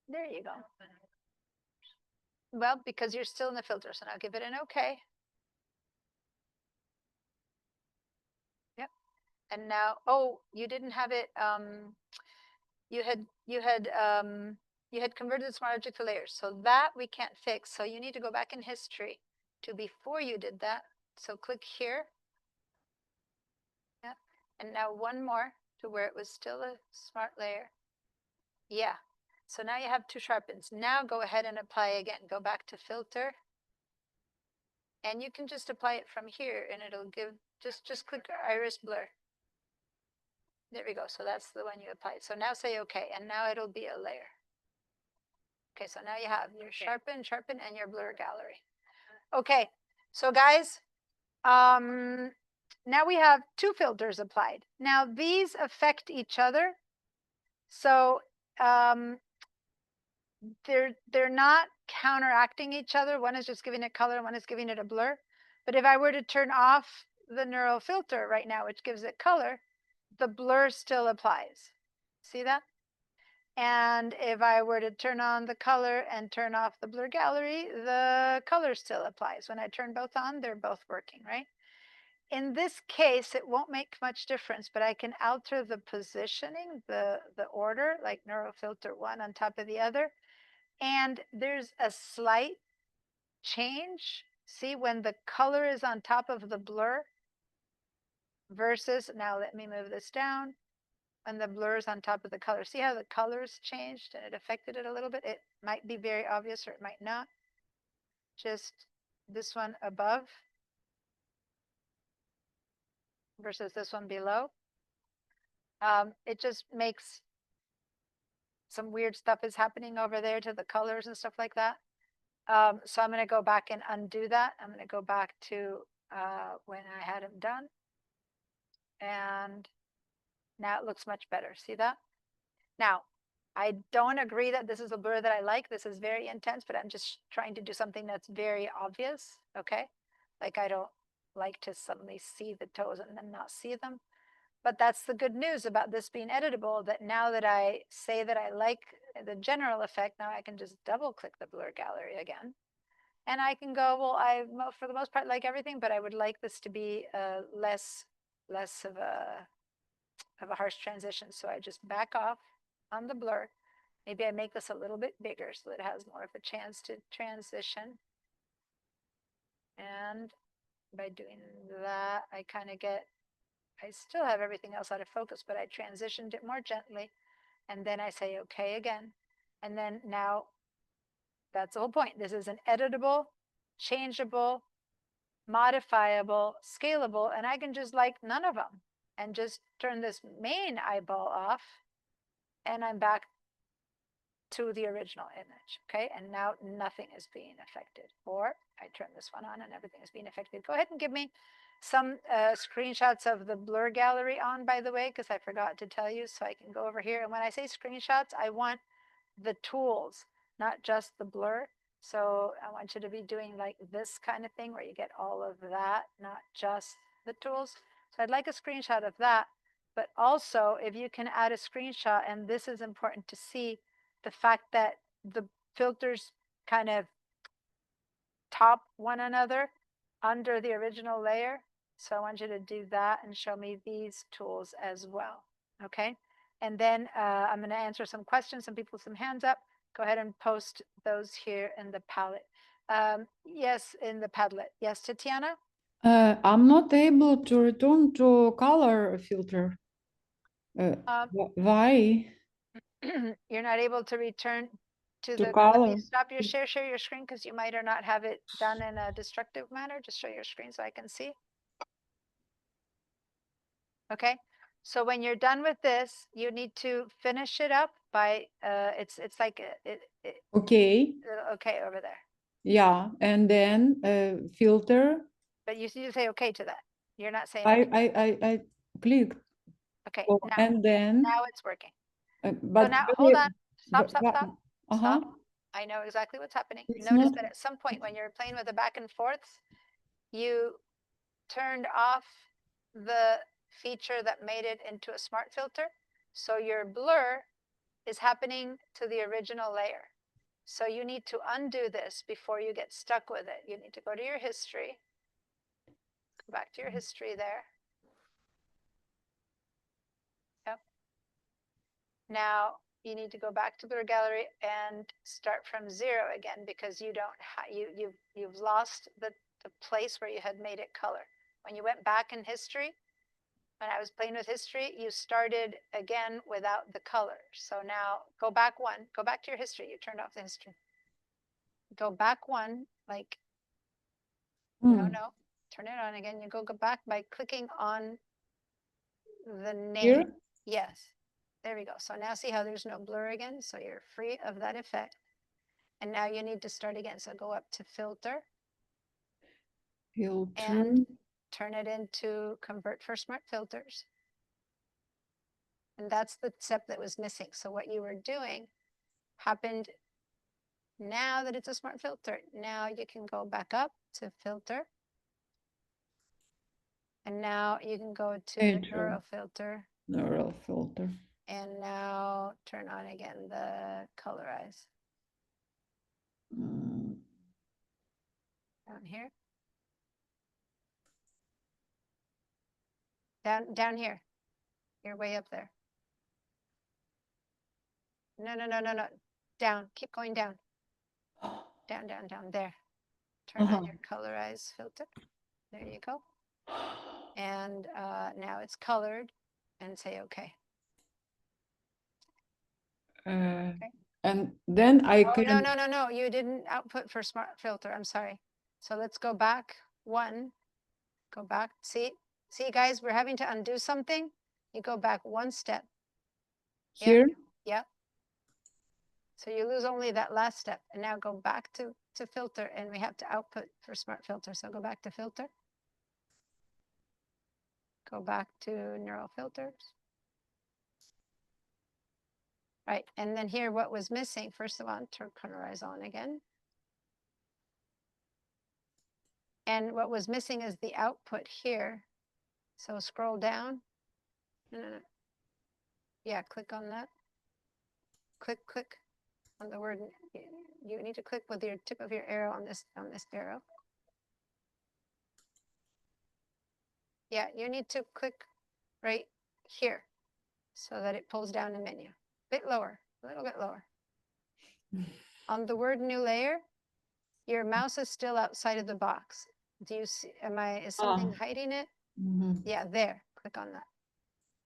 There you go. Well, because you're still in the filter, so now give it an OK. Yep. And now, oh, you didn't have it. You had converted the smart object to layers, so that we can't fix. So you need to go back in history to before you did that. So click here. Yeah. And now one more to where it was still a smart layer. Yeah. So now you have two sharpens. Now go ahead and apply again. Go back to filter. And you can just apply it from here and it'll give, just click iris blur. There we go. So that's the one you applied. So now say OK, and now it'll be a layer. Okay, so now you have your sharpen, and your blur gallery. Okay, so guys, now we have two filters applied. Now these affect each other. So they're not counteracting each other. One is just giving it color, one is giving it a blur. But if I were to turn off the neural filter right now, which gives it color, the blur still applies. See that? And if I were to turn on the color and turn off the blur gallery, the color still applies. When I turn both on, they're both working, right? In this case, it won't make much difference, but I can alter the positioning, the order, like neural filter one on top of the other. And there's a slight change. See, when the color is on top of the blur versus, now let me move this down. When the blur is on top of the color. See how the colors changed and it affected it a little bit? It might be very obvious or it might not. Just this one above versus this one below. It just makes some weird stuff is happening over there to the colors and stuff like that. So I'm going to go back and undo that. I'm going to go back to when I had them done. And now it looks much better. See that? Now, I don't agree that this is a blur that I like. This is very intense, but I'm just trying to do something that's very obvious, okay? Like I don't like to suddenly see the toes and then not see them. But that's the good news about this being editable, that now that I say that I like the general effect, now I can just double click the blur gallery again. And I can go, well, I, for the most part, like everything, but I would like this to be less of a harsh transition. So I just back off on the blur. Maybe I make this a little bit bigger so it has more of a chance to transition. And by doing that, I kind of get, I still have everything else out of focus, but I transitioned it more gently. And then I say, okay, again. And then now that's the whole point. This is an editable, changeable, modifiable, scalable, and I can just like none of them and just turn this main eyeball off and I'm back to the original image, okay? And now nothing is being affected. Or I turn this one on and everything is being affected. Go ahead and give me some screenshots of the blur gallery on, by the way, because I forgot to tell you, so I can go over here. And when I say screenshots, I want the tools, not just the blur. So I want you to be doing like this kind of thing where you get all of that, not just the tools. So I'd like a screenshot of that, but also if you can add a screenshot, and this is important to see, the fact that the filters kind of top one another under the original layer. So I want you to do that and show me these tools as well, okay? And then I'm going to answer some questions, some people with some hands up. Go ahead and post those here in the palette. Yes, in the Padlet. Yes, Tatiana? I'm not able to return to color filter. Why? You're not able to return to To the, let color. me stop your share your screen because you might or not have it done in a destructive manner. Just show your screen so I can see. Okay, so when you're done with this, you need to finish it up by, it's like, Okay. okay, over there. Yeah. And then filter. But you need to say okay to that. You're not saying I okay. I clicked. Okay, Oh, now, and then now it's working. So but now, hold on, stop, stop, but- stop, uh-huh. stop. I know exactly what's happening. It's Notice not- that at some point when you're playing with the back and forths, you turned off the feature that made it into a smart filter. So your blur is happening to the original layer. So you need to undo this before you get stuck with it. You need to go to your history, go back to your history there. Yep. Now you need to go back to the gallery and start from 0 again because you don't you've lost the place where you had made it color. When you went back in history, when I was playing with history, you started again without the color. So now go back one, go back to your history. You turned off the history. Go back one, like, no, turn it on again. You go back by clicking on the name. Here? Yes, there we go. So now see how there's no blur again? So you're free of that effect. And now you need to start again. So go up to filter. Filter. And turn it into convert for smart filters. And that's the step that was missing. So what you were doing happened now that it's a smart filter. Now you can go back up to filter. And now you can go to the neural filter. Neural filter. And now turn on again the colorize. Down here. Down here. You're way up there. No. Down. Keep going down. Down, there. Turn on your colorize filter. There you go. And now it's colored and say okay. Okay. And then I Oh, can. no. You didn't output for smart filter. I'm sorry. So let's go back one. Go back. See, guys, we're having to undo something. You go back one step. Here? Yeah. So you lose only that last step. And now go back to filter, and we have to output for smart filter. So go back to filter. Go back to neural filters. Right, and then here what was missing, first of all, turn colorize on again. And what was missing is the output here. So scroll down. No. Yeah, click on that. Click on the word. You need to click with your tip of your arrow on this arrow. Yeah, you need to click right here so that it pulls down the menu. Bit lower, a little bit lower. On the word new layer, your mouse is still outside of the box. Do you see, is something hiding it? Mhm. Yeah, there, click on that.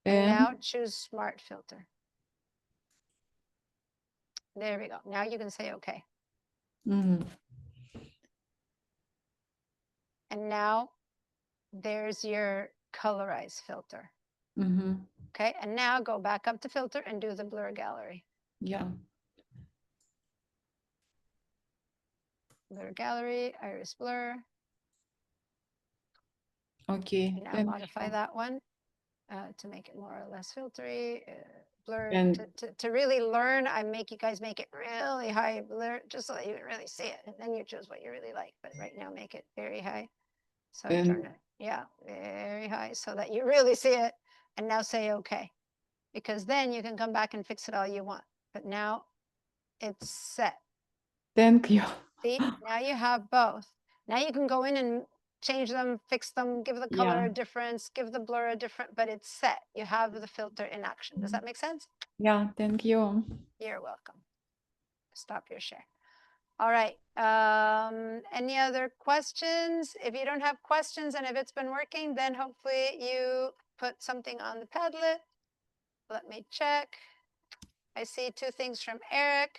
And now choose smart filter. There we go. Now you can say okay. Mhm. And now there's your colorize filter. Mhm. Okay, and now go back up to filter and do the blur gallery. Yeah. Blur gallery, iris blur. Okay. Now thank modify you. that one to make it more or less filtery. Blur And to really learn. I make you guys make it really high blur just so that you can really see it, and then you choose what you really like. But right now, make it very high. So turn And- it, yeah, very high so that you really see it. And now say okay, because then you can come back and fix it all you want. But now it's set. Thank you. See, now you have both. Now you can go in and change them, fix them, give the color Yeah. a difference, give the blur a different, but it's set. You have the filter in action. Does that make sense? Yeah, thank you. You're welcome. Stop your share. All right. Any other questions? If you don't have questions and if it's been working, then hopefully you put something on the Padlet. Let me check. I see 2 things from Eric.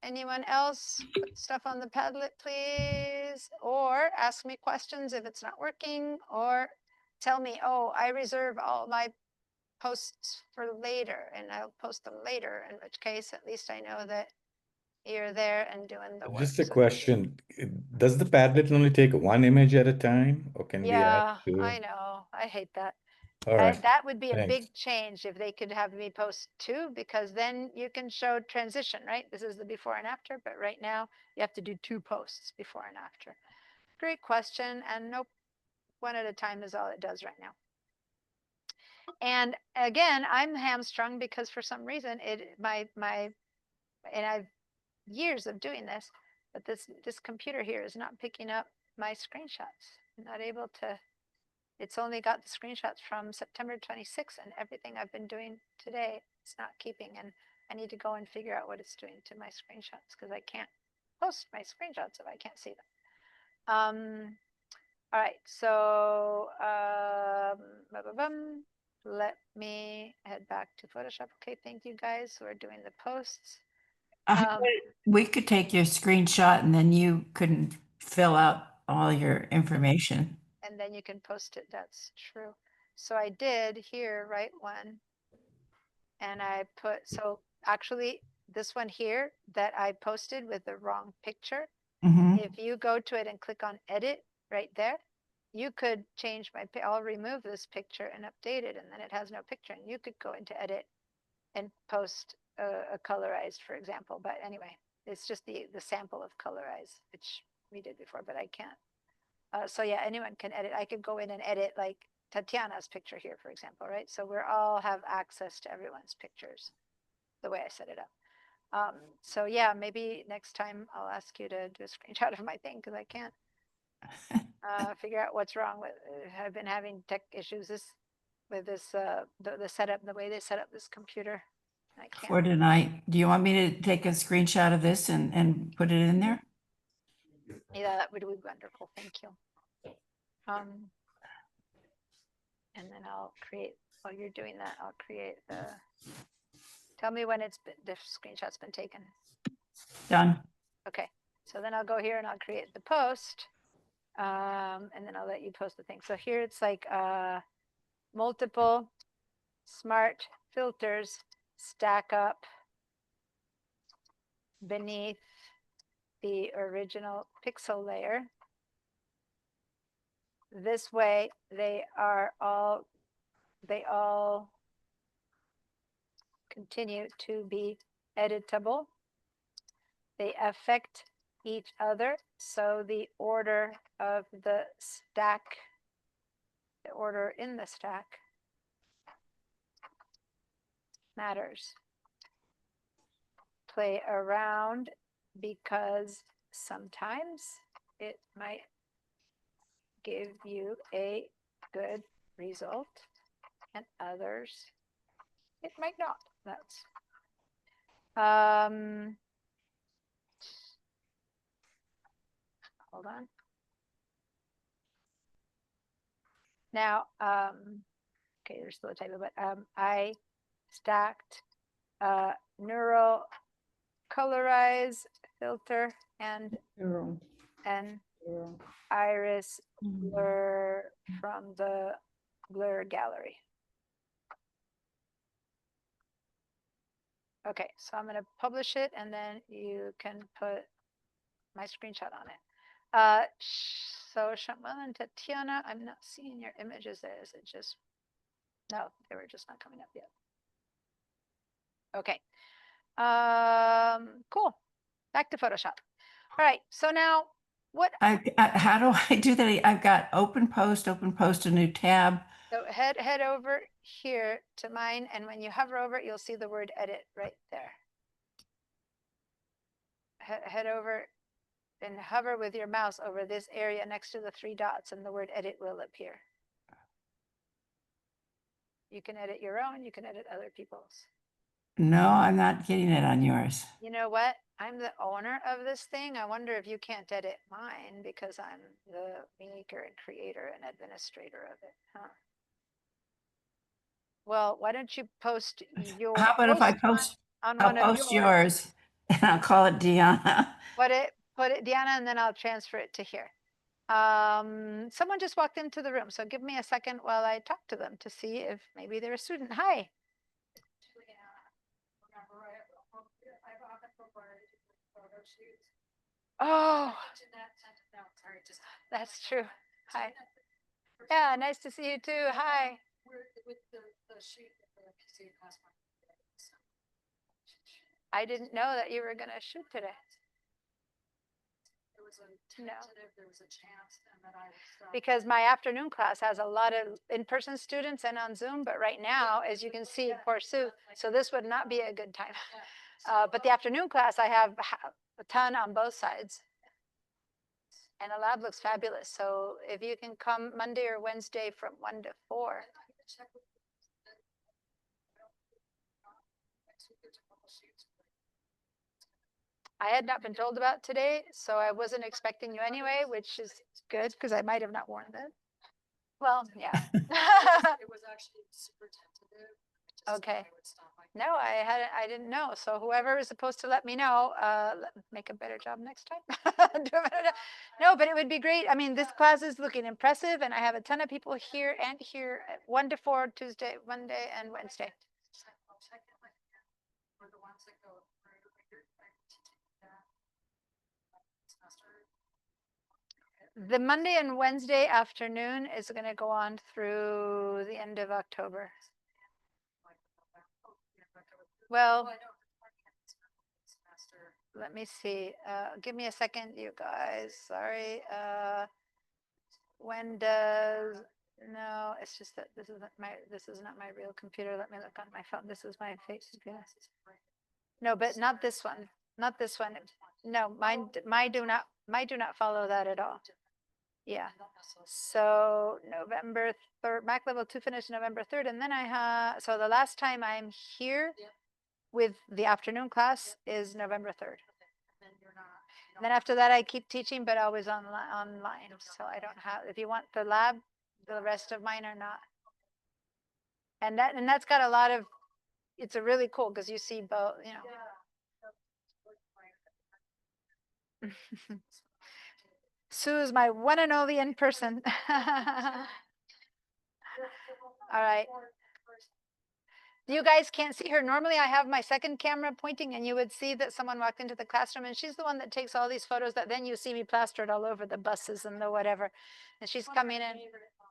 Anyone else? Put stuff on the Padlet, please. Or ask me questions if it's not working, or tell me, oh, I reserve all my posts for later and I'll post them later, in which case at least I know that you're there and doing the work. Just a So- question. Does the Padlet only take one image at a time, or can we add Yeah, two? I know. I hate that. All right. That would be a Thanks. big change if they could have me post 2, because then you can show transition, right? This is the before and after, but right now you have to do 2 posts before and after. Great question. And nope, 1 at a time is all it does right now. And again, I'm hamstrung because for some reason and I've years of doing this, but this computer here is not picking up my screenshots. I'm not able to. It's only got the screenshots from September 26th, and everything I've been doing today, it's not keeping. And I need to go and figure out what it's doing to my screenshots, because I can't post my screenshots if I can't see them. All right, so let me head back to Photoshop. Okay, thank you guys who are doing the posts. We could take your screenshot and then you couldn't fill out all your information. And then you can post it. That's true. So I did here, write one. And I put, so actually this one here that I posted with the wrong picture, Mhm. if you go to it and click on edit right there, you could change I'll remove this picture and update it, and then it has no picture, and you could go into edit and post a colorized, for example. But anyway, it's just the sample of colorized, which we did before, but I can't. So yeah, anyone can edit. I could go in and edit like Tatiana's picture here, for example, right? So we're all have access to everyone's pictures the way I set it up. So yeah, maybe next time I'll ask you to do a screenshot of my thing, because I can't figure out what's wrong with. I've been having tech issues with this the setup, the way they set up this computer. I can't. For tonight, do you want me to take a screenshot of this and put it in there? Yeah, that would be wonderful. Thank you. And then I'll create, while you're doing that, I'll create the, tell me when the screenshot's been taken. Done. Okay, so then I'll go here and I'll create the post. And then I'll let you post the thing. So here it's like multiple smart filters stack up beneath the original pixel layer. This way they all continue to be editable. They affect each other. So the order of the stack, the order in the stack matters. Play around, because sometimes it might give you a good result and others it might not. That's hold on. Now, okay, there's still a typo, but I stacked neural colorize filter and Zero, an zero. iris Mm. blur from the blur gallery. Okay, so I'm going to publish it and then you can put my screenshot on it. So Shamal and Tatiana, I'm not seeing your images there. Is it just, no, they were just not coming up yet. Okay. Cool. Back to Photoshop. All right. So now what? How do I do that? I've got open post, a new tab. So head over here to mine, and when you hover over it, you'll see the word edit right there. Head over and hover with your mouse over this area next to the 3 dots, and the word edit will appear. You can edit your own, you can edit other people's. No, I'm not getting it on yours. You know what? I'm the owner of this thing. I wonder if you can't edit mine because I'm the maker and creator and administrator of it. Huh? Well, why don't you post your How about if I post, on I'll one of post yours? yours and I'll call it Deanna. Put it, Deanna, and then I'll transfer it to here. Someone just walked into the room, so give me a second while I talk to them to see if maybe they're a student. Hi. Oh, that's true. Hi. Yeah, nice to see you too. Hi. I didn't know that you were going to shoot today. No. Because my afternoon class has a lot of in-person students and on Zoom, but right now, as you can see, poor Sue, so this would not be a good time. But the afternoon class, I have a ton on both sides. And the lab looks fabulous. So if you can come Monday or Wednesday from 1 to 4. I had not been told about today, so I wasn't expecting you anyway, which is good because I might have not worn that. Well, yeah. It was actually super tentative. Okay. No, I didn't know. So whoever is supposed to let me know, make a better job next time. No, but it would be great. I mean, this class is looking impressive, and I have a ton of people here and here at 1 to 4, Tuesday, Monday, and Wednesday. The Monday and Wednesday afternoon is going to go on through the end of October. Well, let me see. Give me a second, you guys. Sorry. When does, no, it's just that this is not my real computer. Let me look on my phone. This is my face. No, but not this one. Not this one. No, mine do not follow that at all. Yeah. So November 3rd, Mac level 2 finished November 3rd. And then I have, so the last time I'm here with the afternoon class is November 3rd. And then after that, I keep teaching, but always online. So I don't have, if you want the lab, the rest of mine are not. And that's got a lot of, it's a really cool because you see both, you know. Sue is my one and only in person. All right. You guys can't see her. Normally I have my second camera pointing and you would see that someone walked into the classroom, and she's the one that takes all these photos that then you see me plastered all over the buses and the whatever. And she's coming in,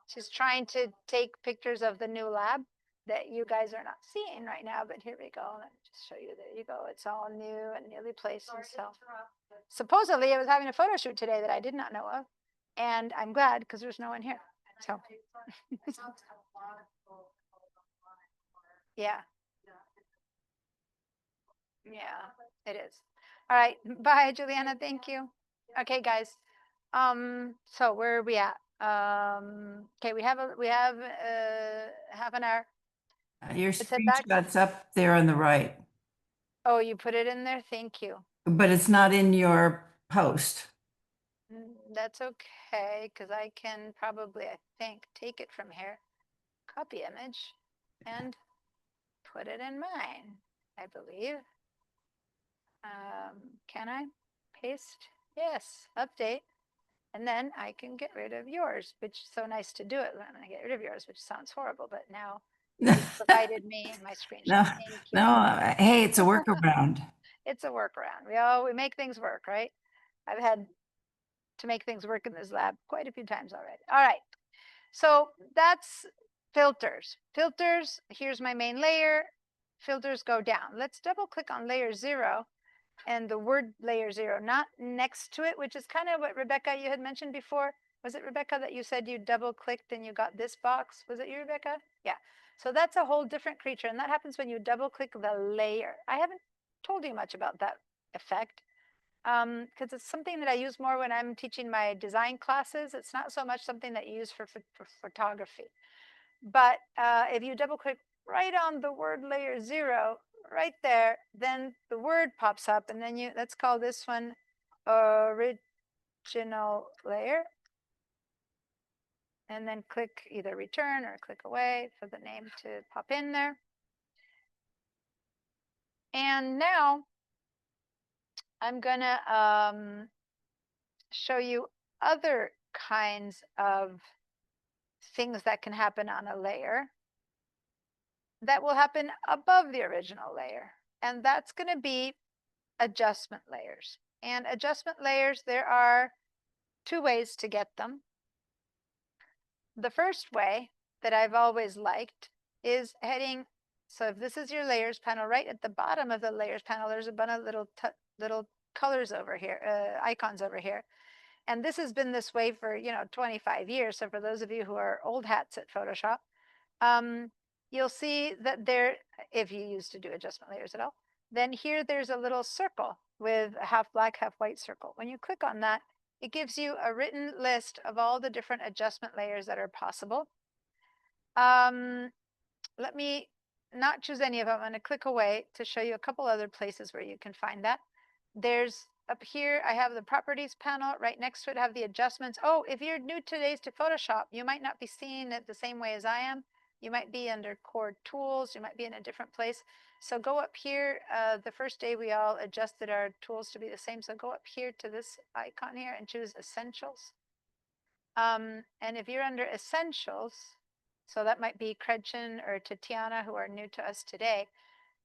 she's trying to take pictures of the new lab that you guys are not seeing right now, but here we go. Let me just show you. There you go. It's all new and newly placed and stuff. Supposedly I was having a photo shoot today that I did not know of, and I'm glad because there's no one here. So yeah. Yeah, it is. All right. Bye, Juliana. Thank you. Okay, guys. So where are we at? Okay, we have half an hour. Your Let's head back. screenshot's up there on the right, Oh, you put it in there? Thank you. but it's not in your post. That's okay, because I can probably, I think, take it from here, copy image, and put it in mine, I believe. Can I paste? Yes, update. And then I can get rid of yours, which is so nice to do it when I get rid of yours, which sounds horrible, but now you provided me my screenshot. No, Thank you. no, hey, it's a workaround. It's a workaround. We make things work, right? I've had to make things work in this lab quite a few times already. All right. So that's filters. Filters, here's my main layer. Filters go down. Let's double click on layer 0 and the word layer 0, not next to it, which is kind of what Rebecca, you had mentioned before. Was it Rebecca that you said you double clicked and you got this box? Was it you, Rebecca? Yeah. So that's a whole different creature. And that happens when you double click the layer. I haven't told you much about that effect because it's something that I use more when I'm teaching my design classes. It's not so much something that you use for photography. But if you double click right on the word layer 0, right there, then the word pops up, and then let's call this one original layer. And then click either return or click away for the name to pop in there. And now I'm gonna show you other kinds of things that can happen on a layer that will happen above the original layer. And that's going to be adjustment layers. And adjustment layers, there are two ways to get them. The first way that I've always liked is heading. So if this is your layers panel, right at the bottom of the layers panel, there's a bunch of little colors over here, icons over here. And this has been this way for, 25 years. So for those of you who are old hats at Photoshop, you'll see that there, if you used to do adjustment layers at all, then here there's a little circle with a half black, half white circle. When you click on that, it gives you a written list of all the different adjustment layers that are possible. Let me not choose any of them. I'm going to click away to show you a couple other places where you can find that. There's up here, I have the properties panel. Right next to it, I have the adjustments. Oh, if you're new today to Photoshop, you might not be seeing it the same way as I am. You might be under core tools. You might be in a different place. So go up here. The first day we all adjusted our tools to be the same. So go up here to this icon here and choose essentials. And if you're under essentials, so that might be Gretchen or Tatiana who are new to us today,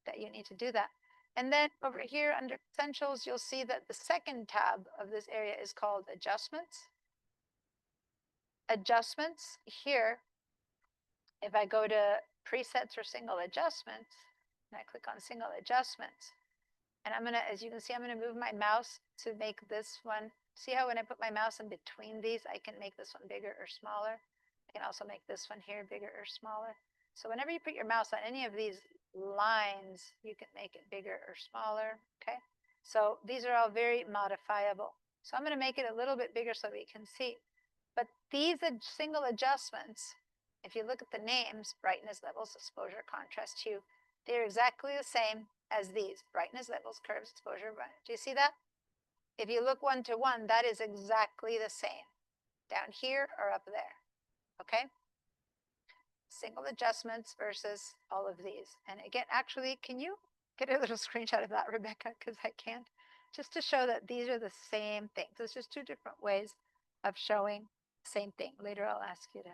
that you need to do that. And then over here under essentials, you'll see that the second tab of this area is called adjustments. Adjustments here, if I go to presets or single adjustments, and I click on single adjustments, and I'm gonna, as you can see, I'm gonna move my mouse to make this one. See how when I put my mouse in between these, I can make this one bigger or smaller. I can also make this one here bigger or smaller. So whenever you put your mouse on any of these lines, you can make it bigger or smaller, okay? So these are all very modifiable. So I'm gonna make it a little bit bigger so we can see. But these single adjustments, if you look at the names, brightness, levels, exposure, contrast, hue, they're exactly the same as these, brightness, levels, curves, exposure. Do you see that? If you look one to one, that is exactly the same down here or up there, okay? Single adjustments versus all of these. And again, actually, can you get a little screenshot of that, Rebecca? Because I can't. Just to show that these are the same things. It's just two different ways of showing the same thing. Later, I'll ask you to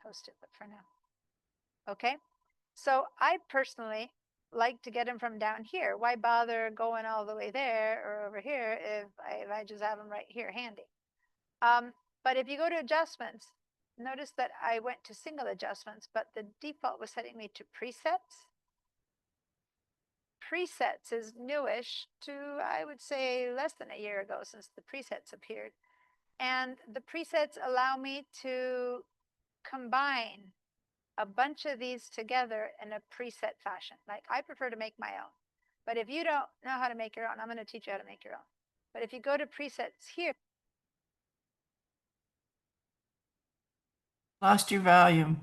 post it, but for now. Okay, so I personally like to get them from down here. Why bother going all the way there or over here if I just have them right here handy? But if you go to adjustments, notice that I went to single adjustments, but the default was setting me to presets. Presets is newish to, I would say, less than a year ago since the presets appeared. And the presets allow me to combine a bunch of these together in a preset fashion. Like I prefer to make my own. But if you don't know how to make your own, I'm going to teach you how to make your own. But if you go to presets here, Lost your volume.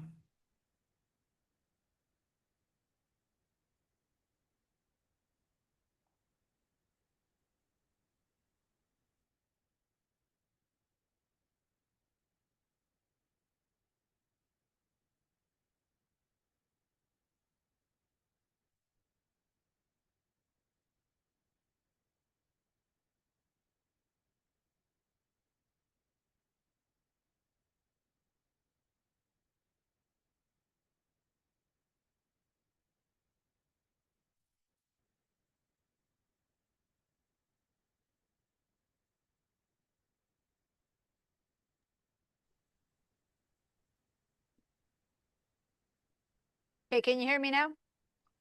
Okay, can you hear me now?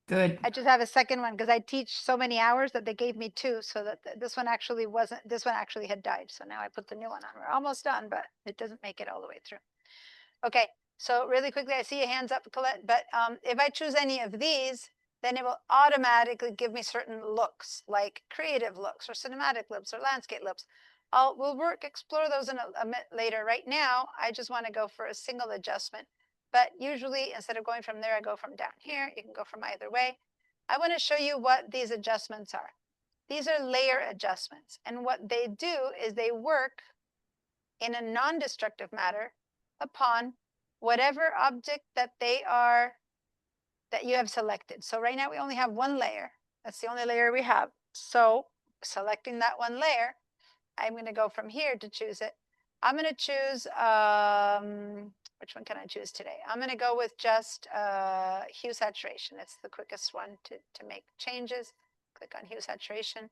Good. I just have a second one because I teach so many hours that they gave me two, so that this one actually wasn't, this one actually had died. So now I put the new one on. We're almost done, but it doesn't make it all the way through. Okay, so really quickly, I see your hands up, Colette, but if I choose any of these, then it will automatically give me certain looks, like creative looks or cinematic looks or landscape looks. We'll explore those in a bit later. Right now, I just want to go for a single adjustment. But usually, instead of going from there, I go from down here. You can go from either way. I want to show you what these adjustments are. These are layer adjustments. And what they do is they work in a non-destructive manner upon whatever object that you have selected. So right now we only have one layer. That's the only layer we have. So selecting that one layer, I'm going to go from here to choose it. I'm going to choose, which one can I choose today? I'm going to go with just hue saturation. It's the quickest one to make changes. Click on hue saturation.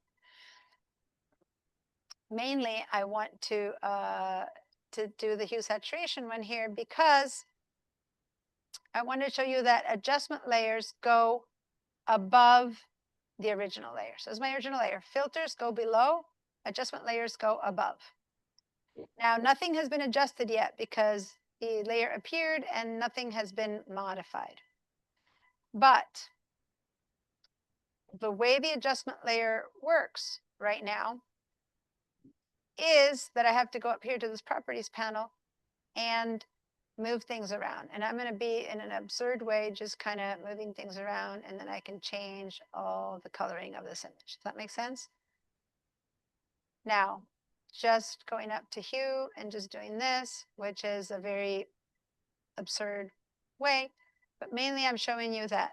Mainly, I want to do the hue saturation one here because I want to show you that adjustment layers go above the original layer. So as my original layer, filters go below, adjustment layers go above. Now, nothing has been adjusted yet because the layer appeared and nothing has been modified. But the way the adjustment layer works right now is that I have to go up here to this properties panel and move things around. And I'm going to be in an absurd way, just kind of moving things around, and then I can change all the coloring of this image. Does that make sense? Now, just going up to hue and just doing this, which is a very absurd way, but mainly I'm showing you that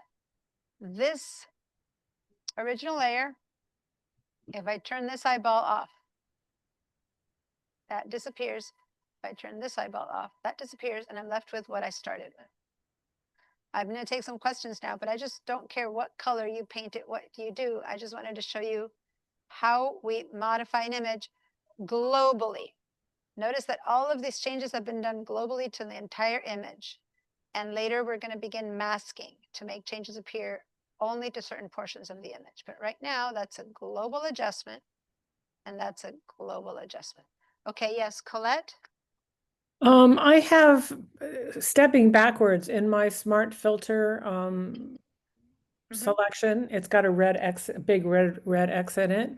this original layer, if I turn this eyeball off, that disappears. If I turn this eyeball off, that disappears, and I'm left with what I started with. I'm going to take some questions now, but I just don't care what color you paint it, what you do. I just wanted to show you how we modify an image globally. Notice that all of these changes have been done globally to the entire image. And later we're going to begin masking to make changes appear only to certain portions of the image. But right now, that's a global adjustment, and that's a global adjustment. Okay, yes, Colette? I have stepping backwards in my smart filter selection. It's got a red X, big red X in it.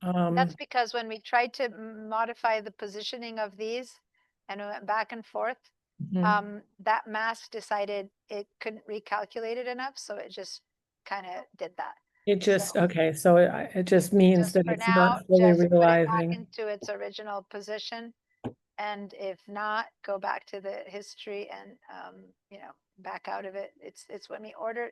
That's because when we tried to modify the positioning of these and we went back and forth, that mask decided it couldn't recalculate it enough, so it just kind of did that. It just, So okay, so it just means just that for it's now, not fully just put it back realizing. into its original position. And if not, go back to the history and, you know, back out of it. It's when we ordered.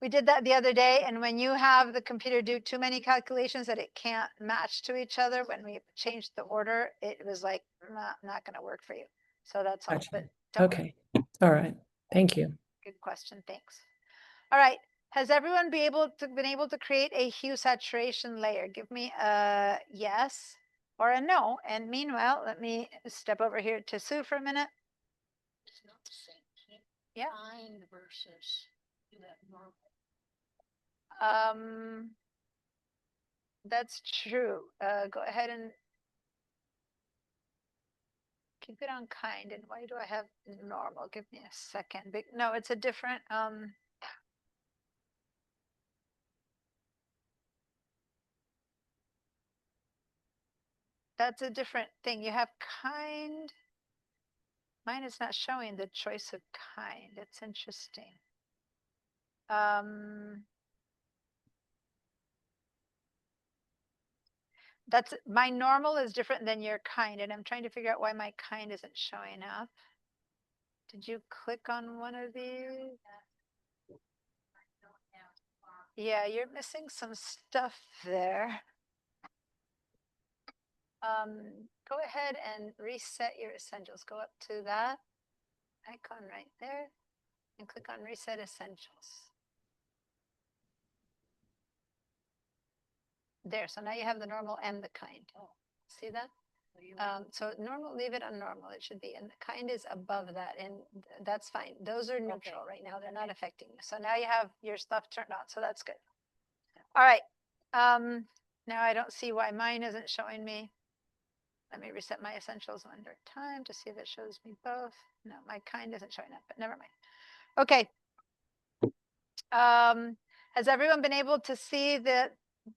We did that the other day, and when you have the computer do too many calculations that it can't match to each other, when we changed the order, it was like not going to work for you. So that's all. Gotcha. But don't worry. Okay, all right, thank you. Good question. Thanks. All right. Has everyone been able to create a hue saturation layer? Give me a yes or a no. And meanwhile, let me step over here to Sue for a minute. It's not the same. Yeah. Fine versus do that normal. That's true. Go ahead and keep it on kind. And why do I have normal? Give me a second. No, it's a different, that's a different thing. You have kind. Mine is not showing the choice of kind. It's interesting. That's my normal is different than your kind, and I'm trying to figure out why my kind isn't showing up. Did you click on one of these? Yeah, you're missing some stuff there. Go ahead and reset your essentials. Go up to that icon right there and click on reset essentials. There, so now you have the normal and the kind. See that? So normal, leave it on normal. It should be, and the kind is above that, and that's fine. Those are neutral right now. They're not affecting you. So now you have your stuff turned on. So that's good. All right. Now I don't see why mine isn't showing me. Let me reset my essentials under time to see if it shows me both. No, my kind isn't showing up, but never mind. Okay. Has everyone been able to see that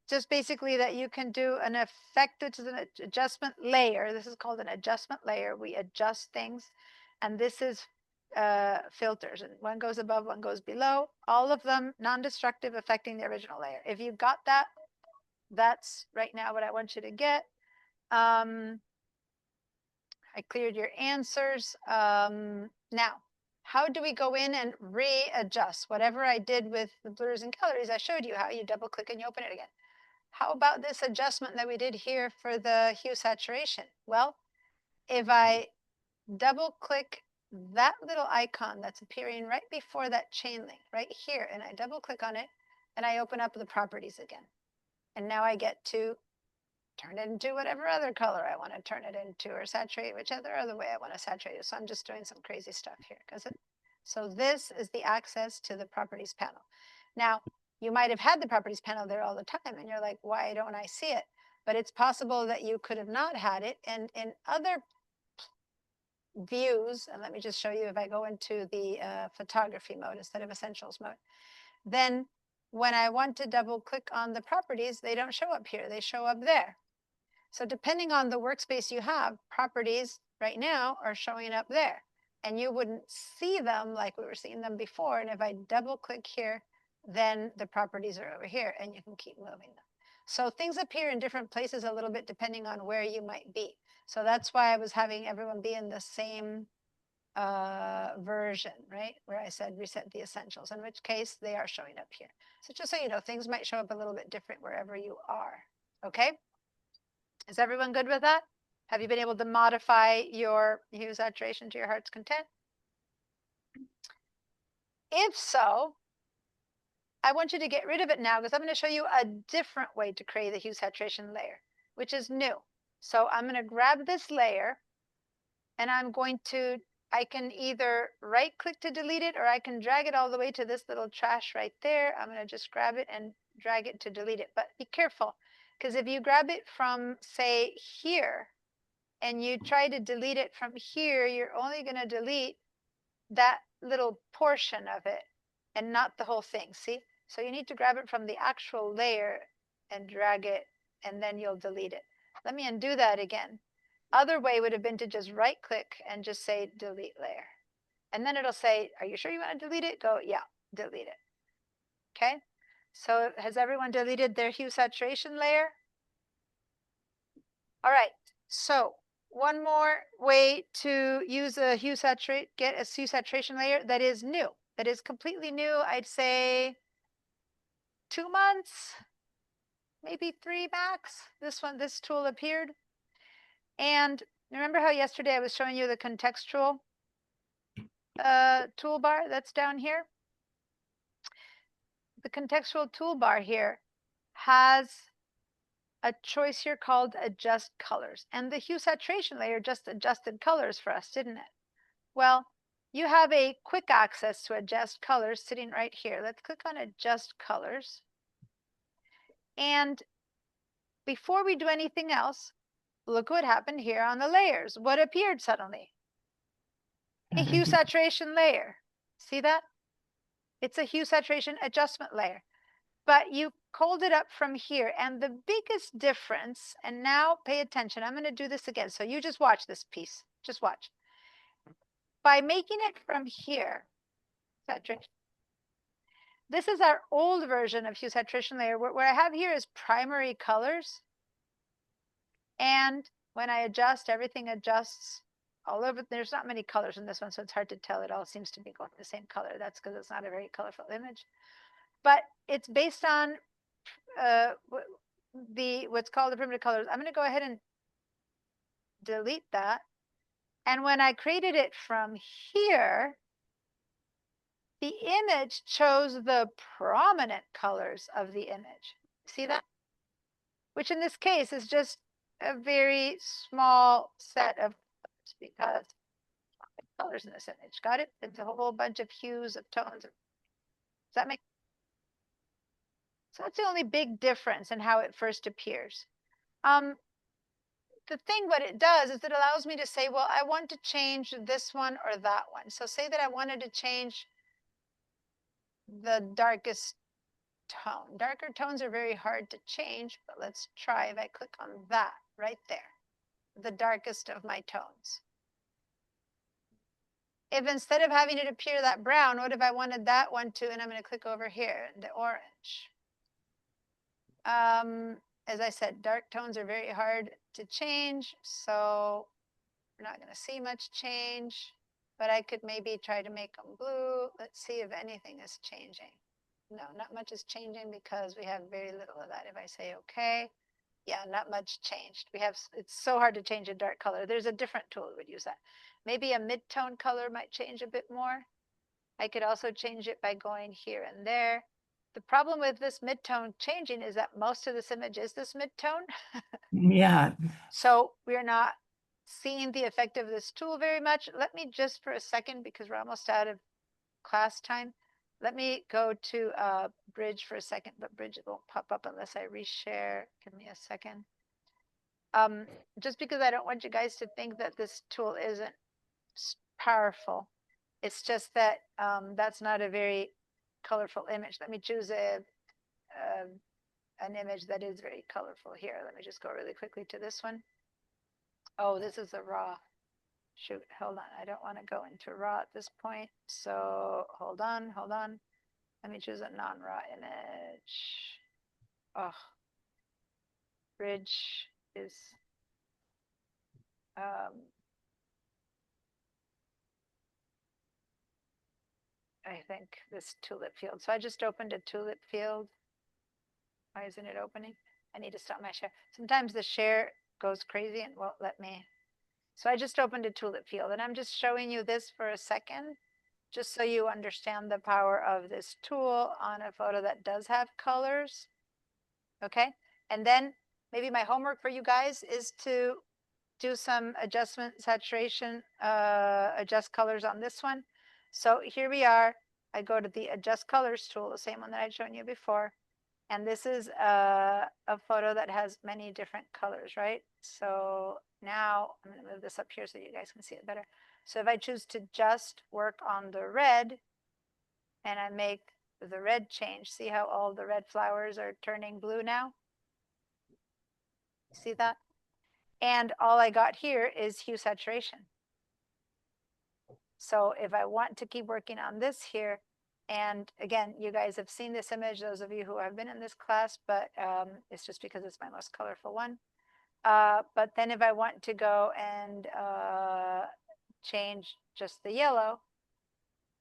just basically that you can do an effect, which is an adjustment layer. This is called an adjustment layer. We adjust things, and this is filters, and one goes above, one goes below, all of them non-destructive, affecting the original layer. If you got that, that's right now what I want you to get. I cleared your answers. Now, how do we go in and readjust? Whatever I did with the blurs and calories, I showed you how you double click and you open it again. How about this adjustment that we did here for the hue saturation? Well, if I double click that little icon that's appearing right before that chain link right here, and I double click on it, and I open up the properties again. And now I get to turn it into whatever other color I want to turn it into, or saturate whichever other way I want to saturate it. So I'm just doing some crazy stuff here. So this is the access to the properties panel. Now, you might have had the properties panel there all the time, and you're like, why don't I see it? But it's possible that you could have not had it. And in other views, and let me just show you, if I go into the photography mode instead of essentials mode, then when I want to double click on the properties, they don't show up here, they show up there. So depending on the workspace you have, properties right now are showing up there, and you wouldn't see them like we were seeing them before. And if I double click here, then the properties are over here, and you can keep moving them. So things appear in different places a little bit depending on where you might be. So that's why I was having everyone be in the same version, right? Where I said reset the essentials, in which case they are showing up here. So just so you know, things might show up a little bit different wherever you are, okay? Is everyone good with that? Have you been able to modify your hue saturation to your heart's content? If so, I want you to get rid of it now, because I'm going to show you a different way to create the hue saturation layer, which is new. So I'm going to grab this layer, and I can either right click to delete it, or I can drag it all the way to this little trash right there. I'm going to just grab it and drag it to delete it. But be careful, because if you grab it from, say, here, and you try to delete it from here, you're only going to delete that little portion of it and not the whole thing. See? So you need to grab it from the actual layer and drag it, and then you'll delete it. Let me undo that again. Other way would have been to just right click and just say delete layer. And then it'll say, are you sure you want to delete it? Go, yeah, delete it. Okay? So has everyone deleted their hue saturation layer? All right. So one more way to use a hue get a hue saturation layer that is new, that is completely new. I'd say 2 months, maybe 3 max. This tool appeared. And remember how yesterday I was showing you the contextual toolbar that's down here? The contextual toolbar here has a choice here called adjust colors. And the hue saturation layer just adjusted colors for us, didn't it? Well, you have a quick access to adjust colors sitting right here. Let's click on adjust colors. And before we do anything else, look what happened here on the layers. What appeared suddenly? A hue saturation layer. See that? It's a hue saturation adjustment layer. But you called it up from here. And the biggest difference, and now pay attention, I'm going to do this again. So you just watch this piece. Just watch. By making it from here, saturation. This is our old version of hue saturation layer. What I have here is primary colors. And when I adjust, everything adjusts all over. There's not many colors in this one, so it's hard to tell. It all seems to be going the same color. That's because it's not a very colorful image. But it's based on what's called the primitive colors. I'm going to go ahead and delete that. And when I created it from here, the image chose the prominent colors of the image. See that? Which in this case is just a very small set of colors because colors in this image. Got it? It's a whole bunch of hues of tones. Does that make? So that's the only big difference in how it first appears. The thing what it does is it allows me to say, well, I want to change this one or that one. So say that I wanted to change the darkest tone. Darker tones are very hard to change, but let's try if I click on that right there, the darkest of my tones. If instead of having it appear that brown, what if I wanted that one to, and I'm going to click over here, the orange. As I said, dark tones are very hard to change, so we're not going to see much change, but I could maybe try to make them blue. Let's see if anything is changing. No, not much is changing because we have very little of that. If I say okay, yeah, not much changed. We have, it's so hard to change a dark color. There's a different tool that would use that. Maybe a mid-tone color might change a bit more. I could also change it by going here and there. The problem with this mid-tone changing is that most of this image is this mid-tone. Yeah. So we're not seeing the effect of this tool very much. Let me just for a second, because we're almost out of class time, let me go to Bridge for a second, but Bridge won't pop up unless I reshare. Give me a second. Just because I don't want you guys to think that this tool isn't powerful. It's just that that's not a very colorful image. Let me choose an image that is very colorful here. Let me just go really quickly to this one. Oh, this is a raw. Shoot, hold on. I don't want to go into raw at this point. So hold on. Let me choose a non-raw image. Oh, Bridge is I think this tulip field. So I just opened a tulip field. Why isn't it opening? I need to stop my share. Sometimes the share goes crazy and won't let me. So I just opened a tulip field and I'm just showing you this for a second, just so you understand the power of this tool on a photo that does have colors. Okay. And then maybe my homework for you guys is to do some adjustment, saturation, adjust colors on this one. So here we are. I go to the adjust colors tool, the same one that I'd shown you before. And this is a photo that has many different colors, right? So now I'm going to move this up here so you guys can see it better. So if I choose to just work on the red and I make the red change, see how all the red flowers are turning blue now? See that? And all I got here is hue saturation. So if I want to keep working on this here, and again, you guys have seen this image, those of you who have been in this class, but it's just because it's my most colorful one. But then if I want to go and change just the yellow,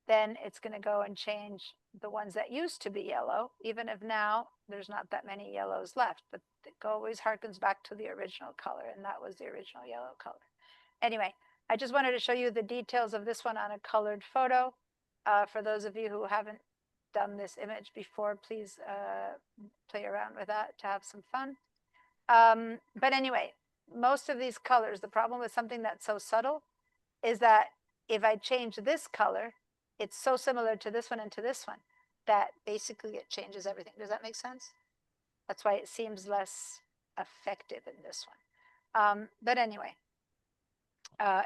then it's going to go and change the ones that used to be yellow, even if now there's not that many yellows left, but it always harkens back to the original color, and that was the original yellow color. Anyway, I just wanted to show you the details of this one on a colored photo. For those of you who haven't done this image before, please play around with that to have some fun. But anyway, most of these colors, the problem with something that's so subtle is that if I change this color, it's so similar to this one and to this one that basically it changes everything. Does that make sense? That's why it seems less effective in this one. But anyway,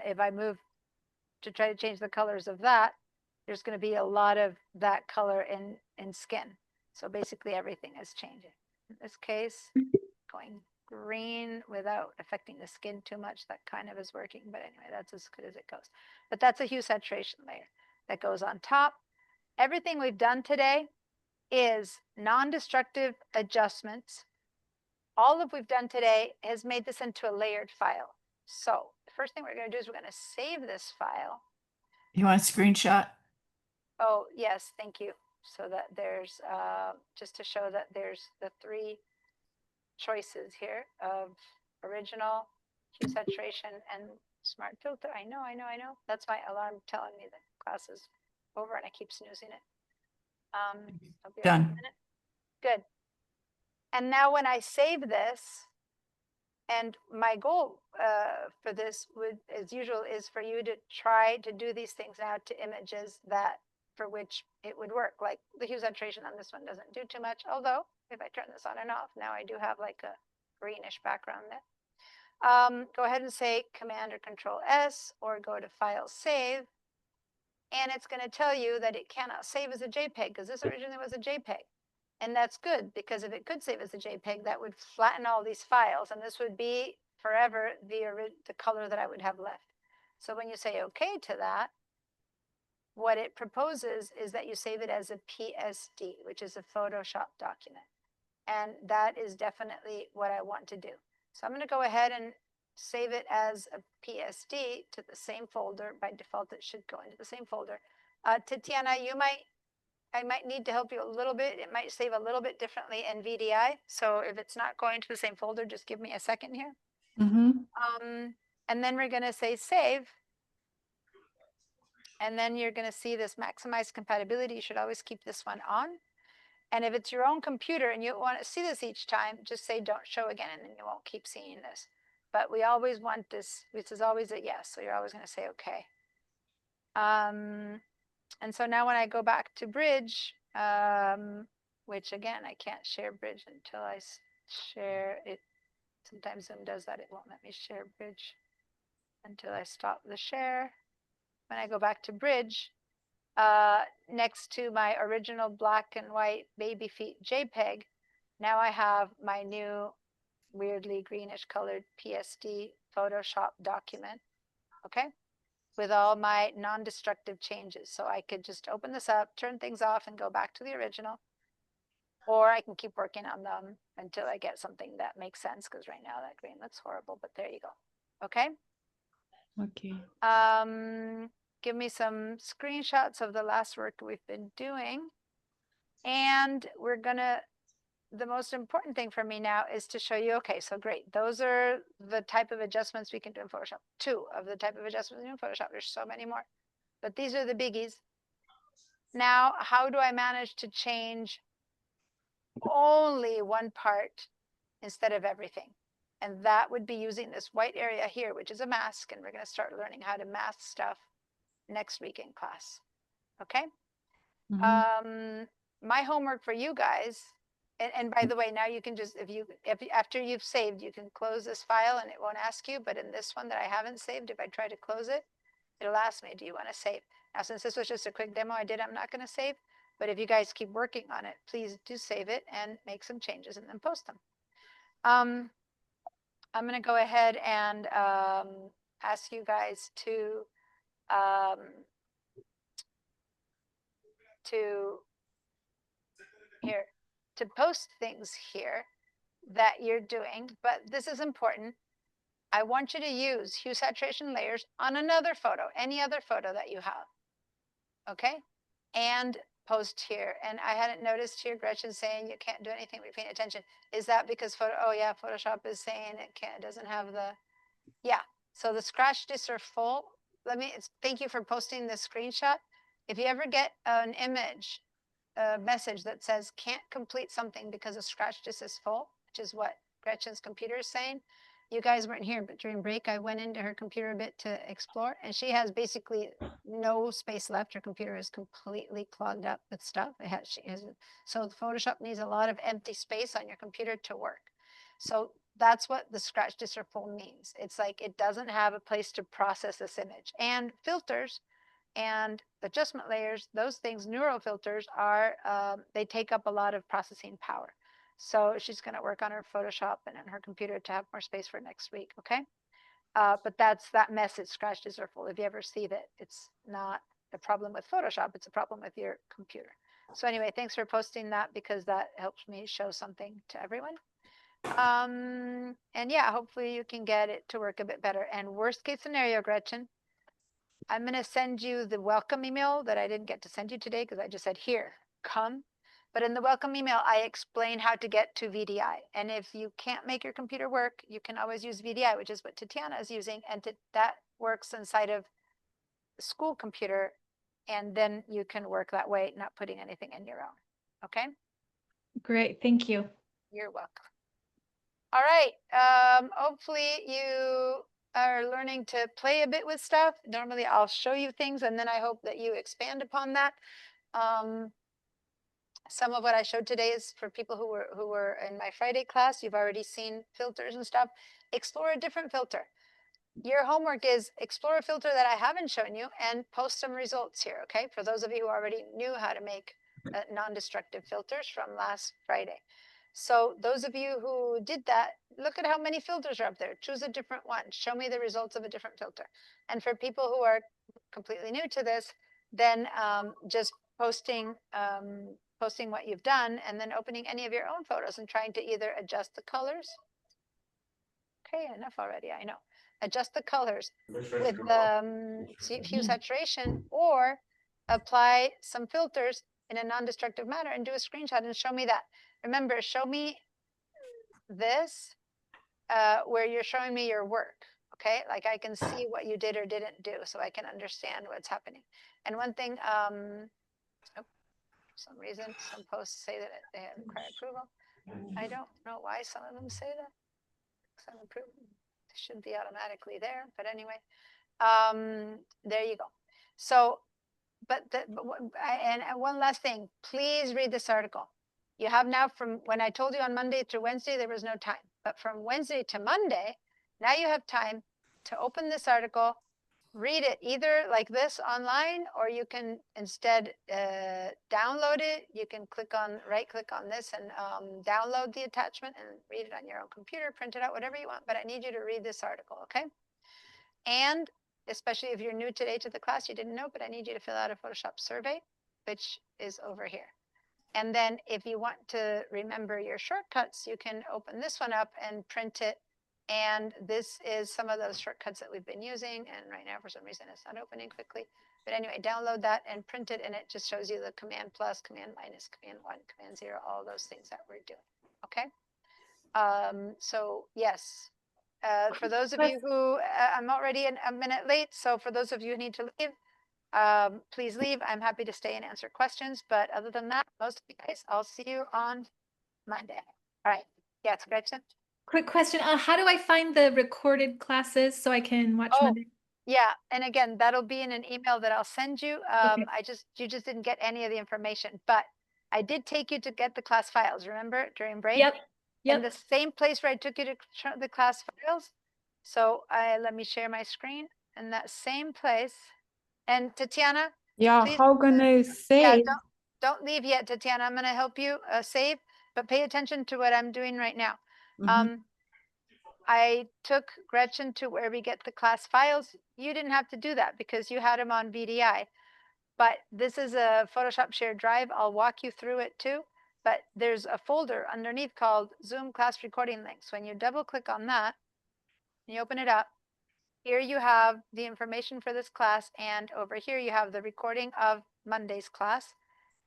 if I move to try to change the colors of that, there's going to be a lot of that color in skin. So basically everything is changing. In this case, going green without affecting the skin too much, that kind of is working. But anyway, that's as good as it goes. But that's a hue saturation layer that goes on top. Everything we've done today is non-destructive adjustments. All of we've done today has made this into a layered file. So the first thing we're going to do is we're going to save this file. You want a screenshot? Oh, yes, thank you. So that there's, just to show that there's the three choices here of original, hue saturation, and smart filter. I know. That's my alarm telling me that class is over and I keep snoozing it. I'll be Done. a minute. Good. And now when I save this, And my goal for this would, as usual, is for you to try to do these things now to images that for which it would work. Like the hue saturation on this one doesn't do too much. Although if I turn this on and off, now I do have like a greenish background there. Go ahead and say Command or Control S, or go to File, Save. And it's going to tell you that it cannot save as a JPEG because this originally was a JPEG. And that's good, because if it could save as a JPEG, that would flatten all these files, and this would be forever the color that I would have left. So when you say OK to that, what it proposes is that you save it as a PSD, which is a Photoshop document. And that is definitely what I want to do. So I'm going to go ahead and save it as a PSD to the same folder. By default, it should go into the same folder. Tatiana, I might need to help you a little bit. It might save a little bit differently in VDI. So if it's not going to the same folder, just give me a second here. And then we're going to say save. And then you're going to see this maximize compatibility. You should always keep this one on. And if it's your own computer and you want to see this each time, just say don't show again, and then you won't keep seeing this. But we always want this. This is always a yes. So you're always going to say OK. And so now when I go back to Bridge, which again, I can't share Bridge until I share it. Sometimes Zoom does that. It won't let me share Bridge until I stop the share. When I go back to Bridge, next to my original black and white baby feet JPEG, now I have my new weirdly greenish colored PSD Photoshop document, okay, with all my non-destructive changes. So I could just open this up, turn things off, and go back to the original. Or I can keep working on them until I get something that makes sense, because right now that green looks horrible, but there you go. Okay? Okay. Give me some screenshots of the last work we've been doing. And we're gonna, the most important thing for me now is to show you, okay, so great. Those are the type of adjustments we can do in Photoshop. 2 of the type of adjustments in Photoshop. There's so many more, but these are the biggies. Now, how do I manage to change only one part instead of everything? And that would be using this white area here, which is a mask. And we're going to start learning how to mask stuff next week in class. Okay. My homework for you guys, and by the way, now you can just, if after you've saved, you can close this file and it won't ask you. But in this one that I haven't saved, if I try to close it, it'll ask me, do you want to save? Now, since this was just a quick demo I'm not going to save. But if you guys keep working on it, please do save it and make some changes and then post them. I'm going to go ahead and ask you guys to post things here that you're doing. But this is important. I want you to use hue saturation layers on another photo, any other photo that you have. Okay? And post here. And I hadn't noticed here Gretchen saying you can't do anything but paying attention. Is that because Photoshop is saying it doesn't have the, yeah. So the scratch discs are full. Thank you for posting this screenshot. If you ever get an image, a message that says can't complete something because the scratch disk is full, which is what Gretchen's computer is saying. You guys weren't here, but during break, I went into her computer a bit to explore, and she has basically no space left. Her computer is completely clogged up with stuff. So Photoshop needs a lot of empty space on your computer to work. So that's what the scratch disk are full means. It's like it doesn't have a place to process this image. And filters and adjustment layers, those things, neural filters are, they take up a lot of processing power. So she's going to work on her Photoshop and on her computer to have more space for next week, okay? But that's that message, scratch discs are full. If you ever see that, it's not a problem with Photoshop, it's a problem with your computer. So anyway, thanks for posting that, because that helps me show something to everyone. And yeah, hopefully you can get it to work a bit better. And worst case scenario, Gretchen, I'm going to send you the welcome email that I didn't get to send you today because I just said, here, come. But in the welcome email, I explain how to get to VDI. And if you can't make your computer work, you can always use VDI, which is what Tatiana is using. And that works inside of the school computer. And then you can work that way, not putting anything in your own. Okay? Great, thank you. You're welcome. All right. Hopefully you are learning to play a bit with stuff. Normally I'll show you things and then I hope that you expand upon that. Some of what I showed today is for people who were in my Friday class. You've already seen filters and stuff. Explore a different filter. Your homework is explore a filter that I haven't shown you and post some results here, okay? For those of you who already knew how to make non-destructive filters from last Friday. So those of you who did that, look at how many filters are up there. Choose a different one. Show me the results of a different filter. And for people who are completely new to this, then just posting what you've done and then opening any of your own photos and trying to either adjust the colors. Okay, enough already, I know. Adjust the colors with hue saturation or apply some filters in a non-destructive manner and do a screenshot and show me that. Remember, show me this where you're showing me your work, okay? Like I can see what you did or didn't do so I can understand what's happening. And one thing, for some reason, some posts say that they require approval. I don't know why some of them say that. Some approval. It should be automatically there, but anyway, there you go. So, and one last thing, please read this article. You have now from when I told you on Monday through Wednesday, there was no time, but from Wednesday to Monday, now you have time to open this article, read it either like this online, or you can instead download it. You can right click on this and download the attachment and read it on your own computer, print it out, whatever you want. But I need you to read this article, okay? And especially if you're new today to the class, you didn't know, but I need you to fill out a Photoshop survey, which is over here. And then if you want to remember your shortcuts, you can open this one up and print it. And this is some of those shortcuts that we've been using. And right now, for some reason, it's not opening quickly. But anyway, download that and print it. And it just shows you the command plus, command minus, command 1, command 0, all those things that we're doing. Okay. So yes, for those of you who, I'm already a minute late. So for those of you who need to leave, please leave. I'm happy to stay and answer questions. But other than that, most of you guys, I'll see you on Monday. All right. Yes, Gretchen? Quick question. How do I find the recorded classes so I can watch Oh, Monday? yeah. And again, that'll be in an email that I'll send you. Okay. You just didn't get any of the information, but I did take you to get the class files, remember, during break? Yep. In Yep. the same place where I took you to the class files. So let me share my screen in that same place. And Tatiana, Yeah, please, how can I yeah, save? don't leave yet, Tatiana. I'm going to help you save, but pay attention to what I'm doing right now. Mhm. I took Gretchen to where we get the class files. You didn't have to do that because you had them on VDI. But this is a Photoshop shared drive. I'll walk you through it too. But there's a folder underneath called Zoom class recording links. When you double click on that, you open it up. Here you have the information for this class. And over here you have the recording of Monday's class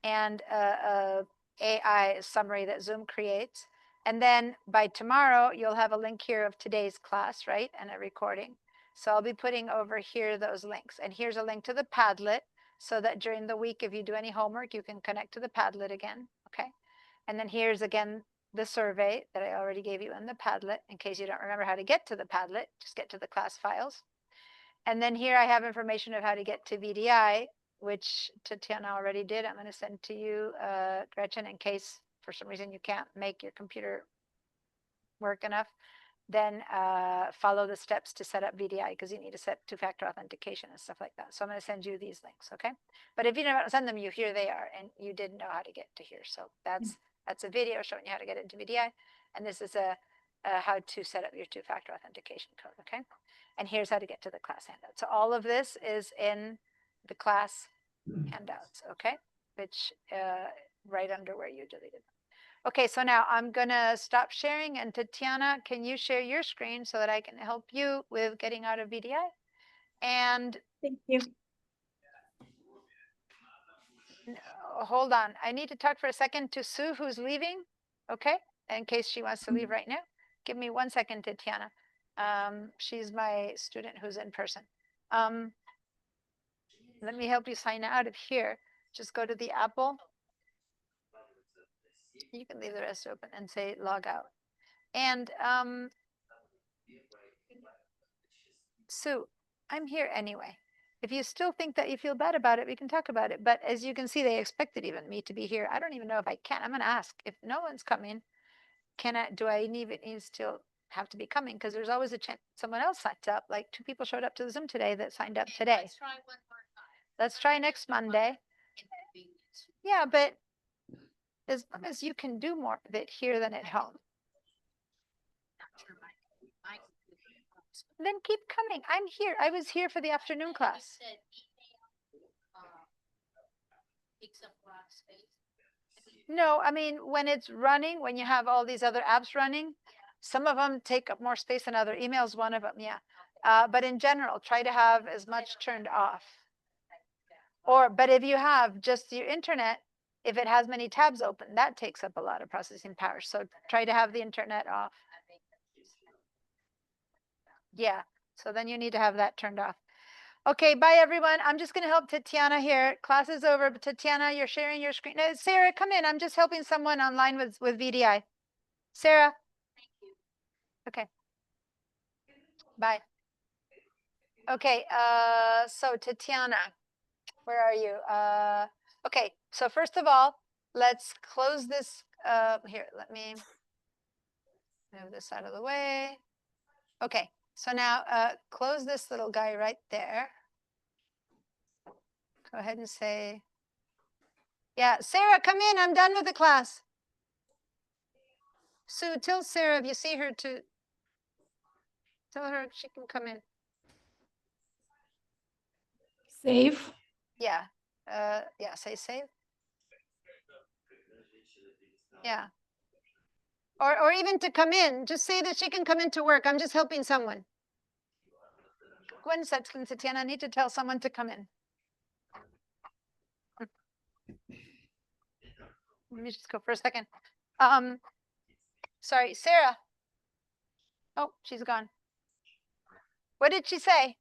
and a AI summary that Zoom creates. And then by tomorrow, you'll have a link here of today's class, right? And a recording. So I'll be putting over here those links. And here's a link to the Padlet so that during the week, if you do any homework, you can connect to the Padlet again, okay? And then here's again the survey that I already gave you in the Padlet. In case you don't remember how to get to the Padlet, just get to the class files. And then here I have information of how to get to VDI, which Tatiana already did. I'm going to send to you, Gretchen, in case for some reason you can't make your computer work enough. Then follow the steps to set up VDI because you need to set two-factor authentication and stuff like that. So I'm going to send you these links, okay? But if you don't send them, here they are, and you didn't know how to get to here. So that's a video showing you how to get into VDI, and this is a how to set up your two-factor authentication code, okay? And here's how to get to the class handout. So all of this is in the class handouts, okay? Which right under where you deleted them. Okay, so now I'm gonna stop sharing, and Tatiana, can you share your screen so that I can help you with getting out of VDI? And Thank you. hold on, I need to talk for a second to Sue, who's leaving, okay? In case she wants to leave right now. Give me 1 second, Tatiana. She's my student who's in person. Let me help you sign out of here. Just go to the Apple. You can leave the rest open and say log out. And Sue, I'm here anyway. If you still think that you feel bad about it, we can talk about it. But as you can see, they expected even me to be here. I don't even know if I can. I'm going to ask if no one's coming. Do I even still have to be coming? Because there's always a chance someone else signs up. Like 2 people showed up to the Zoom today that signed up today. Let's try one more time. Let's try next Monday. Yeah, but as long as you can do more of it here than at home, then keep coming. I'm here. I was here for the afternoon class. No, I mean, when it's running, when you have all these other apps running, some of them take up more space than other emails, one of them, yeah. But in general, try to have as much turned off. But if you have just your internet, if it has many tabs open, that takes up a lot of processing power. So try to have the internet off. Yeah, so then you need to have that turned off. Okay, bye everyone. I'm just going to help Tatiana here. Class is over, but Tatiana, you're sharing your screen. No, Sarah, come in. I'm just helping someone online with VDI. Sarah. Thank you. Okay. Bye. Okay, so Tatiana, where are you? Okay, so first of all, let's close this. Here, let me move this out of the way. Okay, so now close this little guy right there. Go ahead and say, yeah, Sarah, come in. I'm done with the class. Sue, tell Sarah if you see her to tell her she can come in. Save. Yeah, yeah, say save. Yeah. Or even to come in, just say that she can come in to work. I'm just helping someone. One second, Tatiana, I need to tell someone to come in. Let me just go for a second. Sorry, Sarah. Oh, she's gone. What did she say?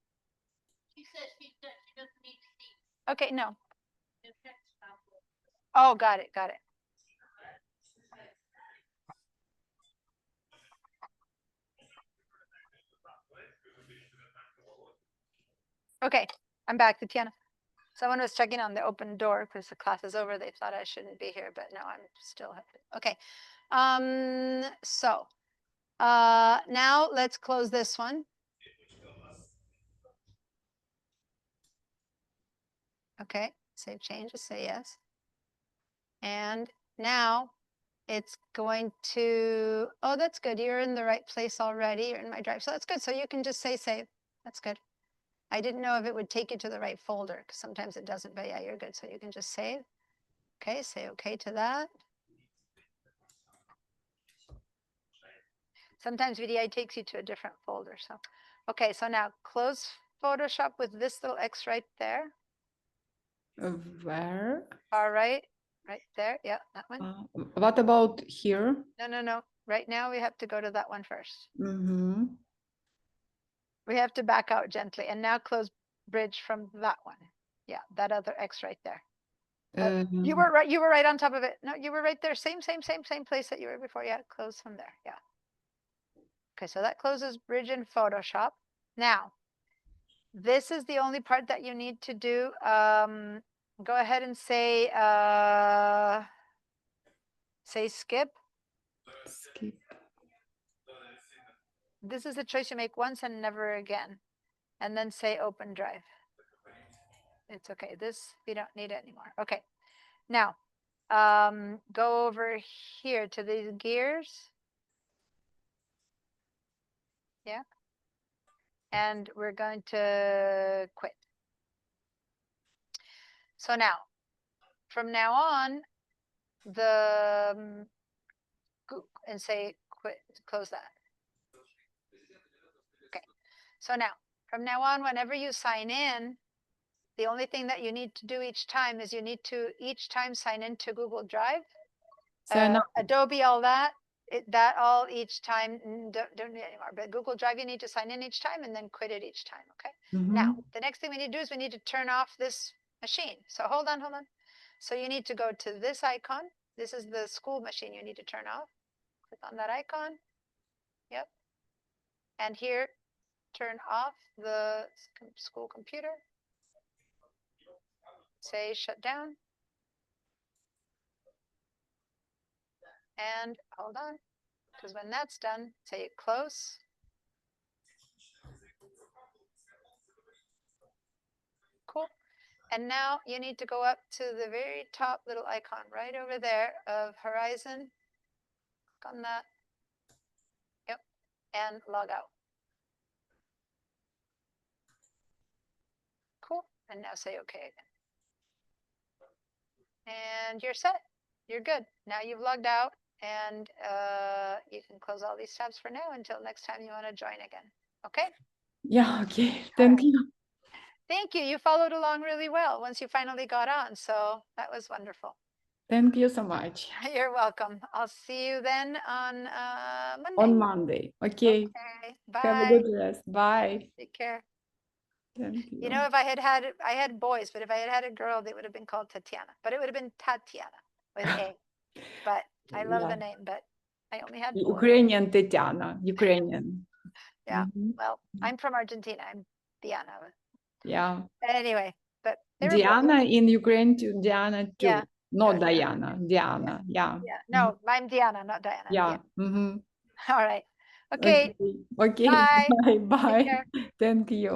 She says she doesn't need to see. Okay, no. The text stop. Oh, got it, got it. Okay, I'm back, Tatiana. Someone was checking on the open door because the class is over. They thought I shouldn't be here, but no, I'm still happy. Okay. Now let's close this one. Okay, save changes, say yes. And now it's going to, oh, that's good. You're in the right place already. You're in my drive. So that's good. So you can just say save. That's good. I didn't know if it would take you to the right folder because sometimes it doesn't, but yeah, you're good. So you can just save. Okay, say okay to that. Sometimes VDI takes you to a different folder. So, okay, so now close Photoshop with this little X right there. Where? All right, right there. Yeah, that one. What about here? No. Right now we have to go to that one first. Mm-hmm. We have to back out gently and now close bridge from that one. Yeah, that other X right there. You were right. You were right on top of it. No, you were right there. Same place that you were before. Yeah, close from there. Yeah. Okay, so that closes bridge in Photoshop. Now, this is the only part that you need to do. Go ahead and say skip. Skip. This is a choice you make once and never again. And then say open drive. It's okay. This, we don't need it anymore. Okay. Now, go over here to these gears. Yeah. And we're going to quit. So now, from now on, and say quit, close that. Okay. So now, from now on, whenever you sign in, the only thing that you need to do each time is you need to each time sign into Google Drive, Adobe, all that. All each time, don't need it anymore. But Google Drive, you need to sign in each time and then quit it each time. Okay. Now, the next thing we need to do is we need to turn off this machine. So hold on. So you need to go to this icon. This is the school machine you need to turn off. Click on that icon. Yep. And here, turn off the school computer. Say shut down. And hold on, because when that's done, say close. Cool. And now you need to go up to the very top little icon right over there of Horizon. Click on that. Yep. And log out. Cool. And now say OK again. And you're set. You're good. Now you've logged out, and you can close all these tabs for now until next time you want to join again. Okay? Yeah, okay. Thank you. Thank you. You followed along really well once you finally got on. So that was wonderful. Thank you so much. You're welcome. I'll see you then on Monday. On Monday. Okay. Okay. Have a Bye. good rest. Bye. Take care. Thank You know, if I had boys, but if I had a girl, they would have been called Tatiana, but it would have been Tatiana with A. But I love the Yeah. name, but I only had boys. Ukrainian Tetiana. Ukrainian. Yeah. Mhm. Well, I'm from Argentina. I'm Diana. Yeah. Anyway, but they were boys. Diana in Ukraine to Diana too. Yeah. Not Yeah. Diana. Diana. Yeah. Yeah. No, I'm Diana, not Diana. Yeah. Diana. Mhm. All right. Okay. Okay. Bye. Bye. Take Bye. care. Thank you.